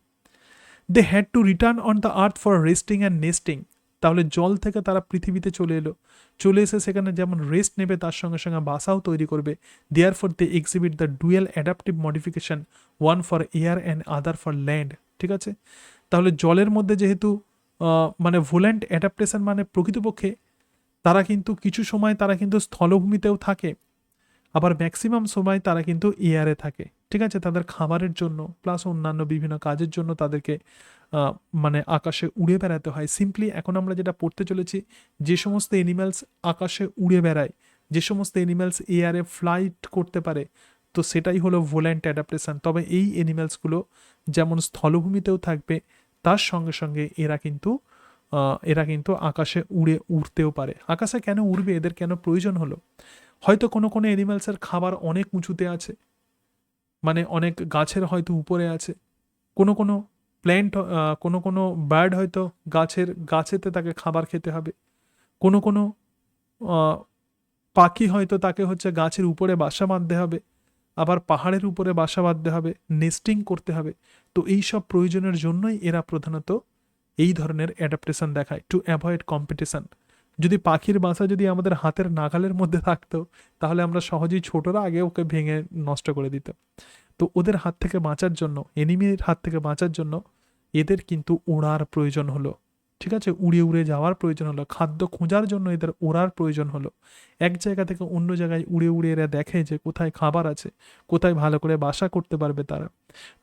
They had to return on the earth for resting and nesting, তাহলে জল থেকে তারা পৃথিবীতে চলে এলো, চলে এসে সেখানে যেমন রেস্ট নেবে তার সঙ্গে সঙ্গে বাসাও তৈরি করবে। Therefore they exhibit the dual adaptive modification, one for air and other for land, ঠিক আছে। তাহলে জলের মধ্যে যেহেতু মানে ভোল্যান্ট অ্যাডাপ্টেশন মানে প্রকৃতপক্ষে তারা কিন্তু কিছু সময় তারা কিন্তু স্থলভূমিতেও থাকে, আবার ম্যাক্সিমাম সময় তারা কিন্তু এয়ারে থাকে, ঠিক আছে। তাদের খাবারের জন্য প্লাস অন্যান্য বিভিন্ন কাজের জন্য তাদেরকে মানে আকাশে উড়ে বেড়াতে হয়। সিম্পলি এখন আমরা যেটা পড়তে চলেছি, যে সমস্ত এনিম্যালস আকাশে উড়ে বেড়ায়, যে সমস্ত এনিম্যালস এয়ারে ফ্লাইট করতে পারে, তো সেটাই হলো ভোল্যান্ট অ্যাডাপ্টেশন। তবে এই এনিম্যালসগুলো যেমন স্থলভূমিতেও থাকবে, তার সঙ্গে সঙ্গে এরা কিন্তু আকাশে উড়তেও পারে। আকাশে কেন উড়বে, এদের কেন প্রয়োজন হলো, হয়তো কোনো কোনো এনিম্যালসের খাবার অনেক উঁচুতে আছে, মানে অনেক গাছের হয়তো উপরে আছে, কোনো কোনো প্ল্যান্ট, কোনো কোনো বার্ড হয়তো গাছেতে তাকে খাবার খেতে হবে, কোনো কোনো পাখি হয়তো তাকে হচ্ছে গাছের উপরে বাসা বাঁধতে হবে, আবার পাহাড়ের উপরে বাসা বাঁধতে হবে, নেস্টিং করতে হবে। তো এই সব প্রয়োজনের জন্যই এরা প্রধানত এই ধরনের অ্যাডাপ্টেশন দেখায়, টু অ্যাভয়েড কম্পিটিশন। যদি পাখির বাসা যদি আমাদের হাতের নাগালের মধ্যে থাকতো, তাহলে আমরা সহজেই ছোটরা আগে ওকে ভেঙে নষ্ট করে দিত। তো ওদের হাত থেকে বাঁচার জন্য, এনিমির হাত থেকে বাঁচার জন্য এদের কিন্তু ওড়ার প্রয়োজন হলো। ঠিক আছে, উড়ে উড়ে যাওয়ার প্রয়োজন হলো, খাদ্য খোঁজার জন্য এদের ওড়ার প্রয়োজন হলো। এক জায়গা থেকে অন্য জায়গায় উড়ে উড়ে এরা দেখে যে কোথায় খাবার আছে, কোথায় ভালো করে বাসা করতে পারবে তারা।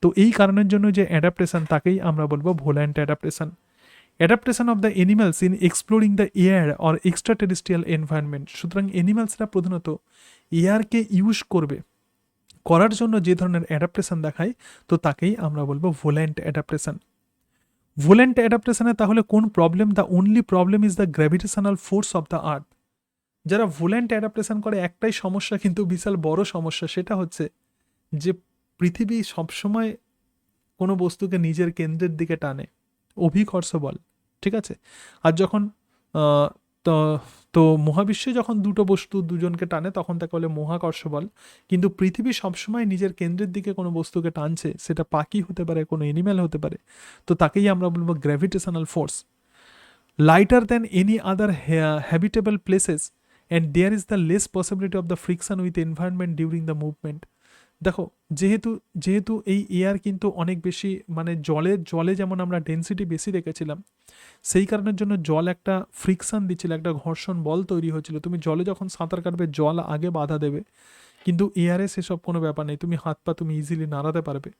তো এই কারণের জন্য যে অ্যাডাপ্টেশন, তাকেই আমরা বলবো volant adaptation. Adaptation of the animals in exploring the air or extra terrestrial environment. সুতরাং এনিম্যালসরা প্রধানত এয়ারকে ইউজ করার জন্য যে ধরনের অ্যাডাপ্টেশন দেখায়, তো তাকেই আমরা বলবো ভোল্যান্ট অ্যাডাপ্টেশন। ভোল্যান্ট অ্যাডাপ্টেশনে তাহলে কোন problem? The only problem is the gravitational force of the earth. যারা ভোল্যান্ট অ্যাডাপ্টেশন করে একটাই সমস্যা, কিন্তু বিশাল বড় সমস্যা, সেটা হচ্ছে যে পৃথিবী সবসময় কোনো বস্তুকে নিজের কেন্দ্রের দিকে টানে, অভিকর্ষ বল। ঠিক আছে, আর যখন আহ, তো তো মহাবিশ্বে যখন দুটো বস্তু দুজনকে টানে তখন তাকে বলে মহাকর্ষ বল। কিন্তু পৃথিবী সবসময় নিজের কেন্দ্রের দিকে কোনো বস্তুকে টানছে, সেটা পাখি হতে পারে, কোনো এনিম্যাল হতে পারে, তো তাকেই আমরা বলবো gravitational force. Lighter than any other habitable places and there is the less possibility of the friction with environment during the movement. দেখো, যেহেতু যেহেতু এই এয়ার কিন্তু অনেক বেশি, মানে জলে যেমন আমরা ডেনসিটি বেশি রেখেছিলাম, সেই কারণের জন্য জল একটা ফ্রিকশন দিচ্ছিল, একটা ঘর্ষণ বল তৈরি হয়েছিল। তুমি জলে যখন সাঁতার কাটবে, জল আগে বাধা দেবে, কিন্তু এয়ারে সেসব কোনো ব্যাপার নেই, তুমি হাত পা তুমি ইজিলি নাড়াতে পারবে।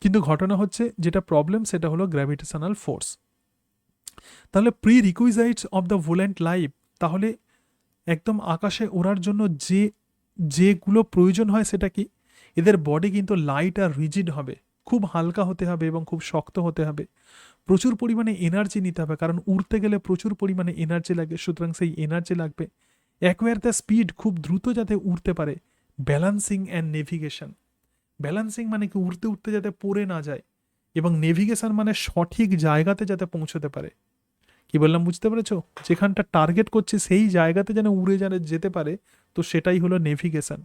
কিন্তু ঘটনা হচ্ছে, যেটা প্রবলেম সেটা হলো গ্র্যাভিটেশনাল ফোর্স। তাহলে প্রি রিকুইজাইটস অফ দ্য ভোল্যান্ট লাইফ, তাহলে একদম আকাশে ওড়ার জন্য যেগুলো প্রয়োজন হয় সেটা কি? এদের বডি কিন্তু লাইট আর রিজিড হবে, খুব হালকা হতে হবে এবং খুব শক্ত হতে হবে। প্রচুর পরিমাণে এনার্জি নিতে হবে, কারণ উড়তে গেলে প্রচুর পরিমাণে এনার্জি লাগে, সুতরাং সেই এনার্জি লাগবে। অ্যাকোয়ার দ্য স্পিড, খুব দ্রুত যাতে উড়তে পারে। ব্যালান্সিং অ্যান্ড নেভিগেশন, ব্যালান্সিং মানে কি উড়তে উড়তে যাতে পড়ে না যায়, এবং নেভিগেশন মানে সঠিক জায়গাতে যাতে পৌঁছতে পারে। কি বললাম বুঝতে পেরেছো? যেখানটা টার্গেট করছে সেই জায়গাতে যেন উড়ে যেতে পারে, তো সেটাই হলো নেভিগেশন।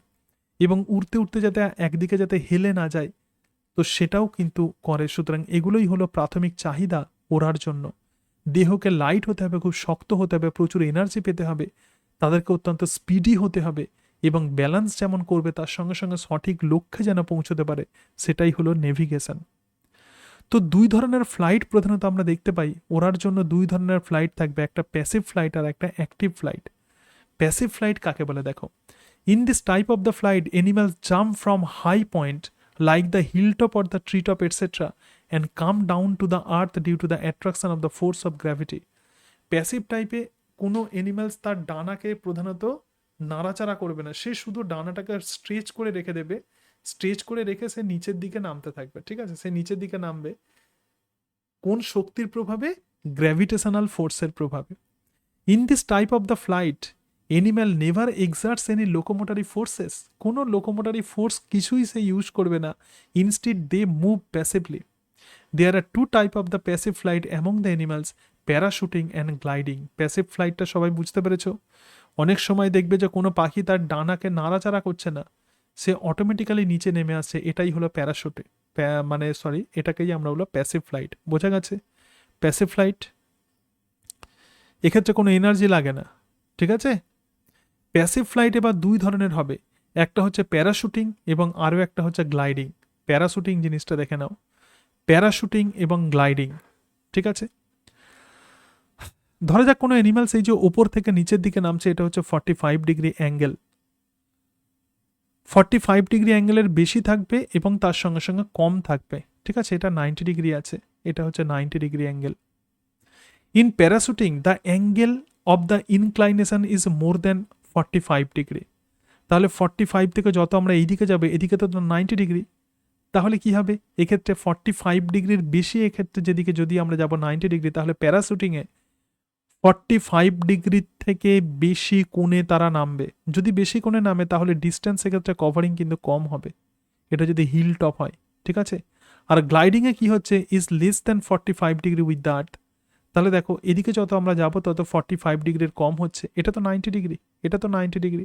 এবং উড়তে উড়তে যাতে একদিকে যাতে হেলে না যায়, তো সেটাও কিন্তু করে। সুতরাং এগুলোই হলো প্রাথমিক চাহিদা ওড়ার জন্য। দেহকে লাইট হতে হবে, খুব শক্ত হতে হবে, প্রচুর এনার্জি পেতে হবে, তাদেরকে অত্যন্ত স্পিডি হতে হবে, এবং ব্যালেন্স যেমন করবে তার সঙ্গে সঙ্গে সঠিক লক্ষ্যে যেন পৌঁছতে পারে, সেটাই হলো নেভিগেশন। তো দুই ধরনের ফ্লাইট প্রধানত আমরা দেখতে পাই। ওড়ার জন্য দুই ধরনের ফ্লাইট থাকবে, একটা প্যাসিভ ফ্লাইট আর একটা অ্যাক্টিভ ফ্লাইট। প্যাসিভ ফ্লাইট কাকে বলে দেখো, in this type of the flight animals jump from high point like the hilltop or the treetop etcetera and come down to the earth due to the attraction of the force of gravity. Passive টাইপে কোনো animals তার ডানাকে প্রধানত নাড়াচাড়া করবে না, সে শুধু ডানাটাকে stretch করে রেখে দেবে, স্ট্রেচ করে রেখে সে নিচের দিকে নামতে থাকবে। ঠিক আছে, সে নিচের দিকে নামবে কোন শক্তির প্রভাবে? গ্র্যাভিটেশনাল ফোর্সের প্রভাবে। In this type of the flight animal never exerts any locomotory forces, কোনো লোকোমোটারি ফোর্স কিছুই সে ইউজ করবে না, instead they move passively. There are two type of the passive flight among the animals, parachuting and gliding. Passive ফ্লাইটটা সবাই বুঝতে পেরেছো? অনেক সময় দেখবে যে কোনো পাখি তার ডানাকে নাড়াচাড়া করছে না, সে অটোমেটিক্যালি নিচে নেমে আসছে, এটাই হলো প্যারাশুটে, মানে সরি, এটাকেই আমরা হলো প্যাসিভ ফ্লাইট। বোঝা গেছে? প্যাসিভ ফ্লাইট, এক্ষেত্রে কোনো এনার্জি লাগে না। ঠিক আছে, প্যাসিভ ফ্লাইট এবার দুই ধরনের হবে, একটা হচ্ছে প্যারাশুটিং এবং আরও একটা হচ্ছে গ্লাইডিং। প্যারাশুটিং জিনিসটা দেখে নাও, প্যারাশুটিং এবং গ্লাইডিং। ঠিক আছে, ধরা যাক কোনো অ্যানিমালস এই যে ওপর থেকে নিচের দিকে নামছে, এটা হচ্ছে 45 ডিগ্রি অ্যাঙ্গেল। 45 ডিগ্রি অ্যাঙ্গেলের বেশি থাকবে এবং তার সঙ্গে সঙ্গে কম থাকবে। ঠিক আছে, এটা 90 ডিগ্রি আছে, এটা হচ্ছে 90 degree angle. In parachuting the angle of the inclination is more than 45 degree. তাহলে 45 থেকে যত আমরা এইদিকে যাবে, এদিকে তো 90 ডিগ্রি, তাহলে কি হবে এক্ষেত্রে? 45 ডিগ্রির বেশি এক্ষেত্রে যেদিকে যদি আমরা যাব 90 ডিগ্রি, তাহলে প্যারাশুটিংয়ে 45 ডিগ্রি থেকে বেশি কোণে তারা নামবে। যদি বেশি কোণে নামে তাহলে ডিস্টেন্স সেক্ষেত্রে কভারিং কিন্তু কম হবে, এটা যদি হিল টপ হয়। ঠিক আছে, আর গ্লাইডিংয়ে কি হচ্ছে? Is less than 45 degree with the earth. তাহলে দেখো এদিকে যত আমরা যাব তত 45 ডিগ্রির কম হচ্ছে, এটা তো 90 ডিগ্রি, এটা তো 90 ডিগ্রি,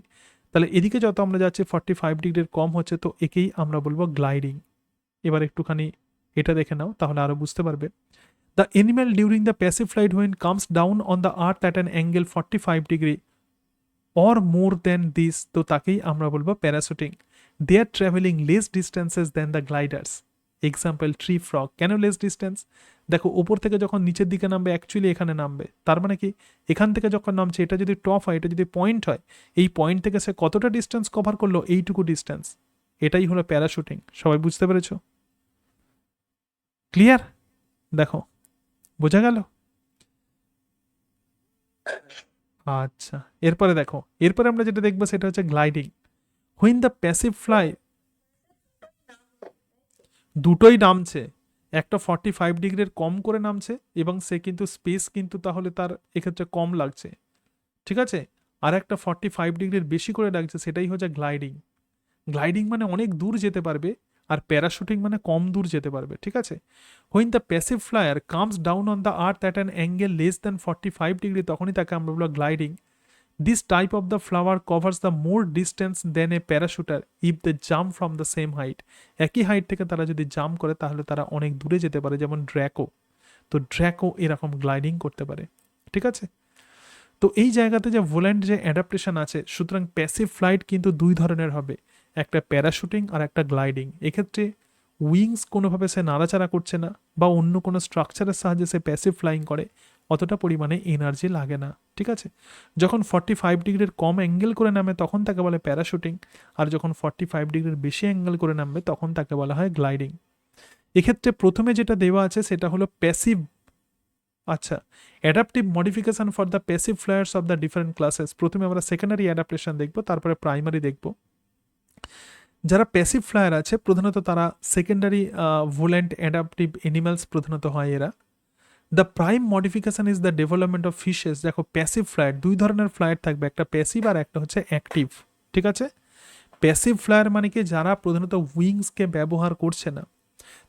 তাহলে এদিকে যত আমরা যাচ্ছি 45 ডিগ্রির কম হচ্ছে, তো একেই আমরা বলবো গ্লাইডিং। এবার একটুখানি এটা দেখে নাও, তাহলে আরো বুঝতে পারবে। The animal during the passive flight when comes down on the earth at an angle 45 degree or more than this, তো তাকেই আমরা বলবো parachuting. They are travelling less distances than the gliders. Example tree frog. কেন less distance? দেখো ওপর থেকে যখন নিচের দিকে নামবে অ্যাকচুয়ালি এখানে নামবে, তার মানে কি এখান থেকে যখন নামছে এটা যদি টপ হয়, এটা যদি পয়েন্ট হয়, এই পয়েন্ট থেকে সে কতটা ডিস্টেন্স কভার করলো? এইটুকু ডিস্টেন্স। এটাই হলো প্যারাশুটিং। সবাই বুঝতে পেরেছো? ক্লিয়ার? দেখো বোঝা গেল? আচ্ছা, এরপরে দেখো, এরপরে আমরা যেটা দেখবো সেটা হচ্ছে gliding. When the passive fly, দুটোই নামছে, একটা 45 ডিগ্রির কম করে নামছে এবং সে কিন্তু স্পেস কিন্তু তাহলে তার এক্ষেত্রে কম লাগছে, ঠিক আছে? আর একটা 45 ডিগ্রির বেশি করে লাগছে, সেটাই হচ্ছে গ্লাইডিং। গ্লাইডিং মানে অনেক দূর যেতে পারবে, আর প্যারাশুটিং মানে কম দূর যেতে পারবে, ঠিক আছে? When the passive flyer comes down on the earth at an angle less than 45 degree, তখনই তাকে আমরা বলবো gliding. This type of the flower covers the more distance than a parachuter if they jump from the same height. একই height থেকে তারা যদি jump করে তাহলে তারা অনেক দূরে যেতে পারে, যেমন ড্র্যাকো। তো ড্র্যাকো এরকম গ্লাইডিং করতে পারে, ঠিক আছে? তো এই জায়গাতে যে ভোল্যান্ট যে অ্যাডাপ্টেশন আছে, সুতরাং প্যাসিভ ফ্লাইট কিন্তু দুই ধরনের হবে, একটা প্যারাশুটিং আর একটা গ্লাইডিং। এক্ষেত্রে উইংস কোনোভাবে সে নাড়াচাড়া করছে না বা অন্য কোনো স্ট্রাকচারের সাহায্যে সে প্যাসিভ ফ্লাইং করে, অতটা পরিমাণে এনার্জি লাগে না, ঠিক আছে? যখন 45 ডিগ্রির কম অ্যাঙ্গেল করে নামে তখন তাকে বলে প্যারাশুটিং, আর যখন 45 ডিগ্রির বেশি অ্যাঙ্গেল করে নামবে তখন তাকে বলা হয় গ্লাইডিং। এক্ষেত্রে প্রথমে যেটা দেওয়া আছে সেটা হলো প্যাসিভ। আচ্ছা, adaptive modification for the passive flyers of the different classes. প্রথমে আমরা সেকেন্ডারি অ্যাডাপ্টেশন দেখব, তারপরে প্রাইমারি দেখব। যারা প্যাসিভ ফ্লায়ার আছে প্রধানত তারা সেকেন্ডারি ভোল্যান্ট অ্যাডাপটিভ অ্যানিমালস প্রধানত হয় এরা। The prime modification is the development of fishes. দেখো প্যাসিভ ফ্লায়ার, দুই ধরনের ফ্লায়ার থাকবে, একটা প্যাসিভ আর একটা হচ্ছে অ্যাক্টিভ, ঠিক আছে? প্যাসিভ ফ্লায়ার মানে কি যারা প্রধানত উইংসকে ব্যবহার করছে না,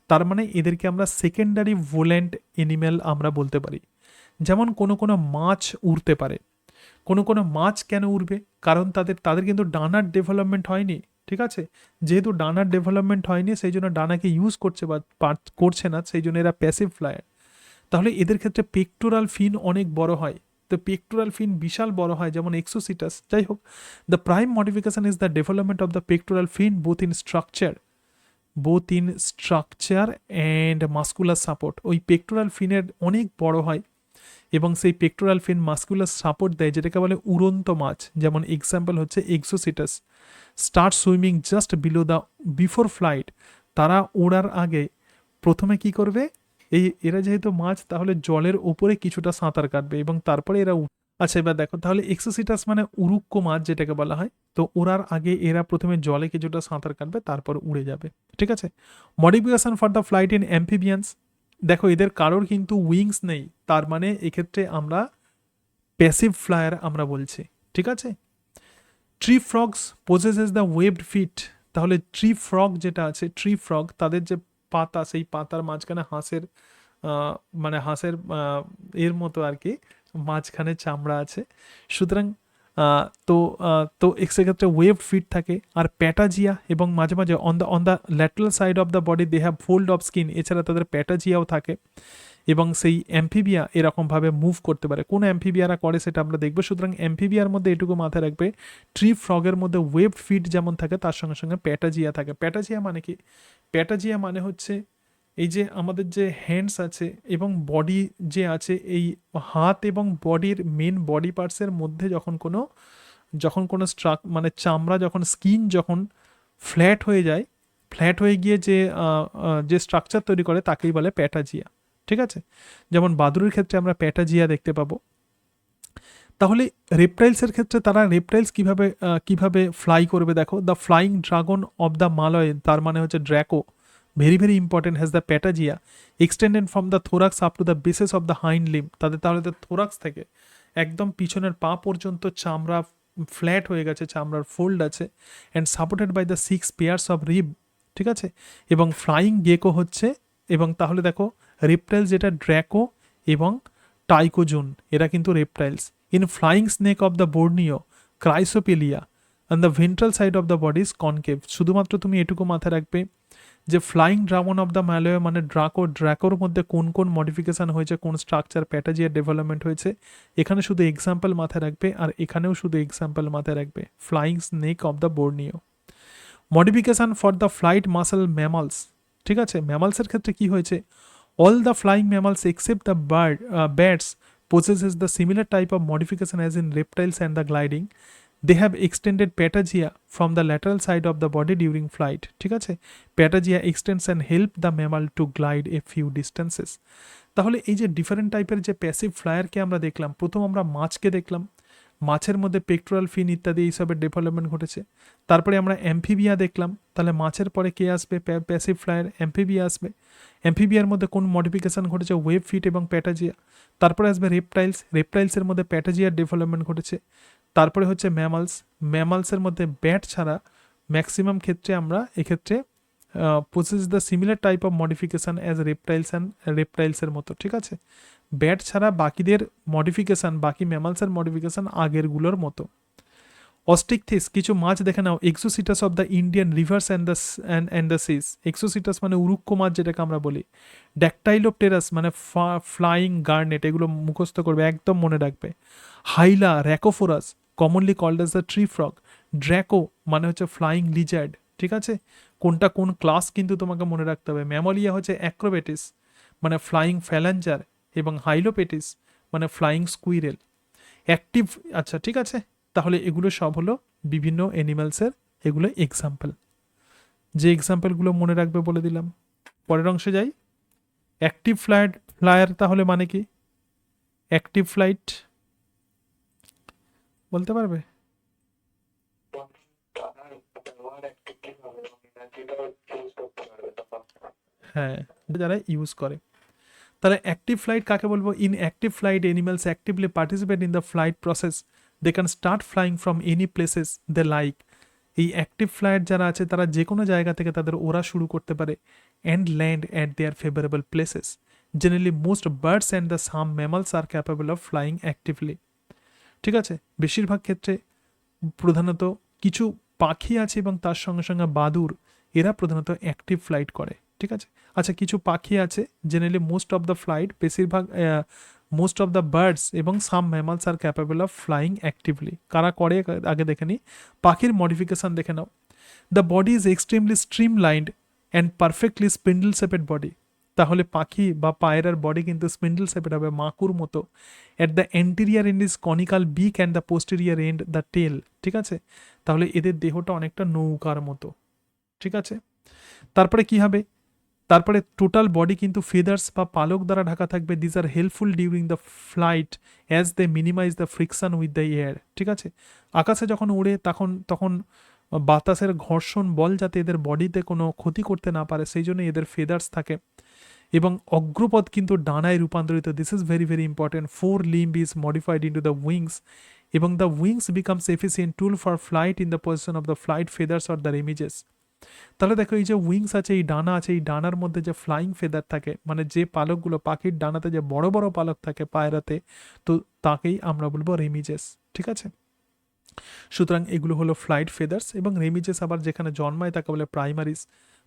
তার মানে এদেরকে আমরা সেকেন্ডারি ভোল্যান্ট অ্যানিম্যাল আমরা বলতে পারি। যেমন কোনো কোনো মাছ উড়তে পারে। কোনো কোনো মাছ কেন উড়বে? কারণ তাদের কিন্তু ডানার ডেভেলপমেন্ট হয়নি, ঠিক আছে? যেহেতু ডানার ডেভেলপমেন্ট হয়নি সেই জন্য ডানাকে ইউজ করছে বা করছে না, সেই জন্য এরা প্যাসিভ ফ্লায়ার। তাহলে এদের ক্ষেত্রে পেক্টোরাল ফিন অনেক বড় হয়, তো পেক্টোরাল ফিন বিশাল বড় হয়, যেমন এক্সোসিটাস। যাই হোক, the prime modification is the development of the pectoral fin both in structure and muscular support. ওই পেক্টোরাল ফিনের অনেক বড় হয় এবং সেই পেক্টোরাল ফিন মাস্কুলার সাপোর্ট দেয়, যেটাকে বলে উড়ন্ত মাছ। যেমন এক্সাম্পল হচ্ছে exocoetus start swimming just before flight. তারা ওড়ার আগে প্রথমে কি করবে? এরা যেহেতু মাছ, তাহলে জলের ওপরে কিছুটা সাঁতার কাটবে এবং তারপরে এরা আচ্ছা, এবার দেখো তাহলে এক্সোসিটাস মানে উড়ুক্কো মাছ যেটাকে বলা হয়। তো ওড়ার আগে এরা প্রথমে জলে কিছুটা সাঁতার কাটবে, তারপর উড়ে যাবে, ঠিক আছে? Modification for the flight in amphibians. দেখো এদের কারোর কিন্তু উইংস নেই, তার মানে এক্ষেত্রে আমরা প্যাসিভ ফ্লায়ার আমরা বলছি, ঠিক আছে? Tree frogs possesses the webbed feet. তাহলে ট্রি ফ্রগ যেটা আছে, ট্রি ফ্রগ তাদের যে পাতা, সেই পাতার মাঝখানে হাঁসের মানে হাঁসের এর মতো আর কি মাঝখানে চামড়া আছে। সুতরাং তো তো সেক্ষেত্রে ওয়েভ ফিট থাকে। আর প্যাটাজিয়া এবং মাঝে মাঝে on the lateral side of the body they have fold of skin. এছাড়া তাদের প্যাটাজিয়াও থাকে এবং সেই অ্যাম্ফিবিয়া এরকমভাবে মুভ করতে পারে। কোন অ্যাম্ফিবিয়ারা করে সেটা আমরা দেখবো। সুতরাং অ্যাম্ফিবিয়ার মধ্যে এটুকু মাথায় রাখবে, ট্রি ফ্রগের মধ্যে ওয়েভ ফিট যেমন থাকে তার সঙ্গে সঙ্গে প্যাটাজিয়া থাকে। প্যাটাজিয়া মানে কি? প্যাটাজিয়া মানে হচ্ছে এই যে আমাদের যে হ্যান্ডস আছে এবং বডি যে আছে, এই হাত এবং বডির মেন বডি পার্টসের মধ্যে যখন কোনো মানে চামড়া যখন স্কিন যখন ফ্ল্যাট হয়ে যায়, ফ্ল্যাট হয়ে গিয়ে যে স্ট্রাকচার তৈরি করে তাকেই বলে প্যাটাজিয়া, ঠিক আছে? যেমন বাদুড়ের ক্ষেত্রে আমরা প্যাটাজিয়া দেখতে পাবো। তাহলে রেপটাইলসের ক্ষেত্রে তারা রেপটাইলস কিভাবে ফ্লাই করবে? দেখো, the flying dragon of the Malay, তার মানে হচ্ছে draco, very very important, has the patagia extended from the thorax up to the bases of the hind limb. তাহলে থোরাক্স থেকে একদম পিছনের পা পর্যন্ত চামড়া ফ্ল্যাট হয়ে গেছে, চামড়ার ফোল্ড আছে, and supported by the 6 pairs of rib, ঠিক আছে? এবং ফ্লাইং গেকো হচ্ছে, এবং তাহলে দেখো রেপটাইলস যেটা ড্র্যাকো এবং টাইকোজুন, এরা কিন্তু reptiles. In flying snake of the Borneo chrysopelea and the ventral side of the body is concave. শুধুমাত্র তুমি এটুকু মাথায় রাখবে যে flying dragon of the Malay মানে ড্রাকোর মধ্যে কোন কোন মডিফিকেশান হয়েছে, কোন স্ট্রাকচার প্যাটাজিয়ার ডেভেলপমেন্ট হয়েছে, এখানে শুধু এক্সাম্পল মাথায় রাখবে, আর এখানেও শুধু এক্সাম্পল মাথায় রাখবে। Flying snake of the Borneo, modification for the flight muscle mammals, ঠিক আছে। ম্যামালসের ক্ষেত্রে কি হয়েছে, all the flying mammals except the bats possesses the similar type of modification as in reptiles and the gliding. They have extended patagia from the lateral side of the body during flight, ঠিক আছে। patagia extends and help the mammal to glide a few distances। তাহলে এই যে different টাইপের যে passive ফ্লায়ারকে আমরা দেখলাম, প্রথম আমরা মাছকে দেখলাম, মাছের মধ্যে পেক্টোরাল ফিন ইত্যাদি এইসবের ডেভেলপমেন্ট ঘটেছে। তারপরে আমরা অ্যাম্ফিবিয়া দেখলাম, তাহলে মাছের পরে কে আসবে, প্যাসিভ ফ্লায়ার অ্যাম্ফিবিয়া আসবে। অ্যাম্ফিবিয়ার মধ্যে কোন মডিফিকেশান ঘটেছে, ওয়েব ফিট এবং প্যাটাজিয়া। তারপরে আসবে রেপটাইলসের মধ্যে প্যাটাজিয়ার ডেভেলপমেন্ট ঘটেছে। তারপরে হচ্ছে ম্যামালসের মধ্যে ব্যাট ছাড়া ম্যাক্সিমাম ক্ষেত্রে আমরা এক্ষেত্রে possess the similar type of modification as রেপটাইলসের মতো, ঠিক আছে। ব্যাট ছাড়া বাকিদের মডিফিকেশান, বাকি ম্যামালসের মডিফিকেশান আগেরগুলোর মতো। অস্টিকথিস, কিছু মাছ দেখে নাও, exocoetus of the Indian rivers and the seas, exocoetus মানে উরুক্ষ মাছ যেটাকে আমরা বলি। ড্যাকটাইলোপটেরাস মানে ফ্লাইং গার্নেট, এগুলো মুখস্থ করবে, একদম মনে রাখবে। Hyla rhacophorus commonly called as the tree frog. Draco মানে হচ্ছে ফ্লাইং লিজার্ড, ঠিক আছে। কোনটা কোন ক্লাস কিন্তু তোমাকে মনে রাখতে হবে। ম্যামোলিয়া হচ্ছে অ্যাক্রোবেটিস মানে ফ্লাইং ফ্যালাঞ্জার, এবং হাইলোপেটিস মানে ফ্লাইং স্কুইরেল। অ্যাক্টিভ, আচ্ছা ঠিক আছে। তাহলে এগুলো সব হলো বিভিন্ন অ্যানিমালসের, এগুলো এক্সাম্পল। যে এক্সাম্পলগুলো মনে রাখবে বলে দিলাম। পরের অংশে যাই। অ্যাক্টিভ ফ্লায়ার তাহলে মানে কি, অ্যাক্টিভ ফ্লাইট বলতে পারবে? টানার ব্যবহার অ্যাক্টিভলি হবে এবং এনার্জিটাও ইউজ করতে পারবে তখন। হ্যাঁ, যারা ইউজ করে। তাহলে অ্যাক্টিভ ফ্লাইট কাকে বলবো, in active flight animals actively participate in the flight process, they can start flying from any places they like. এই অ্যাক্টিভ ফ্লাইট যারা আছে তারা যে কোনো জায়গা থেকে তাদের ওড়া শুরু করতে পারে, and land at their favourable places. Generally most birds and the some mammals are capable of flying actively, ঠিক আছে। বেশিরভাগ ক্ষেত্রে প্রধানত কিছু পাখি আছে এবং তার সঙ্গে সঙ্গে বাদুড়, এরা প্রধানত অ্যাক্টিভ ফ্লাইট করে, ঠিক আছে। আচ্ছা, কিছু পাখি আছে, generally most of the flight, বেশিরভাগ মোস্ট অফ দ্য বার্ডস এবং some mammals are capable of flying actively. কারা করে আগে দেখে নিই। পাখির মডিফিকেশান দেখে নাও। The body is extremely streamlined and perfectly spindle shaped body. তাহলে পাখি বা পায়রার বডি কিন্তু স্পিন্ডল শেপেড হবে, মাকুর মতো। At the anterior end is conical beak and the posterior end the tail, ঠিক আছে। তাহলে এদের দেহটা অনেকটা নৌকার মতো, ঠিক আছে। তারপরে কি হবে, তারপরে টোটাল বডি কিন্তু ফেদার্স বা পালক দ্বারা ঢাকা থাকবে। These are helpful during the flight as they minimize the friction with the air, ঠিক আছে। আকাশে যখন উড়ে তখন বাতাসের ঘর্ষণ বল যাতে এদের বডিতে কোনো ক্ষতি করতে না পারে, সেই জন্য এদের ফেদার্স থাকে। এবং অগ্রপদ কিন্তু ডানায় রূপান্তরিত, this is very very important. 4 limb is modified into the wings, এবং the wings becomes efficient tool for flight in the position of the flight feathers or the remiges. তাহলে দেখো, এই যে উইংস আছে, এই ডানা আছে, এই ডানার মধ্যে যে ফ্লাইং ফেদার থাকে, মানে যে পালকগুলো, পাখির ডানাতে যে বড় বড় পালক থাকে পায়রাতে, তো তাকেই আমরা বলবো রেমিজেস, ঠিক আছে। সুতরাং এগুলো হলো ফ্লাইট ফেদার্স, এবং রেমিজেস আবার যেখানে জন্মায় তাকে বলে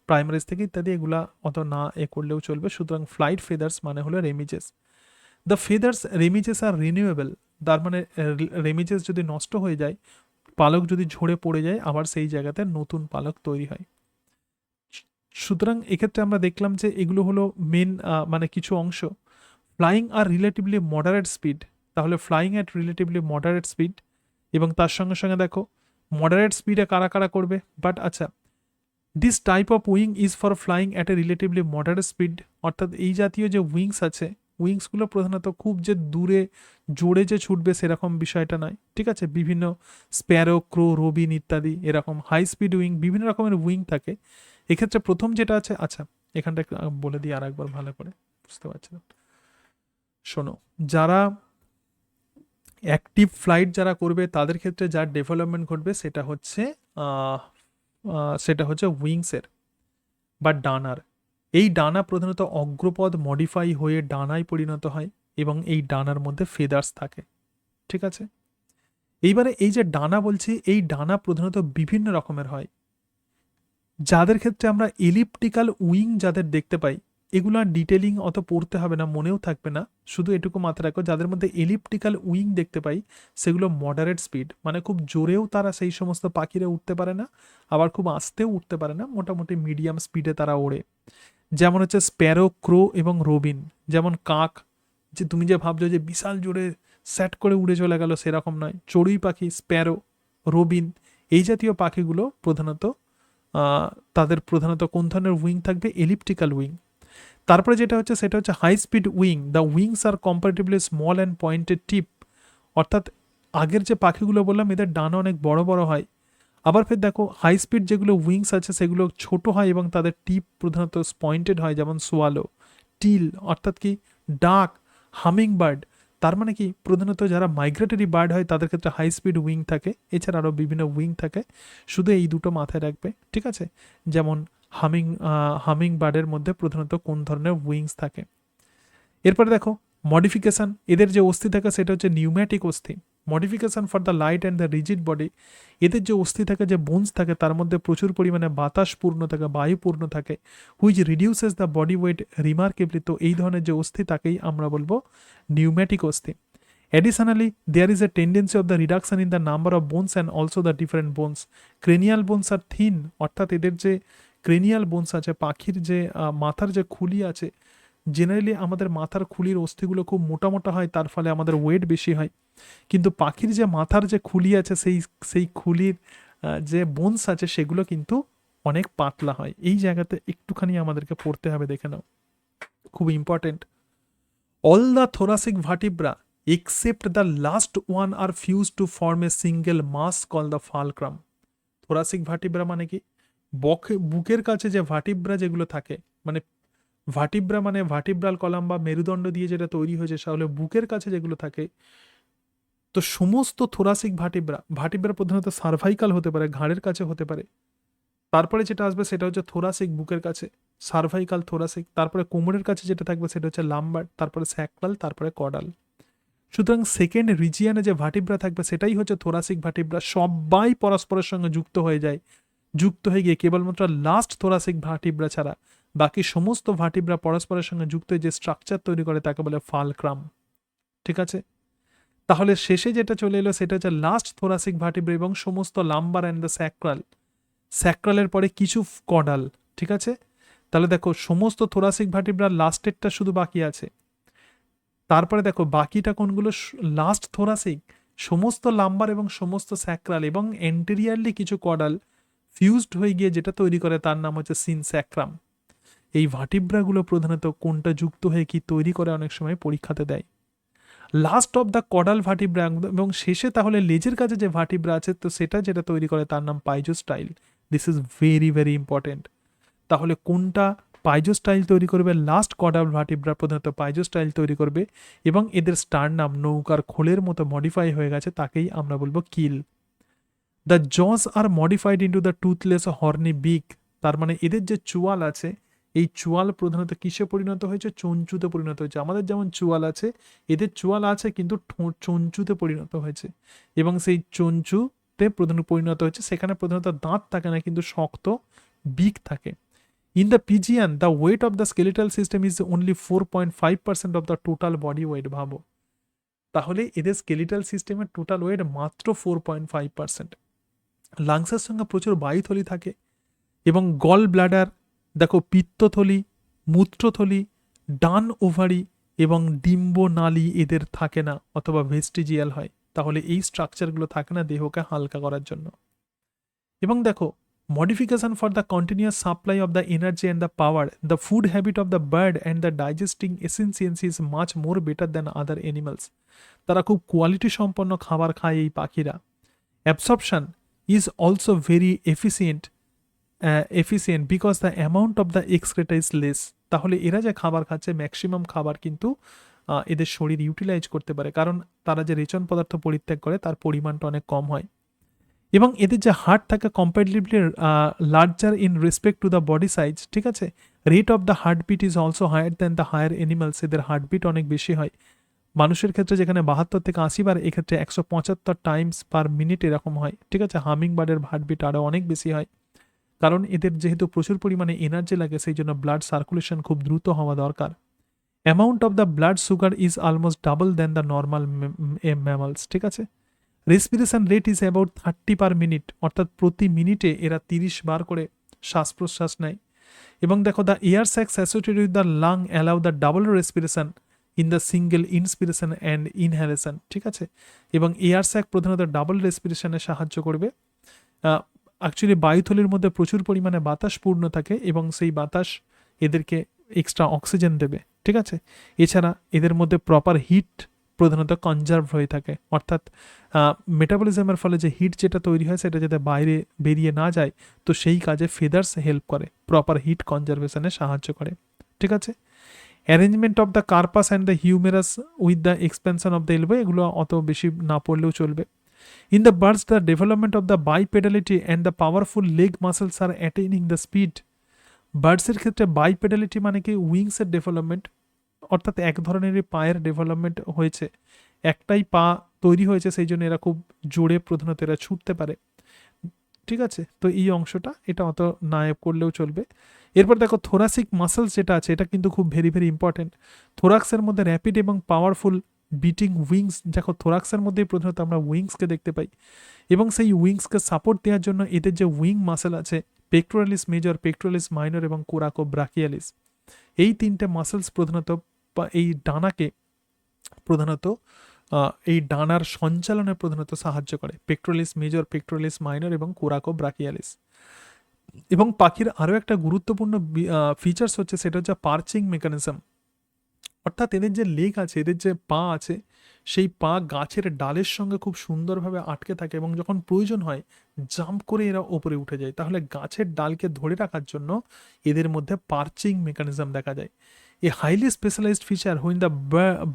প্রাইমারিস থেকে ইত্যাদি, এগুলা অত না করলেও চলবে। সুতরাং ফ্লাইট ফেদার্স মানে হলো remiges. The feathers remiges R renewable, তার মানে রেমিজেস যদি নষ্ট হয়ে যায়, পালক যদি ঝরে পড়ে যায়, আবার সেই জায়গাতে নতুন পালক তৈরি হয়। সুতরাং এক্ষেত্রে আমরা দেখলাম যে এগুলো হলো মেন মানে কিছু অংশ। ফ্লাইং আর রিলেটিভলি মডারেট স্পিড, তাহলে flying at relatively moderate speed, এবং তার সঙ্গে সঙ্গে দেখো মডারেট স্পিডে কারা কারা করবে। বাট আচ্ছা, this type of wing is for flying at a relatively moderate speed, অর্থাৎ এই জাতীয় যে উইংস আছে, উইংসগুলো প্রধানত খুব যে দূরে জোরে যে ছুটবে সেরকম বিষয়টা নয়, ঠিক আছে। বিভিন্ন স্প্যারো, ক্রো, রবিন ইত্যাদি এরকম হাই স্পিড উইং, বিভিন্ন রকমের উইং থাকে। এক্ষেত্রে প্রথম যেটা আছে, আচ্ছা এখানটা একটু বলে দিই আর একবার ভালো করে, বুঝতে পারছি না। শোনো, যারা অ্যাক্টিভ ফ্লাইট যারা করবে তাদের ক্ষেত্রে যার ডেভেলপমেন্ট ঘটবে সেটা হচ্ছে উইংসের বা ডানার। এই ডানা প্রধানত অগ্রপদ মডিফাই হয়ে ডানায় পরিণত হয়, এবং এই ডানার মধ্যে ফেদার্স থাকে, ঠিক আছে। এইবারে এই যে ডানা বলছি, এই ডানা প্রধানত বিভিন্ন রকমের হয়। যাদের ক্ষেত্রে আমরা এলিপ্টিক্যাল উইং যাদের দেখতে পাই, এগুলো ডিটেলিং অত পড়তে হবে না, মনেও থাকবে না, শুধু এটুকু মাথায় রাখো যাদের মধ্যে এলিপ্টিক্যাল উইং দেখতে পাই সেগুলো মডারেট স্পিড, মানে খুব জোরেও তারা সেই সমস্ত পাখিরা উঠতে পারে না, আবার খুব আস্তেও উঠতে পারে না, মোটামুটি মিডিয়াম স্পিডে তারা ওড়ে। যেমন হচ্ছে স্প্যারো, ক্রো এবং রবিন। যেমন কাক, যে তুমি যে ভাবছো যে বিশাল জোরে স্যাট করে উড়ে চলে গেল, সেরকম নয়। চড়ুই পাখি, স্প্যারো, রবিন, এই জাতীয় পাখিগুলো প্রধানত আহ, তাদের প্রধানত কোন ধরনের উইং থাকবে? Elliptical wing. তারপরে যেটা হচ্ছে সেটা হচ্ছে high speed wing. The wings are comparatively small and pointed tip. অর্থাৎ আগের যে পাখিগুলো বললাম এদের ডানা অনেক বড় বড় হয়, আবার ফের দেখো হাই স্পিড যেগুলো উইংস আছে সেগুলো ছোট হয় এবং তাদের টিপ প্রধানত পয়েন্টেড হয়, যেমন সোয়ালো, টিল অর্থাৎ কি ডাক, হামিং বার্ড। তার মানে কি প্রধানত যারা মাইগ্রেটরি বার্ড হয় তাদের ক্ষেত্রে হাই স্পিড উইং থাকে, এছাড়া আরও বিভিন্ন উইং থাকে, শুধু এই দুটো মাথায় রাখবে, ঠিক আছে? যেমন হামিং হামিং বার্ডের মধ্যে প্রধানত কোন ধরনের উইংস থাকে। এরপরে দেখো মডিফিকেশান, এদের যে অস্থি থাকে সেটা হচ্ছে নিউম্যাটিক অস্থি। Modification for the light and the rigid body, এদের যে অস্থি থাকে, যে বোনস থাকে, তার মধ্যে প্রচুর পরিমাণে বাতাস পূর্ণ থাকে, বায়ু পূর্ণ থাকে, which reduces the body weight remarkably. তো এই ধরনের যে অস্থি তাকেই আমরা বলবো নিউম্যাটিক অস্থি। Additionally, there is a tendency of the reduction in the number of bones and also the different bones. Cranial bones are thin, অর্থাৎ এদের যে ক্রেনিয়াল বোনস আছে, পাখির যে মাথার যে খুলি আছে, জেনারেলি আমাদের মাথার খুলির অস্থিগুলো খুব মোটা মোটা হয়, তার ফলে আমাদের ওয়েট বেশি হয়। কিন্তু পাখির যে মাথার যে খুলি আছে সেই সেই খুলির যে বোনস আছে সেগুলো কিন্তু অনেক পাতলা হয়। এই জায়গাতে একটুখানি আমাদেরকে পড়তে হবে, দেখে নাও, খুব important. All the thoracic vertebra except the last one are fused to form a single mass called the fulcrum. Thoracic vertebra মানে কি? বুকের কাছে যে ভার্টিব্রা যেগুলো থাকে, মানে ভার্টিব্রা মানে ভার্টিব্রাল কলাম বা মেরুদণ্ড দিয়ে যেটা তৈরি হয়েছে, তাহলে বুকের কাছে যেগুলো থাকে, তো সমস্ত থোরাসিক ভার্টিব্রা, ভার্টিব্রা প্রধানত সার্ভাইকাল হতে পারে, ঘাড়ের কাছে হতে পারে। তারপরে যেটা আসবে সেটা হচ্ছে থোরাসিক, বুকের কাছে, সার্ভাইকাল, থোরাসিক। তারপরে কোমরের কাছে যেটা থাকবে সেটা হচ্ছে লাম্বার, তারপরে স্যাক্রাল, তারপরে কডাল। সুতরাং সেকেন্ড রিজিয়ানে যে ভার্টিব্রা থাকবে সেটাই হচ্ছে থোরাসিক ভার্টিব্রা। সবাই পরস্পরের সঙ্গে যুক্ত হয়ে যায়, যুক্ত হয়ে গিয়ে কেবলমাত্র লাস্ট থোরাসিক ভার্টিব্রা ছাড়া বাকি সমস্ত ভার্টিব্রা পরস্পরের সঙ্গে যুক্ত হয়ে যে স্ট্রাকচার তৈরি করে তাকে বলে ফালক্রাম, ঠিক আছে? তাহলে শেষে যেটা চলে এলো সেটা হচ্ছে লাস্ট থোরাসিক ভার্টিব্রা এবং সমস্ত লাম্বার অ্যান্ড দ্য স্যাক্রাল, স্যাক্রালের পরে কিছু কডাল, ঠিক আছে? তাহলে দেখো সমস্ত থোরাসিক ভার্টিব্রার লাস্টেরটা শুধু বাকি আছে। তারপরে দেখো বাকিটা কোনগুলো? লাস্ট থোরাসিক, সমস্ত লাম্বার এবং সমস্ত স্যাক্রাল এবং এন্টেরিয়ারলি কিছু কডাল ফিউজড হয়ে গিয়ে যেটা তৈরি করে তার নাম হচ্ছে সিনস্যাক্রাম। এই ভার্টিব্রাগুলো প্রধানত কোনটা যুক্ত হয়ে কি তৈরি করে অনেক সময় পরীক্ষাতে দেয়। Last of the caudal vertebra, এবং শেষে তাহলে লেজের কাছে যে ভার্টিব্রা আছে তো সেটা যেটা তৈরি করে তার নাম pygostyle. This is very very important. তাহলে কোনটা পাইজোস্টাইল তৈরি করবে? লাস্ট কডাল ভার্টিব্রা প্রধানত পাইজোস্টাইল তৈরি করবে এবং এদের স্টার নাম নৌকার খোলের মতো মডিফাই হয়ে গেছে, তাকেই আমরা বলবো keel. The jaws are modified into the toothless horny beak, তার মানে এদের যে চুয়াল আছে এই চুয়াল প্রধানত কিসে পরিণত হয়েছে? চঞ্চুতে পরিণত হয়েছে। আমাদের যেমন চুয়াল আছে, এদের চুয়াল আছে কিন্তু চঞ্চুতে পরিণত হয়েছে, এবং সেই চঞ্চুতে প্রধানত পরিণত হয়েছে। সেখানে প্রধানত দাঁত থাকে না কিন্তু শক্ত বিক থাকে। In the pigeon, the weight of the skeletal system is only 4.5% of the total body weight. ভাবো তাহলে এদের স্কেলিটাল সিস্টেমের টোটাল ওয়েট মাত্র 4.5%। লাংসের সঙ্গে প্রচুর বায়ুথলি থাকে এবং গল ব্লাডার, দেখো পিত্তথলি, মূত্রথলি, ডান ওভারি এবং ডিম্ব নালী এদের থাকে না অথবা ভেস্টিজিয়াল হয়। তাহলে এই স্ট্রাকচারগুলো থাকে না দেহকে হালকা করার জন্য। এবং দেখো modification for the continuous supply of the energy and the power, the food habit of the bird and the digesting efficiency is much more better than other animals. তারা খুব কোয়ালিটি সম্পন্ন খাবার খায় এই পাখিরা। Absorption is also very efficient because the amount of the excreta is less. তাহলে এরা যে খাবার খাচ্ছে ম্যাক্সিমাম খাবার কিন্তু এদের শরীর ইউটিলাইজ করতে পারে, কারণ তারা যে রেচন পদার্থ পরিত্যাগ করে তার পরিমাণটা অনেক কম হয়। এবং এদের যে হার্ট থাকে comparatively larger in respect to the body size, ঠিক আছে? Rate of the heartbeat is also higher than the higher animals, এদের হার্টবিট অনেক বেশি হয়। মানুষের ক্ষেত্রে যেখানে 72 থেকে 80 বার, এক্ষেত্রে 175 টাইমস পার মিনিট এরকম হয়, ঠিক আছে? হামিং বার্ডের হার্টবিট আরও অনেক বেশি হয়। কারণ এদের যেহেতু প্রচুর পরিমাণে এনার্জি লাগে সেই জন্য ব্লাড সার্কুলেশন খুব দ্রুত হওয়া দরকার। Amount of the blood sugar is almost double then the normal mammals, ঠিক আছে। Respiration rate is about 30 per minute, অর্থাৎ প্রতি মিনিটে এরা 30 বার করে শ্বাস প্রশ্বাস নেয়। এবং দেখো the air sacs associated with the lung allow the double respiration in the single inspiration and inhalation, ঠিক আছে। এবং এয়ার স্যাক প্রধানত ডাবল রেসপিরেশনে সাহায্য করবে। অ্যাকচুয়ালি বায়ুথলির মধ্যে প্রচুর পরিমাণে বাতাস পূর্ণ থাকে এবং সেই বাতাস এদেরকে এক্সট্রা অক্সিজেন দেবে, ঠিক আছে। এছাড়া এদের মধ্যে প্রপার হিট প্রধানত কনজার্ভ হয়ে থাকে, অর্থাৎ মেটাবলিজমের ফলে যে হিট যেটা তৈরি হয় সেটা যাতে বাইরে বেরিয়ে না যায়, তো সেই কাজে ফেদার্স হেল্প করে, প্রপার হিট কনজারভেশনে সাহায্য করে, ঠিক আছে। অ্যারেঞ্জমেন্ট অফ দ্য কার্পাস and the humerus with the expansion of the elbow, এগুলো অত বেশি না পড়লেও চলবে। In the birds, the development of the bipedality and the powerful leg muscles are attaining the speed. বার্ডসের ক্ষেত্রে বাইপেডালিটি মানে কি উইংসের ডেভেলপমেন্ট, অর্থাৎ এক ধরনেরই পায়ের ডেভেলপমেন্ট হয়েছে, একটাই পা তৈরি হয়েছে, সেই জন্য এরা খুব জোরে প্রধানত এরা ছুটতে পারে, ঠিক আছে। তো এই অংশটা এটা অত নায়ব করলেও চলবে। এরপর দেখো থোরাসিক মাসেলস যেটা আছে এটা কিন্তু খুব ভেরি ভেরি ইম্পর্টেন্ট। থোরাক্সের মধ্যে র্যাপিড এবং পাওয়ারফুল বিটিং উইংস, দেখো থোরাক্সের মধ্যেই প্রধানত আমরা উইংসকে দেখতে পাই, এবং সেই উইংসকে সাপোর্ট দেওয়ার জন্য এদের যে উইং মাসেল আছে পেক্টোরালিস মেজর, পেক্টোরালিস মাইনর এবং কোরাকো ব্রাকিয়ালিস, এই তিনটে মাসেলস প্রধানত এই ডানাকে প্রধানত এই ডানার সঞ্চালনে প্রধানত সাহায্য করে, পেক্টোরালিস মেজর, পেক্টোরালিস মাইনর এবং কোরাকো ব্রাকিয়ালিস। এবং পাখির আরও একটা গুরুত্বপূর্ণ ফিচার্স হচ্ছে সেটা হচ্ছে পার্চিং মেকানিজম, অর্থাৎ এদের যে লেগ আছে, এদের যে পা আছে, সেই পা গাছের ডালের সঙ্গে খুব সুন্দরভাবে আটকে থাকে এবং যখন প্রয়োজন হয় জাম্প করে এরা ওপরে উঠে যায়। তাহলে গাছের ডালকে ধরে রাখার জন্য এদের মধ্যে পার্চিং মেকানিজম দেখা যায়। A highly specialized feature when the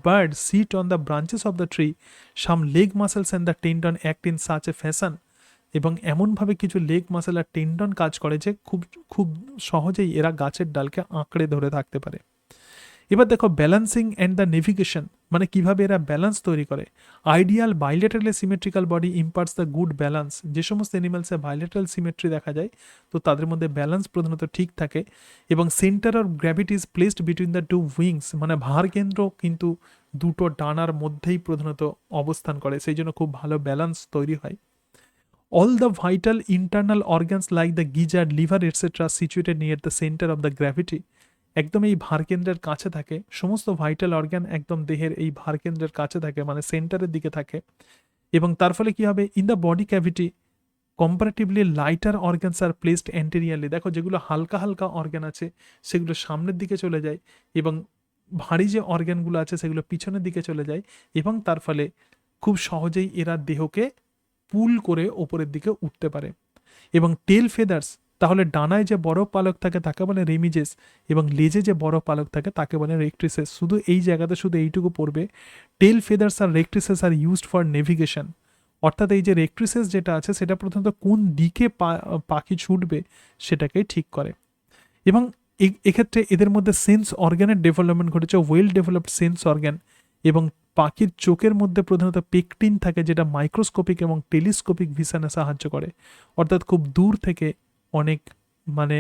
bird sit on the branches of the tree, some leg muscles and the tendon act in such a fashion, এবং এমনভাবে কিছু লেগ মাসেল আর টেন্ডন কাজ করে যে খুব খুব সহজেই এরা গাছের ডালকে আঁকড়ে ধরে থাকতে পারে। এবার দেখো ব্যালেন্সিং অ্যান্ড দ্য নেভিগেশন, মানে কিভাবে এরা ব্যালেন্স তৈরি করে। Ideal bilaterally symmetrical body imparts the good balance, যে সমস্ত অ্যানিমালসে বাইলেটারাল সিমেট্রি দেখা যায় তো তাদের মধ্যে ব্যালেন্স প্রধানত ঠিক থাকে। এবং centre of gravity is placed between the two wings, মানে ভার কেন্দ্র কিন্তু দুটো ডানার মধ্যেই প্রধানত অবস্থান করে, সেই জন্য খুব ভালো ব্যালেন্স তৈরি হয়। All the vital internal organs like the gizzard, liver, etc. situated near the center of the gravity, একদম এই ভারকেন্দ্রের কাছে থাকে, সমস্ত ভাইটাল অর্গান একদম দেহের এই ভারকেন্দ্রের কাছে থাকে, মানে সেন্টারের দিকে থাকে। এবং তার ফলে কি হবে, in the body cavity comparatively lighter organs are placed anteriorly, দেখো যেগুলো হালকা হালকা অর্গান আছে সেগুলো সামনের দিকে চলে যায় এবং ভারী যে অর্গানগুলো আছে সেগুলো পিছনের দিকে চলে যায়, এবং তার ফলে খুব সহজেই এরা দেহকে পুল করে ওপরের দিকে উঠতে পারে। এবং টেল ফেদার্স, তাহলে ডানায় যে বড় পালক থাকে তাকে বলে রেমিজেস, এবং লেজে যে বড় পালক থাকে তাকে বলে রেক্ট্রিসেস। শুধু এই জায়গাতে শুধু এইটুকু পড়বে, tail feathers or rectrices are used for navigation, অর্থাৎ এই যে রেক্ট্রিসেস যেটা আছে সেটা প্রথমত কোন দিকে পাখি ছুটবে সেটাকেই ঠিক করে। এবং এক্ষেত্রে এদের মধ্যে সেন্স অর্গানের ডেভেলপমেন্ট ঘটেছে, ওয়েল ডেভেলপড সেন্স অর্গান। এবং পাখির চোখের মধ্যে প্রধানত পেকটিন থাকে যেটা মাইক্রোস্কোপিক এবং টেলিস্কোপিক ভিশনে সাহায্য করে, অর্থাৎ খুব দূর থেকে অনেক মানে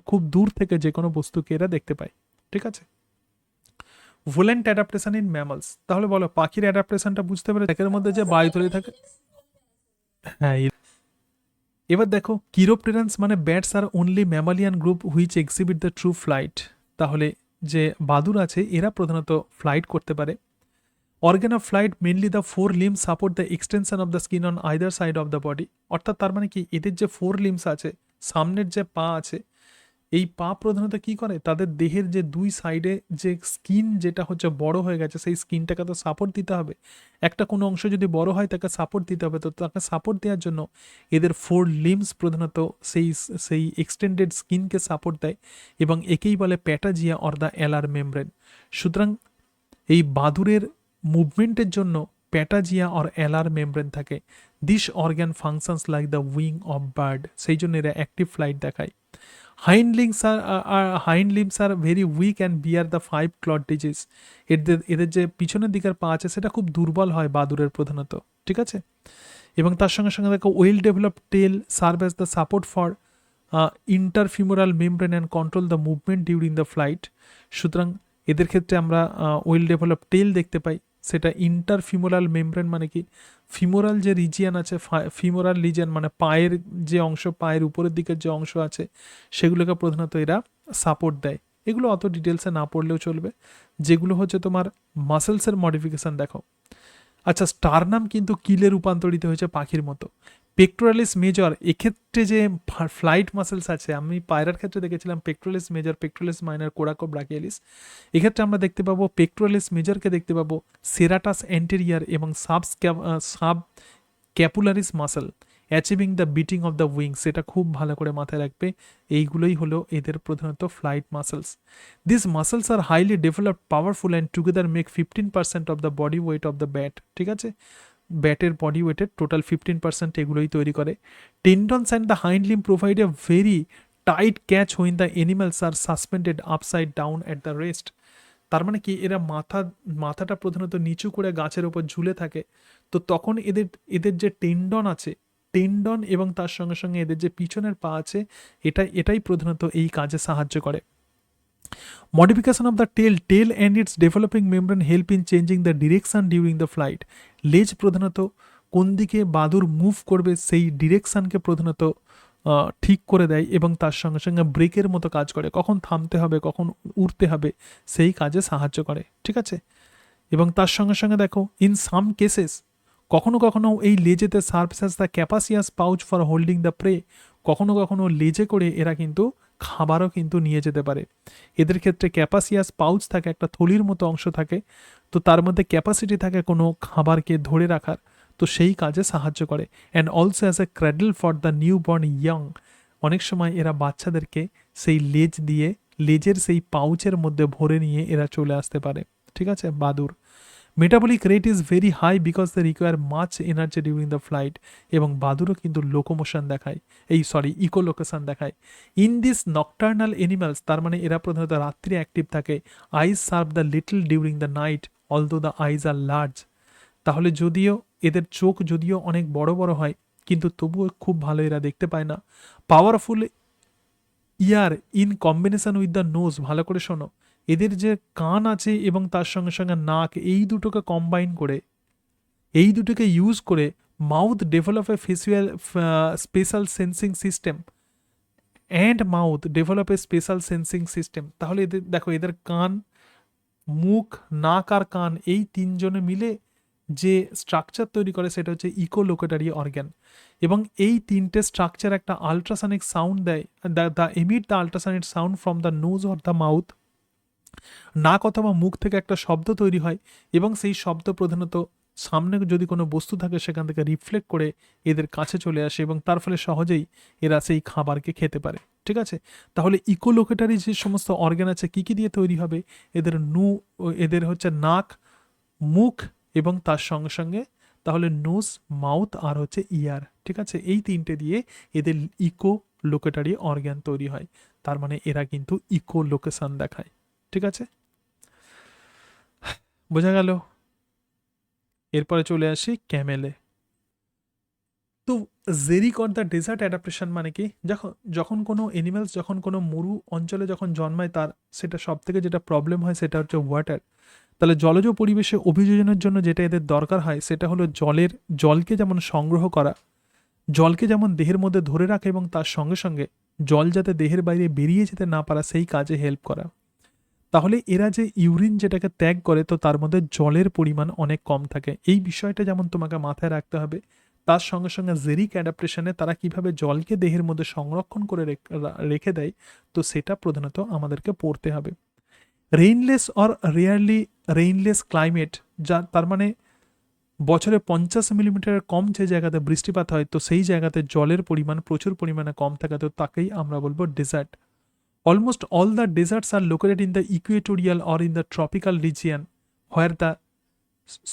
খুব দূর থেকে যে কোনো বস্তুকে এরা দেখতে পায়, ঠিক আছে। ভোলেন্ট অ্যাডাপ্টেশন ইন ম্যামালস, তাহলে বলো পাখির অ্যাডাপ্টেশনটা বুঝতে পারে, এর মধ্যে যে বায়ুথলি থাকে। হ্যাঁ, এবার দেখো কিরোপটেরান্স মানে bats are only mammalian group which exhibit the true flight, তাহলে যে বাদুর আছে এরা প্রধানত ফ্লাইট করতে পারে। Organ of flight mainly the 4 limbs support the extension of the skin on either side of the body, অর্থাৎ তার মানে কি এদের যে 4 লিম্স আছে, সামনের যে পা আছে, এই পা প্রধানত কি করে, তাদের দেহের যে দুই সাইডে যে স্কিন যেটা হচ্ছে বড় হয়ে গেছে সেই স্কিনটাকে তো সাপোর্ট দিতে হবে, একটা কোনো অংশ যদি বড় হয় তাকে সাপোর্ট দিতে হবে, তো তাকে সাপোর্ট দেওয়ার জন্য এদের 4 লিম্স প্রধানত সেই এক্সটেন্ডেড স্কিনকে সাপোর্ট দেয়, এবং একেই বলে patagia or the alar membrane. সুতরাং এই বাদুরের মুভমেন্টের জন্য প্যাটাজিয়া অর অ্যালার মেমব্রেন থাকে। This organ functions like the wing of bird, সেই জন্য এরা অ্যাক্টিভ ফ্লাইট দেখায়। Hind limbs are very weak and bear the 5 clawed digits, এদের যে পিছনের দিকের পা আছে সেটা খুব দুর্বল হয় বাদুরের প্রধানত, ঠিক আছে। এবং তার সঙ্গে সঙ্গে দেখো well developed tail serve as the support for interfemoral membrane and control the movement during the flight. সুতরাং এদের ক্ষেত্রে আমরা ওয়েল ডেভেলপ টেল দেখতে পাই। সেটা ইন্টারফিমোরাল মেমব্রেন মানে কি, ফিমোরাল যে রিজিয়ান আছে, ফিমোরাল রিজিয়ান মানে পায়ের যে অংশ, পায়ের উপরের দিকের যে অংশ আছে সেগুলোকে প্রধানত এরা সাপোর্ট দেয়। এগুলো অত ডিটেলসে না পড়লেও চলবে। যেগুলো হচ্ছে তোমার মাসেলসের মডিফিকেশান দেখো। আচ্ছা, স্টারনাম কিন্তু কিলে রূপান্তরিত হয়েছে পাখির মতো। পেক্টোরালিস মেজর, এক্ষেত্রে যে ফ্লাইট মাসেলস আছে, আমি পায়রার ক্ষেত্রে দেখেছিলাম pectoralis major, pectoralis minor, coracobrachialis. এক্ষেত্রে আমরা দেখতে পাবো পেক্টোরালিস মেজরকে দেখতে পাবো সেরাটাস অ্যান্টেরিয়ার এবং subscapularis muscle achieving the beating of the wings. এটা খুব ভালো করে মাথায় রাখবে। এইগুলোই হলো এদের প্রধানত flight muscles. This muscles are highly developed, powerful and together make 15% of the body weight of the bat. ঠিক আছে, ব্যাটের বডি ওয়েটের টোটাল 15% এগুলোই তৈরি করে। Tendons and the hind limb provide a very tight catch when the animals are suspended upside down at the rest. তার মানে কি, এরা মাথাটা প্রধানত নিচু করে গাছের ওপর ঝুলে থাকে, তো তখন এদের যে টেন্ডন আছে, টেন্ডন এবং তার সঙ্গে সঙ্গে এদের যে পিছনের পা আছে, এটাই প্রধানত এই কাজে সাহায্য করে। Modification of the tail and its developing membrane help in changing the direction during the flight. লেজ প্রধানত কোন দিকে বাদুর মুভ করবে সেই ডিরেকশনকে প্রধানত ঠিক করে দেয় এবং তার সঙ্গে সঙ্গে ব্রেকের মতো কাজ করে, কখন থামতে হবে কখন উড়তে হবে সেই কাজে সাহায্য করে। ঠিক আছে, এবং তার সঙ্গে সঙ্গে দেখো ইন সাম কেসেস কখনো কখনো এই লেজেতে serves as the capacious pouch for holding the prey. কখনো কখনো লেজে করে এরা কিন্তু খাবারও কিন্তু নিয়ে যেতে পারে। এদের ক্ষেত্রে ক্যাপাসিয়াস পাউচ থাকে, একটা থলির মতো অংশ থাকে, তো তার মধ্যে ক্যাপাসিটি থাকে কোনো খাবারকে ধরে রাখার, তো সেই কাজে সাহায্য করে। And also as a cradle for the new born young. অনেক সময় এরা বাচ্চাদেরকে সেই লেজ দিয়ে, লেজের সেই পাউচের মধ্যে ভরে নিয়ে এরা চলে আসতে পারে। ঠিক আছে, বাদুর। Metabolic rate is very high because they require much energy during the flight. এবং বাদুরও কিন্তু লোকোমোশন দেখায়, ইকোলোকেশন দেখায়। ইন দিস নকটার্নাল এনিম্যালস, তার মানে এরা প্রধানত রাত্রি অ্যাক্টিভ থাকে। Eyes serve the little during the night although the eyes are large. তাহলে যদিও এদের চোখ যদিও অনেক বড় বড় হয়, কিন্তু তবুও খুব ভালো এরা দেখতে পায় না। Powerful ear in combination with the nose, ভালো করে শোনো, এদের যে কান আছে এবং তার সঙ্গে সঙ্গে নাক, এই দুটোকে কম্বাইন করে, এই দুটোকে ইউজ করে mouth develop a facial special sensing system and mouth develop a special sensing system. তাহলে এদের দেখো, এদের কান, মুখ, নাক আর কান, এই তিনজনে মিলে যে স্ট্রাকচার তৈরি করে সেটা হচ্ছে ইকোলোকেটারি অর্গ্যান। এবং এই তিনটে স্ট্রাকচার একটা আল্ট্রাসনিক সাউন্ড দেয়, the emit the ultrasonic sound from the nose or the mouth. নাক অথবা মুখ থেকে একটা শব্দ তৈরি হয় এবং সেই শব্দ প্রধানত সামনে যদি কোনো বস্তু থাকে সেখান থেকে রিফ্লেক্ট করে এদের কাছে চলে আসে এবং তার ফলে সহজেই এরা সেই খাবারকে খেতে পারে। ঠিক আছে, তাহলে ইকোলোকেটারি যে সমস্ত অর্গ্যান আছে কী কী দিয়ে তৈরি হবে, এদের হচ্ছে নাক, মুখ এবং তার সঙ্গে সঙ্গে তাহলে নোজ, মাউথ আর হচ্ছে ইয়ার। ঠিক আছে, এই তিনটে দিয়ে এদের ইকোলোকেটারি অর্গ্যান তৈরি হয়। তার মানে এরা কিন্তু ইকোলোকেশন দেখায়। ঠিক আছে, বোঝা গেল। এরপরে চলে আসি ক্যামেলে। তো জেরিক অর দ্য ডেজার্ট অ্যাডাপ্টেশন মানে কি, যখন কোনো এনিম্যালস যখন কোনো মরু অঞ্চলে যখন জন্মায়, তার সেটা সব থেকে যেটা প্রবলেম হয় সেটা হচ্ছে ওয়াটার। তাহলে জলজ পরিবেশে অভিযোজনের জন্য যেটা এদের দরকার হয় সেটা হলো জলকে যেমন সংগ্রহ করা, জলকে যেমন দেহের মধ্যে ধরে রাখা এবং তার সঙ্গে সঙ্গে জল যাতে দেহের বাইরে বেরিয়ে যেতে না পারা সেই কাজে হেল্প করা। তাহলে এরা যে ইউরিন যেটাকে ত্যাগ করে, তো তার মধ্যে জলের পরিমাণ অনেক কম থাকে। এই বিষয়টা যেমন তোমাকে মাথায় রাখতে হবে, তার সঙ্গে সঙ্গে জেরিক অ্যাডাপ্টেশনে তারা কিভাবে জলকে দেহের মধ্যে সংরক্ষণ করে রেখে দেয়, তো সেটা প্রধানত আমাদেরকে পড়তে হবে। রেইনলেস অর রেয়ারলি রেইনলেস ক্লাইমেট, যা তার মানে বছরে 50 মিলিমিটারের কম যে জায়গাতে বৃষ্টিপাত হয়, তো সেই জায়গাতে জলের পরিমাণ প্রচুর পরিমাণে কম থাকে, তো তাকেই আমরা বলবো dessert. Almost all the deserts are located in the equatorial or in the tropical region where the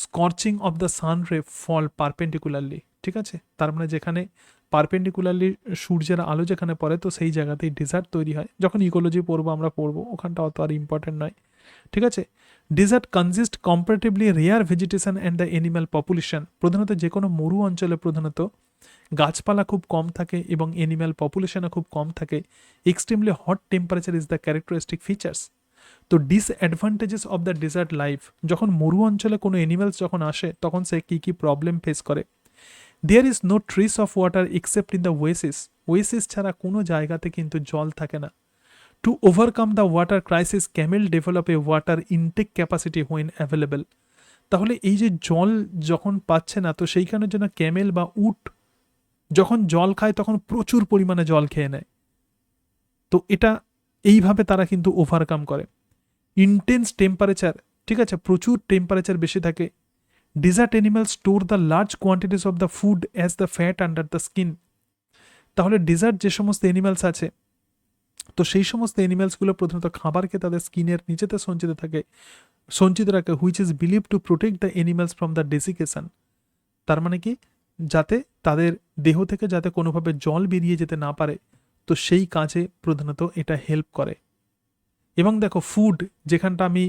scorching of the sun ray fall perpendicularly. ঠিক আছে, তার মানে যেখানে পারপেন্ডিকুলারলি সূর্যের আলো যেখানে পড়ে, তো সেই জায়গাতেই ডেজার্ট তৈরি হয়। যখন ইকোলজি পড়বো আমরা পড়বো, ওখানটা অত আর ইম্পর্টেন্ট নয়। ঠিক আছে, desert consist comparatively rare vegetation and the animal population. প্রধানত যে কোনো মরু অঞ্চলে প্রধানত গাছপালা খুব কম থাকে এবং অ্যানিম্যাল পপুলেশনও খুব কম থাকে, extremely hot temperature is the characteristic features. তো disadvantages of the desert life, যখন মরু অঞ্চলে কোনো অ্যানিম্যালস যখন আসে তখন সে কী কী প্রবলেম ফেস করে। There is no trace of water except in the oasis, oasis ছাড়া কোনো জায়গাতে কিন্তু জল থাকে না। To overcome the water crisis camel develop a water intake capacity when available. তাহলে এই যে জল যখন পাচ্ছে না, তো সেইখানের জন্য ক্যামেল বা উট যখন জল খায় তখন প্রচুর পরিমাণে জল খেয়ে নেয়। তো এটা এইভাবে তারা কিন্তু ওভারকাম করে। ইন্টেন্স টেম্পারেচার, ঠিক আছে, প্রচুর টেম্পারেচার বেশি থাকে। Desert animal store the large quantities of the food as the fat under the skin. তাহলে ডেজার্ট যে সমস্ত অ্যানিমালস আছে, তো সেই সমস্ত অ্যানিমালসগুলো প্রধানত খাবারকে তাদের স্কিনের নিচেতে সঞ্চিত রাখে, which is believe to protect the animals from the desiccation. তার মানে কি, যাতে তাদের দেহ থেকে যাতে কোনোভাবে জল বেরিয়ে যেতে না পারে, তো সেই কাজে প্রধানত এটা হেল্প করে। এবং দেখো ফুড যেখানটা আমি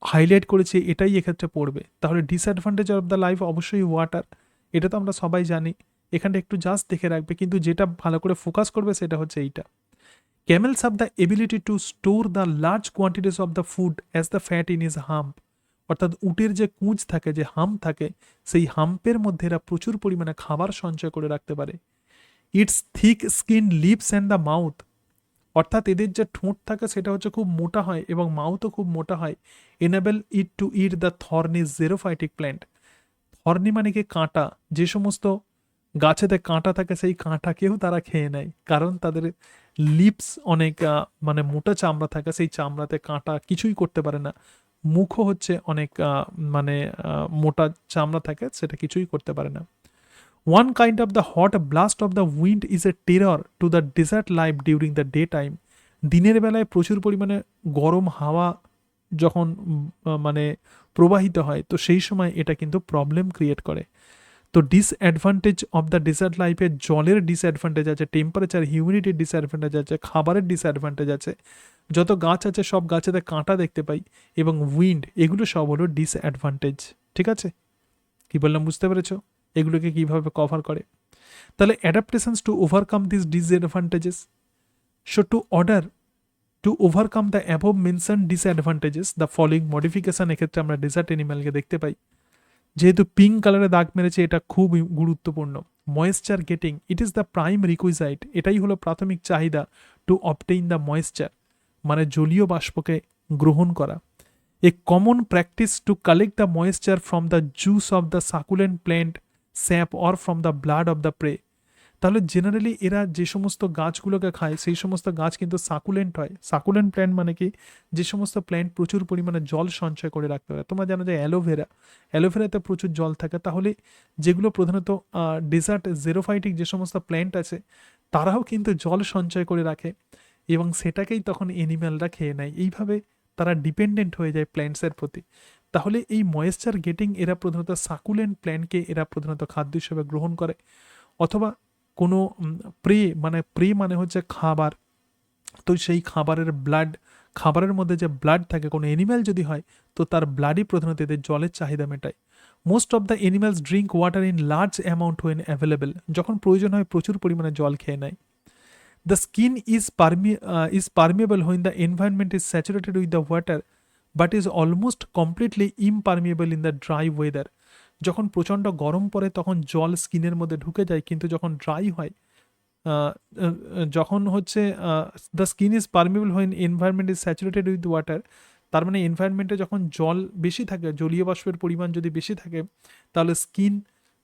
হাইলাইট করেছি এটাই এক্ষেত্রে পড়বে। তাহলে ডিসঅ্যাডভান্টেজ অফ দ্য লাইফ অবশ্যই ওয়াটার, এটা তো আমরা সবাই জানি, এখানটা একটু জাস্ট দেখে রাখবে, কিন্তু যেটা ভালো করে ফোকাস করবে সেটা হচ্ছে এইটা। Camels have the ability to store the large quantities of the food as the fat in his hump, অর্থাৎ উটের যে কুঁজ থাকে, যে হাম্প থাকে, সেই হাম্পের মধ্যে এরা প্রচুর পরিমাণে খাবার সঞ্চয় করে রাখতে পারে। Its thick skin lips and the mouth, অর্থাৎ এদের যে ঠোঁট থাকে সেটা হচ্ছে খুব মোটা হয় এবং মাউথও খুব মোটা হয়। Enable it to eat the thorny xerophytic plant. Thorny মানে কি কাঁটা, যে সমস্ত গাছেতে কাঁটা থাকে সেই কাঁটাকেও তারা খেয়ে নেয়, কারণ তাদের লিপস অনেক মানে মোটা চামড়া থাকে, সেই চামড়াতে কাঁটা কিছুই করতে পারে না। মুখও হচ্ছে অনেক মানে মোটা চামড়া থাকে, সেটা কিছুই করতে পারে না। One kind of the hot blast of the wind is a terror to the desert life during the day time. দিনের বেলায় প্রচুর পরিমাণে গরম হাওয়া যখন মানে প্রবাহিত হয়, তো সেই সময় এটা কিন্তু প্রবলেম ক্রিয়েট করে। তো ডিসঅ্যাডভান্টেজ অফ দ্য ডেজার্ট লাইফে জলের ডিসঅ্যাডভান্টেজ আছে, টেম্পারেচার হিউমিডিটির ডিসঅ্যাডভান্টেজ আছে, খাবারের ডিসঅ্যাডভান্টেজ আছে, যত গাছ আছে সব গাছেতে কাঁটা দেখতে পাই, এবং উইন্ড, এগুলো সব হলো ডিসঅ্যাডভান্টেজ। ঠিক আছে, কি বললাম বুঝতে পেরেছো, এগুলোকে কিভাবে কভার করে। তাহলে অ্যাডাপ্টেশনস to overcome this disadvantages. So two overcome the above mention disadvantages the following modification, এক্ষেত্রে আমরা ডেজার্ট অ্যানিম্যালকে দেখতে পাই। যেহেতু পিঙ্ক কালারে দাগ মেরেছে, এটা খুব গুরুত্বপূর্ণ। Moisture getting, it is the prime requisite, এটাই হলো প্রাথমিক চাহিদা টু অবটেইন দ্য ময়েশ্চার, মানে জলীয় বাষ্পকে গ্রহণ করা। A common practice to collect the moisture from the juice of the succulent plant sap or from the blood of the prey. তাহলে জেনারেলি এরা যে সমস্ত গাছগুলোকে খায় সেই সমস্ত গাছ কিন্তু সাকুলেন্ট হয়। সাকুলেন্ট প্ল্যান্ট মানে কি, যে সমস্ত প্ল্যান্ট প্রচুর পরিমাণে জল সঞ্চয় করে রাখতে পারে। তোমরা জানো যে অ্যালোভেরাতে প্রচুর জল থাকে। তাহলে যেগুলো প্রধানত ডেজার্ট জেরোফাইটিক যে সমস্ত প্ল্যান্ট আছে, তারাও কিন্তু জল সঞ্চয় করে রাখে এবং সেটাকেই তখন অ্যানিম্যালরা খেয়ে নেয়। এইভাবে তারা ডিপেন্ডেন্ট হয়ে যায় প্ল্যান্টসের প্রতি। তাহলে এই ময়েশ্চার গেটিং, এরা প্রধানত সাকুলেন্ট প্ল্যান্টকে এরা প্রধানত খাদ্য হিসেবে গ্রহণ করে, অথবা কোনো প্রে মানে হচ্ছে খাবার, তো সেই খাবারের মধ্যে যে ব্লাড থাকে, কোনো অ্যানিম্যাল যদি হয় তো তার ব্লাডই প্রধানত এদের জলের চাহিদা মেটায়। Most of the animals drink water in large amount when available, যখন প্রয়োজন হয় প্রচুর পরিমাণে জল খেয়ে নেয়। The skin is permeable when the environment is saturated with the water but is almost completely impermeable in the dry weather. যখন প্রচণ্ড গরম পড়ে তখন জল স্কিনের মধ্যে ঢুকে যায়, কিন্তু যখন ড্রাই হয়, যখন হচ্ছে the skin is permeable when environment is saturated with water, তার মানে এনভায়রনমেন্টে যখন জল বেশি থাকে, জলীয় বাষ্পের পরিমাণ যদি বেশি থাকে, তাহলে স্কিন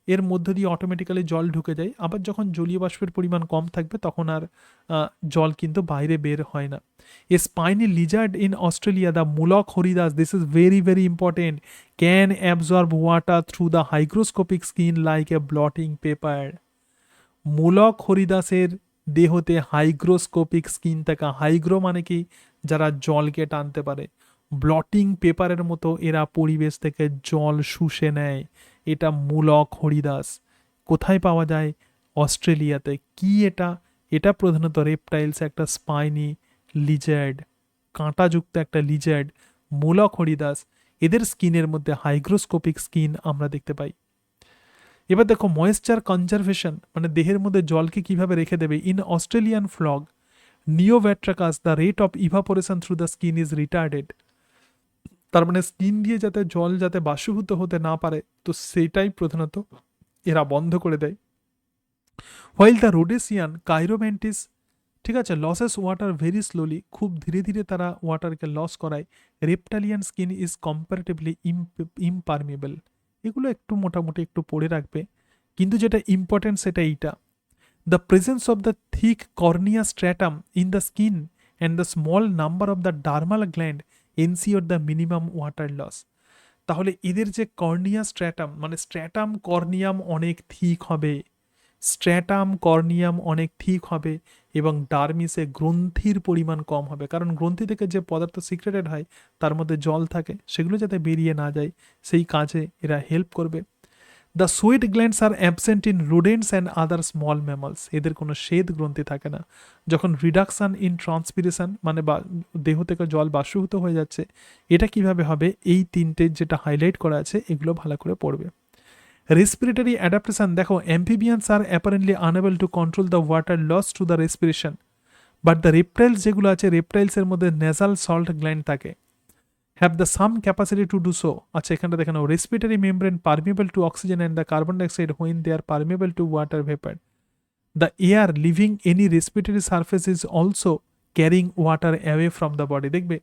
এর মধ্য দিয়ে অটোমেটিক্যালি জল ঢুকে যায়। আবার যখন জলীয় বাষ্পের পরিমাণ কম থাকবে তখন আর জল কিন্তু বাইরে বের হয় না। A spiny lizard in Australia, the Moloch horridus, this is very very important, can absorb water through the hygroscopic skin like a blotting paper. Moloch হরিদাসের দেহতে হাইগ্রোস্কোপিক স্কিন থাকে। হাইগ্রো মানে কি, যারা জলকে টানতে পারে। ব্লটিং পেপারের মতো এরা পরিবেশ থেকে জল শুষে নেয়। এটা মূলক হরিদাস। কোথায় পাওয়া যায়? অস্ট্রেলিয়াতে। কি এটা? এটা প্রধানত রেপটাইলস, একটা স্পাইনি লিজার্ড, কাঁটাযুক্ত একটা লিজার্ড, মূলক হরিদাস। এদের স্কিনের মধ্যে হাইগ্রোস্কোপিক স্কিন আমরা দেখতে পাই। এবার দেখো ময়েশ্চার কনজারভেশন, মানে দেহের মধ্যে জলকে কিভাবে রেখে দেবে। In Australian frog Neobatrachus the rate of evaporation through the skin is retarded. তার মানে স্কিন দিয়ে যাতে জল যাতে বাষ্পীভূত হতে না পারে, তো সেটাই প্রধানত এরা বন্ধ করে দেয়। হোয়াইল দ্য রোডেসিয়ান কাইরোম্যান্টিস, ঠিক আছে, লসেস ওয়াটার ভেরি স্লোলি, খুব ধীরে ধীরে তারা ওয়াটারকে লস করায়। রেপটালিয়ান স্কিন ইজ কম্পারেটিভলি ইমপারমিয়েবল। এগুলো একটু মোটামুটি একটু পড়ে রাখবে, কিন্তু যেটা ইম্পর্টেন্ট সেটা এইটা, the presence of the thick cornea stratum in the skin and the small number of the dermal gland ensure the minimum water loss. তাহলে এদের যে কর্নিয়া স্ট্র্যাটাম, মানে স্ট্র্যাটাম কর্নিয়াম অনেক থিক হবে, স্ট্র্যাটাম কর্নিয়াম অনেক thick হবে, এবং ডার্মিসে গ্রন্থির পরিমাণ কম হবে, কারণ গ্রন্থি থেকে যে পদার্থ সিক্রেটেড হয় তার মধ্যে জল থাকে, সেগুলো যাতে বেরিয়ে না যায় সেই কাজে এরা হেল্প করবে। The sweat glands are absent in rodents and other small mammals, এদের কোনো শ্বেত গ্রন্থি থাকে না। যখন রিডাকশান ইন ট্রান্সপিরেশন, মানে দেহ থেকে জল বাষ্পীভূত হয়ে যাচ্ছে, এটা কিভাবে হবে, এই তিনটে যেটা হাইলাইট করা আছে এগুলো ভালো করে পড়বে। রেসপিরেটরি অ্যাডাপ্টেশন, দেখো amphibians are apparently unable to control the water loss to the respiration, but the reptiles যেগুলো আছে, রেপটাইলসের মধ্যে নেজাল সল্ট গ্ল্যান্ড থাকে, have the some capacity to do so. আচ্ছা, এখানটা দেখে নাও, respiratory membrane permeable to oxygen and the carbon dioxide when they are permeable to water vapour. The air leaving any respiratory surface is also carrying water away from the body. দেখবে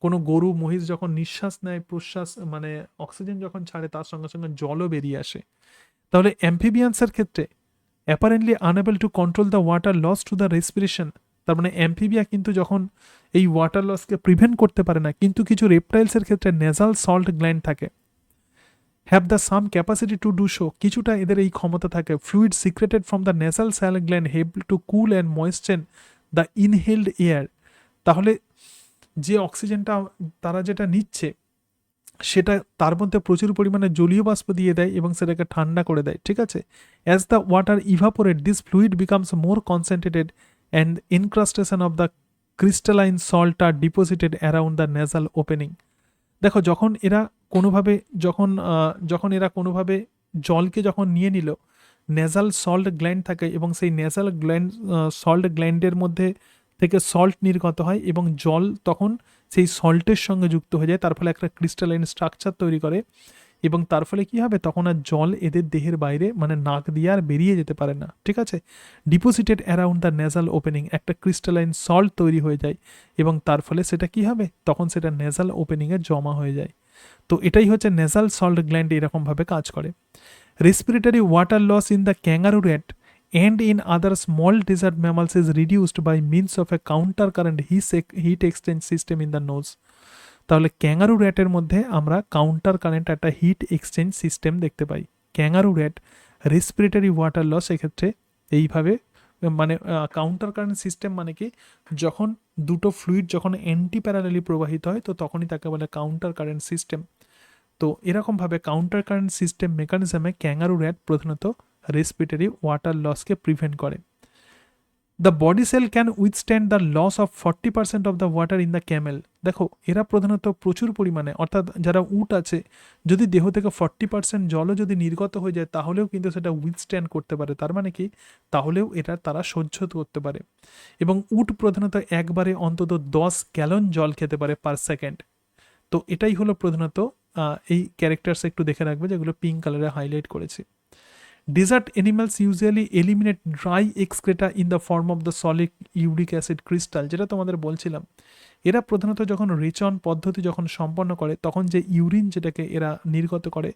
কোনো গরু মহিষ যখন নিঃশ্বাস নেয়, প্রশ্বাস মানে অক্সিজেন যখন ছাড়ে, তার সঙ্গে সঙ্গে জলও বেরিয়ে আসে। তাহলে অ্যাম্ফিবিয়ান্সের ক্ষেত্রে apparently unable to control the water loss to the respiration, তার মানে অ্যাম্ফিবিয়া কিন্তু যখন এই ওয়াটার লসকে প্রিভেন্ট করতে পারে না, কিন্তু কিছু রেপটাইলসের ক্ষেত্রে নেজাল সল্ট গ্ল্যান্ড থাকে, have the some capacity to do show, কিছুটা এদের এই ক্ষমতা থাকে। Fluid secreted from the nasal salt gland help to cool and moisture the inhaled air. তাহলে যে অক্সিজেনটা তারা যেটা নিচ্ছে, সেটা তার মধ্যে প্রচুর পরিমাণে জলীয় বাষ্প দিয়ে দেয় এবং সেটাকে ঠান্ডা করে দেয়, ঠিক আছে। As the water evaporate this fluid becomes more concentrated and incrustation of the crystalline salt are deposited around the nasal opening. দেখো যখন এরা কোনোভাবে যখন এরা কোনোভাবে জলকে যখন নিয়ে নিল, নেজাল সল্ট গ্ল্যান্ড থাকে এবং সেই নেজাল গ্ল্যান্ড সল্ট গ্ল্যান্ডের মধ্যে থেকে সল্ট নির্গত হয় এবং জল তখন সেই সল্টের সঙ্গে যুক্ত হয়ে যায়, তার ফলে একটা ক্রিস্টালাইন স্ট্রাকচার তৈরি করে, এবং তার ফলে কি হবে, তখন আর জল এদের দেহের বাইরে মানে নাক দিয়ে আর বেরিয়ে যেতে পারে না, ঠিক আছে। Deposited around the nasal opening, একটা ক্রিস্টালাইন সল্ট তৈরি হয়ে যায় এবং তার ফলে সেটা কি হবে, তখন সেটা নেজাল ওপেনিংয়ে জমা হয়ে যায়। তো এটাই হচ্ছে নেজাল সল্ট গ্ল্যান্ড এরকমভাবে কাজ করে। Respiratory water loss in the kangaroo rat and in other small desert mammals is reduced by means of a counter current heat exchange system in the nose. তাহলে ক্যাঙ্গারু র্যাটের মধ্যে আমরা counter current একটা heat exchange system দেখতে পাই। Kangaroo rat respiratory water loss এক্ষেত্রে এইভাবে, মানে কাউন্টার কারেন্ট সিস্টেম মানে কি, যখন দুটো ফ্লুইড যখন অ্যান্টি প্যারালালি প্রবাহিত হয় তো তখনই তাকে বলে কাউন্টার কারেন্ট সিস্টেম। তো এরকমভাবে কাউন্টার কারেন্ট সিস্টেম মেকানিজমে ক্যাঙ্গারু র্যাট প্রধানত রেসপিরেটরি ওয়াটার লসকে প্রিভেন্ট করে। The body cell can withstand the loss of 40% of the water in the camel. দেখো এরা প্রধানত প্রচুর পরিমাণে, অর্থাৎ যারা উট আছে, যদি দেহ থেকে 40% জলও যদি নির্গত হয়ে যায় তাহলেও কিন্তু সেটা উইথস্ট্যান্ড করতে পারে, তার মানে কি, তাহলেও এটা তারা সহ্য করতে পারে। এবং উট প্রধানত একবারে অন্তত 10 গ্যালন জল খেতে পারে পার সেকেন্ড। তো এটাই হলো প্রধানত এই ক্যারেক্টার্স একটু দেখে রাখবে যেগুলো পিঙ্ক কালারে হাইলাইট করেছি। Desert animals usually eliminate dry excreta in the form of the solid uric acid crystal, যেটা তোমাদের বলছিলাম। এরা প্রধানত যখন রেচন পদ্ধতি যখন সম্পন্ন করে তখন যে ইউরিন যেটাকে এরা নির্গত করে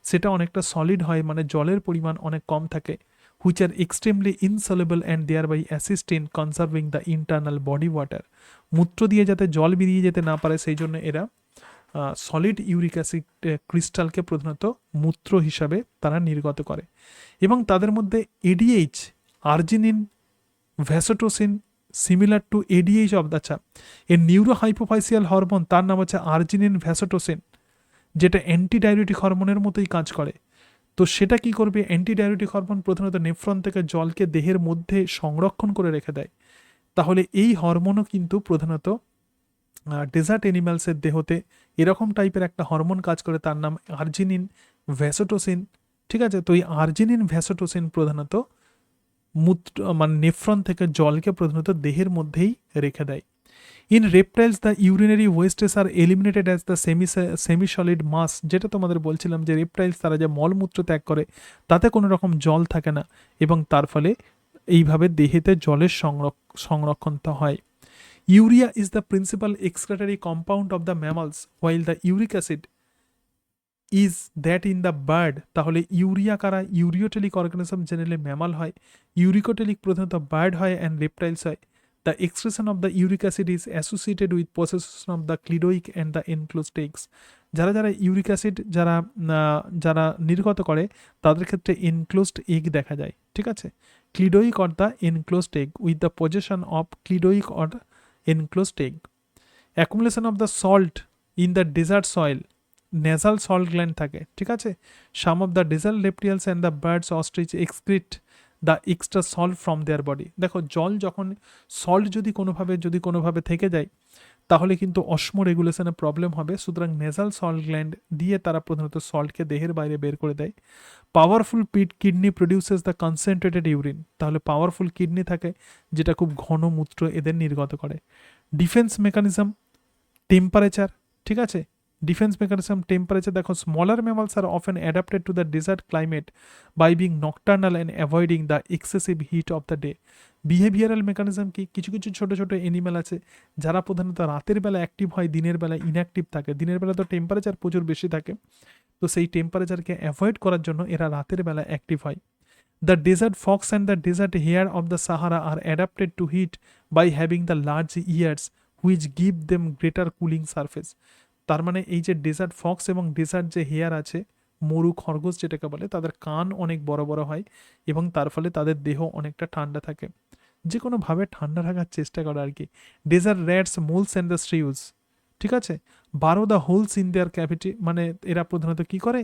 সেটা অনেকটা সলিড হয়, মানে জলের পরিমাণ অনেক কম থাকে, which are extremely insoluble and thereby assist in conserving the internal body water. মূত্র দিয়ে যাতে জল বেরিয়ে যেতে না পারে সেই জন্য এরা সলিড ইউরিক অ্যাসিড ক্রিস্টালকে প্রধানত মূত্র হিসাবে তারা নির্গত করে। এবং তাদের মধ্যে ADH, arginine, vasotocin, similar to ADH of the এর নিউরোহাইপোফাইসিয়াল হরমোন, তার নাম হচ্ছে আর্জিনিন ভ্যাসোটোসিন, যেটা অ্যান্টিডাইরেটিক হরমোনের মতোই কাজ করে। তো সেটা কি করবে, অ্যান্টিডাইরেটিক হরমোন প্রধানত নেফ্রন থেকে জলকে দেহের মধ্যে সংরক্ষণ করে রেখে দেয়। তাহলে এই হরমোনও কিন্তু প্রধানত ডেজার্ট অ্যানিমালসের দেহতে এরকম টাইপের একটা হরমোন কাজ করে, তার নাম আর্জিনিন ভ্যাসোটোসিন, ঠিক আছে? তো এই আর্জিনিন ভ্যাসোটোসিন প্রধানত মূত্র মানে নেফ্রন থেকে জলকে প্রধানত দেহের মধ্যেই রেখে দেয়। In reptiles the urinary wastes are eliminated as the semi solid mass, যেটা তোমাদের বলছিলাম যে রেপটাইলস তারা যে মলমূত্র ত্যাগ করে তাতে কোনো রকম জল থাকে না এবং তার ফলে এইভাবে দেহেতে জলের সংরক্ষণ তো হয়। Urea is the principal excretory compound of the mammals while the uric acid is that in the bird. তাহলে ইউরিয়া কারা? ইউরিওটেলিক অর্গানিজম জেনারেলি ম্যামাল হয়, ইউরিকোটেলিক প্রধানত বার্ড হয় অ্যান্ড রেপটাইলস হয়। The excretion of the uric acid is associated with possession of the cleidoic and the enclosed eggs. যারা যারা uric acid যারা নির্গত করে তাদের ক্ষেত্রে এনক্লোজড এগ দেখা যায়। ঠিক আছে? Cleidoic or the enclosed egg with the possession of cleidoic or enclosed egg. Accumulation of the salt in the desert soil, nasal salt gland থাকে। ঠিক আছে? Some of the desert reptiles and the birds ostrich excrete the extra salt from their body. দেখো জল যখন salt যদি কোনোভাবে থেকে যায় তাহলে কিন্তু অসমো রেগুলেশনে প্রবলেম হবে, সুতরাং নেজাল সল্ট গ্ল্যান্ড দিয়ে তারা প্রধানত সল্টকে দেহের বাইরে বের করে দেয়। Powerful kidney produces the concentrated urine, তাহলে পাওয়ারফুল কিডনি থাকে যেটা খুব ঘন মূত্র এদের নির্গত করে। Defence mechanism temperature. ঠিক আছে? ডিফেন্স মেকানিজম টেম্পারেচার, দেখো smaller mammals are often adapted to the desert climate by being nocturnal and avoiding the excessive heat of the day. Behavioural mechanism কি? কিছু কিছু ছোট ছোট অ্যানিম্যাল আছে যারা প্রধানত রাতের বেলা অ্যাক্টিভ হয়, দিনের বেলা ইনঅ্যাক্টিভ থাকে। দিনের বেলা তো টেম্পারেচার প্রচুর বেশি থাকে, তো সেই টেম্পারেচারকে অ্যাভয়েড করার জন্য এরা রাতের বেলা অ্যাক্টিভ হয়। The desert fox and the desert hare of the Sahara are adapted to heat by having the large ears which give them greater cooling surface. তার মানে এই যে ডেজার্ট ফক্স এবং ডেজার্ট যে হেয়ার আছে, মরু খরগোশ যেটাকে বলে, তাদের কান অনেক বড় বড় হয় এবং তার ফলে তাদের দেহ অনেকটা ঠান্ডা থাকে। যে কোনোভাবে ঠান্ডা রাখার চেষ্টা করে আর কি। Desert rats moles and the shrews. ঠিক আছে? Burrow the holes in their cavity, মানে এরা প্রধানত কি করে?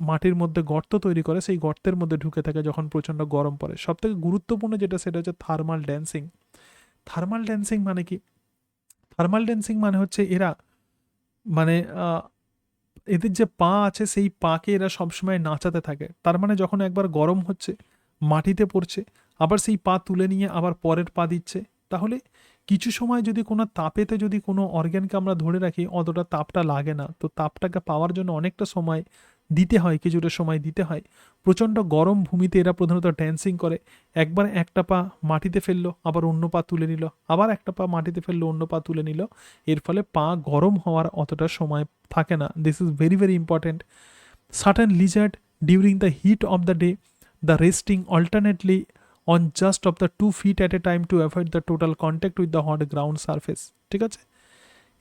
মাটির মধ্যে গর্ত তৈরি করে, সেই গর্তের মধ্যে ঢুকে থাকে যখন প্রচণ্ড গরম পড়ে। সবথেকে গুরুত্বপূর্ণ যেটা সেটা হচ্ছে থার্মাল ড্যান্সিং। থার্মাল ড্যান্সিং মানে কি? থার্মাল ড্যান্সিং মানে হচ্ছে এরা মানে এদের যে পা আছে সেই পাকে এরা সবসময় নাচাতে থাকে। তার মানে যখন একবার গরম হচ্ছে, মাটিতে পড়ছে, আবার সেই পা তুলে নিয়ে আবার পরের পা দিচ্ছে। তাহলে কিছু সময় যদি কোনো তাপেতে যদি কোনো অর্গ্যানকে আমরা ধরে রাখি অতটা তাপটা লাগে না, তো তাপটাকে পাওয়ার জন্য অনেকটা সময় দিতে হয়, কিছুটা সময় দিতে হয়। প্রচণ্ড গরম ভূমিতে এরা প্রধানত ড্যান্সিং করে। একবার একটা পা মাটিতে ফেললো, আবার অন্য পা তুলে নিল, আবার একটা পা মাটিতে ফেললো, অন্য পা তুলে নিল। এর ফলে পা গরম হওয়ার অতটা সময় থাকে না। This is very very important. Certain lizard during the heat of the day the resting alternately on just of the 2 feet at a time to avoid the total contact with the hot ground surface. ঠিক আছে?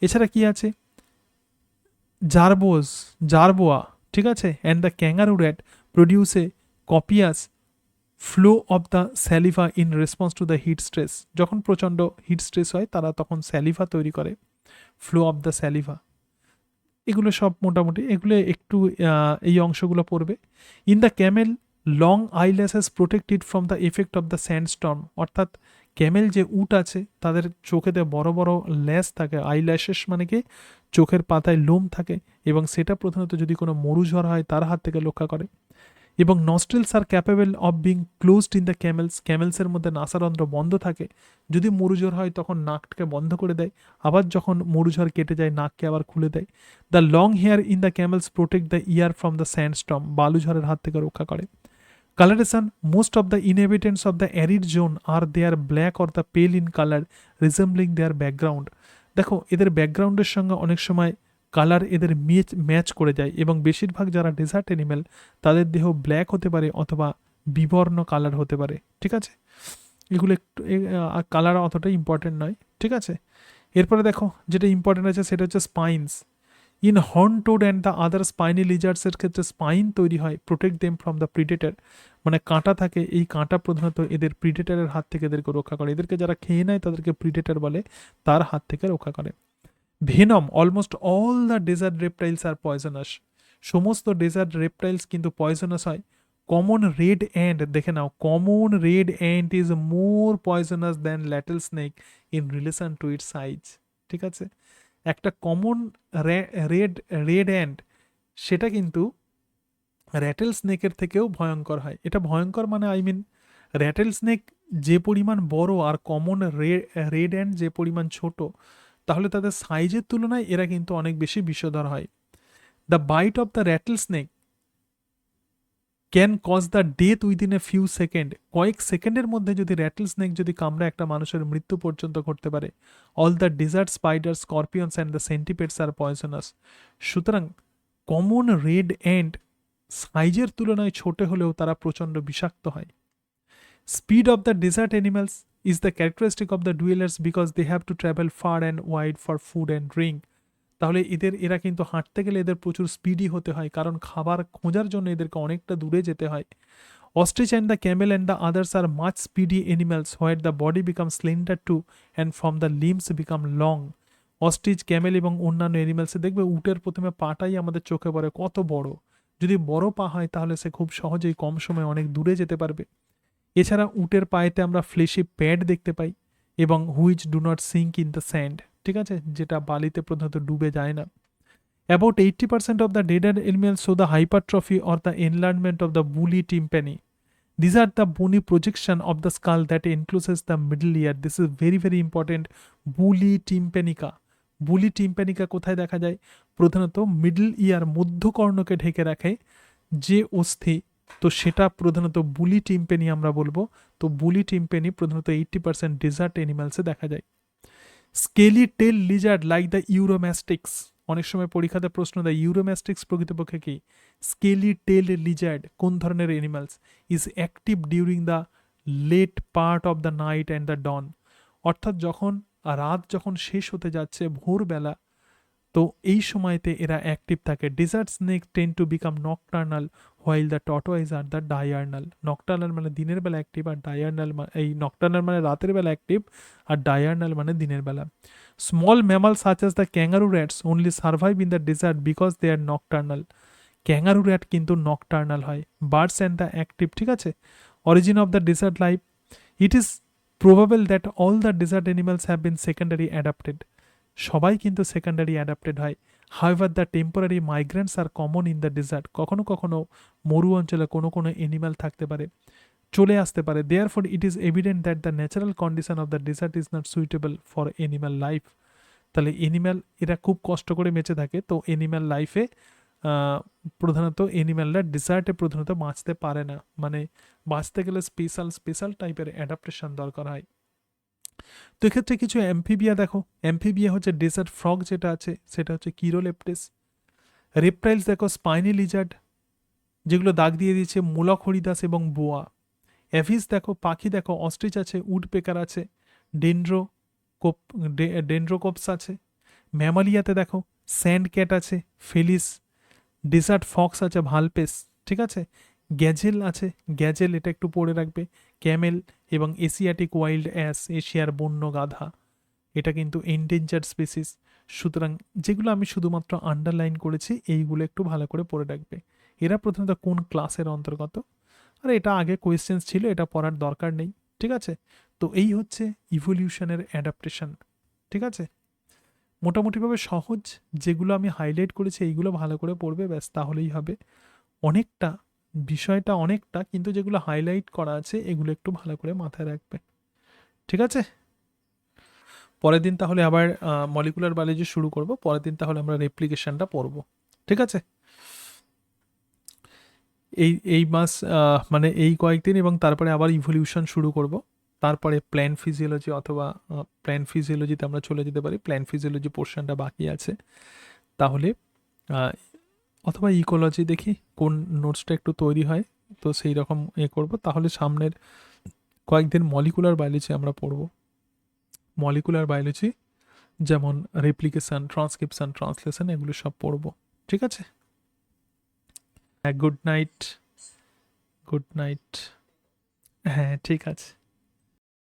এছাড়া কি আছে? Jerboa. ঠিক আছে? And the kangaroo rat produce a copious flow of the saliva in response to the heat stress. যখন প্রচণ্ড hit stress হয় তারা তখন স্যালিভা তৈরি করে, ফ্লো অফ দ্য স্যালিভা। এগুলো সব মোটামুটি, এগুলো একটু এই অংশগুলো পড়বে। In the camel long eyelashes protected from the effect of the sandstorm, অর্থাৎ ক্যামেল যে উট আছে তাদের চোখেতে বড় বড় ল্যাশ থাকে। আইল্যাশেস মানে কি? চোখের পাতায় লোম থাকে এবং সেটা প্রধানত যদি কোনো মরুঝড় হয় তার হাত থেকে রক্ষা করে। এবং nostrils are capable of being closed in the ক্যামেলসের মধ্যে নাসারন্ধ্র বন্ধ থাকে। যদি মরুঝড় হয় তখন নাকটাকে বন্ধ করে দেয়, আবার যখন মরুঝড় কেটে যায় নাককে আবার খুলে দেয়। The long hair in the camels protect the ear from the sandstorm, বালুঝড়ের হাত থেকে রক্ষা করে। Colouration, most of the inhabitants of the arid zone are their black or the pale in colour resembling their background. দেখো এদের ব্যাকগ্রাউন্ডের সঙ্গে অনেক সময় কালার এদের ম্যাচ করে যায় এবং বেশিরভাগ যারা ডেজার্ট অ্যানিমেল তাদের দেহ ব্ল্যাক হতে পারে অথবা বিবর্ণ কালার হতে পারে। ঠিক আছে? এগুলো একটু কালার অতটা ইম্পর্টেন্ট নয়। ঠিক আছে? এরপরে দেখো যেটা ইম্পর্টেন্ট আছে সেটা হচ্ছে spines. In horn toad and the other spiny লিজার্ডসের ক্ষেত্রে স্পাইন তৈরি হয় protect them from the predator, মানে কাঁটা থাকে, এই কাঁটা প্রধানত এদের প্রিডেটারের হাত থেকে এদেরকে রক্ষা করে। এদেরকে যারা খেয়ে নেয় তাদেরকে প্রিডেটার বলে, তার হাত থেকে রক্ষা করে। Venom, almost all the desert reptiles are poisonous, সমস্ত ডেজার্ট রেপটাইলস কিন্তু পয়জনাস হয়। কমন রেড অ্যান্ট, দেখে নাও, common red ant is more poisonous than rattle snake in relation to it size. ঠিক আছে? একটা কমন রেড অ্যান্ট সেটা কিন্তু র্যাটেল স্নেকের থেকেও ভয়ঙ্কর হয়। এটা ভয়ঙ্কর মানে আই মিন র্যাটেল স্নেক যে পরিমাণ বড় আর কমন রেড অ্যান্ড যে পরিমাণ ছোট, তাহলে তাদের সাইজের তুলনায় এরা কিন্তু অনেক বেশি বিষধর হয়। The bite of the rattlesnake can cause the death within a few second. কয়েক সেকেন্ডের মধ্যে যদি র্যাটেল স্নেক যদি কামড়ে একটা মানুষের মৃত্যু পর্যন্ত ঘটতে পারে। All the desert spider, scorpions and the centipedes are poisonous. সুতরাং কমন রেড অ্যান্ড সাইজের তুলনায় ছোট হলেও তারা প্রচণ্ড বিষাক্ত হয়। Speed of the desert animals is the characteristic of the dwellers because they have to travel far and wide for food and drink. তাহলে এরা কিন্তু হাঁটতে গেলে এদের প্রচুর স্পিডি হতে হয়, কারণ খাবার খোঁজার জন্য এদেরকে অনেকটা দূরে যেতে হয়। Ostrich and the camel and the others are much speedy animals where the body become slender to and from the limbs become long. Ostrich, camel এবং অন্যান্য অ্যানিমালসে দেখবে উটের প্রথমে পাটাই আমাদের চোখে পড়ে কত বড়। যদি বড় পা হয় তাহলে সে খুব সহজেই কম সময়ে অনেক দূরে যেতে পারবে। এছাড়া উটের পায়েতে আমরা ফ্লেশি প্যাড দেখতে পাই এবং which do not sink in the sand, ঠিক আছে, যেটা বালিতে প্রধানত ডুবে যায় না। About 80% of the dead animals show the hypertrophy or the enlargement of the woolly tympani. These are the bony projection of the skull that encloses the middle ear. This is very very important. Woolly tympanica. Woolly tympanica কোথায় দেখা যায়? প্রধানত middle ইয়ার, মধ্যকর্ণকে ঢেকে রাখে যে অস্থি, তো সেটা প্রধানত বুলি টিম্পেনি আমরা বলবো। তো বুলি টিম্পেনি প্রধানত 80% ডেজার্ট অ্যানিমালসে দেখা যায়। Scaly tail lizard like the uromastix. অনেক সময় পরীক্ষাতে প্রশ্ন দেয় ইউরোম্যাস্টিক্স প্রকৃতপক্ষে কি? স্কেলি টেল লিজার্ড কোন ধরনের animals? Is active during the late part of the night and the dawn. অর্থাৎ রাত যখন শেষ হতে যাচ্ছে, ভোরবেলা, তো এই সময়তে এরা অ্যাক্টিভ থাকে। Desert snake tend to become nocturnal while the tortoise are the diurnal. Nocturnal মানে দিনের বেলা অ্যাক্টিভ, আর ডায়ার্নাল এই নকটার্নাল মানে রাতের বেলা অ্যাক্টিভ, আর ডায়ার্নাল মানে দিনের বেলা। Small mammal such as the kangaroo rats only survive in the desert because they are nocturnal. Kangaroo rat কিন্তু নকটার্নাল হয়। বার্ডস অ্যান্ড দ্য অ্যাক্টিভ, ঠিক আছে। Origin of the desert life, it is probable that all the desert animals have been secondary adapted. সবাই কিন্তু secondary adapted হয়। However the temporary migrants are common in the desert. কখনো কখনো মরু অঞ্চলে কোনো কোনো অ্যানিমাল থাকতে পারে, চলে আসতে পারে। Therefore it is evident that the natural condition of the desert is not suitable for animal life. তাহলে এরা খুব কষ্ট করে বেঁচে থাকে, তো অ্যানিমাল লাইফে প্রধানত অ্যানিমালরা ডেজার্টে প্রধানত বাঁচতে পারে না, মানে বাঁচতে গেলে স্পেশাল টাইপের অ্যাডাপ্টেশন দরকার হয়। তো এক্ষেত্রে কিছু অ্যাম্ফিবিয়া দেখো। অ্যাম্ফিবিয়া হচ্ছে ডেজার্ট ফ্রগ যেটা আছে সেটা হচ্ছে কিরোলেপ্টেস। রেপটাইলস দেখো স্পাইনি লিজার্ড, যেগুলো দাগ দিয়ে দিয়েছে মোলক এবং বোয়া। অ্যাভিস দেখো, পাখি দেখো, অস্ট্রিচ আছে, উডপেকার আছে, ডেন্ড্রোকোপস আছে। ম্যামালিয়াতে দেখো স্যান্ড ক্যাট আছে, ফেলিস, ডেজার্ট ফক্স আছে, ভালপেস, ঠিক আছে। গ্যাজেল আছে, গ্যাজেল এটা একটু পড়ে রাখবে। ক্যামেল এবং এশিয়াটিক ওয়াইল্ড অ্যাস, এশিয়ার বন্য গাধা, এটা কিন্তু এন্ডেঞ্জার্ড স্পিসিস। সুতরাং যেগুলো আমি শুধুমাত্র আন্ডারলাইন করেছি এইগুলো একটু ভালো করে পড়ে রাখবে। এরা প্রথমত কোন ক্লাসের অন্তর্গত, আর এটা আগে কোয়েশ্চেন্স ছিল, এটা পড়ার দরকার নেই, ঠিক আছে। তো এই হচ্ছে ইভলিউশনের অ্যাডাপ্টেশন, ঠিক আছে। মোটামুটিভাবে সহজ, যেগুলো আমি হাইলাইট করেছি এইগুলো ভালো করে পড়বে, ব্যাস তাহলেই হবে। অনেকটা বিষয়টা অনেকটা, কিন্তু যেগুলো হাইলাইট করা আছে এগুলো একটু ভালো করে মাথায় রাখবে, ঠিক আছে। পরের দিন তাহলে আবার মলিকুলার বায়োলজি শুরু করব। পরের দিন তাহলে আমরা রেপ্লিকেশনটা পড়ব, ঠিক আছে। এই মাস মানে এই কয়েকদিন, এবং তারপরে আবার ইভলিউশন শুরু করব। তারপরে প্ল্যান্ট ফিজিওলজি, অথবা প্ল্যান্ট ফিজিওলজিতে আমরা চলে যেতে পারি। প্ল্যান্ট ফিজিওলজি পোর্শনটা বাকি আছে, তাহলে অথবা ইকোলজি দেখি কোন নোটসটা একটু তৈরি হয়, তো সেই রকম করব। তাহলে সামনের কয়েকদিন মলিকুলার বায়োলজি আমরা পড়ব। মলিকুলার বায়োলজি যেমন রেপ্লিকেশন, ট্রান্সক্রিপশন, ট্রান্সলেশন, এগুলো সব পড়ব, ঠিক আছে। Good night, good night. হ্যাঁ ঠিক আছে।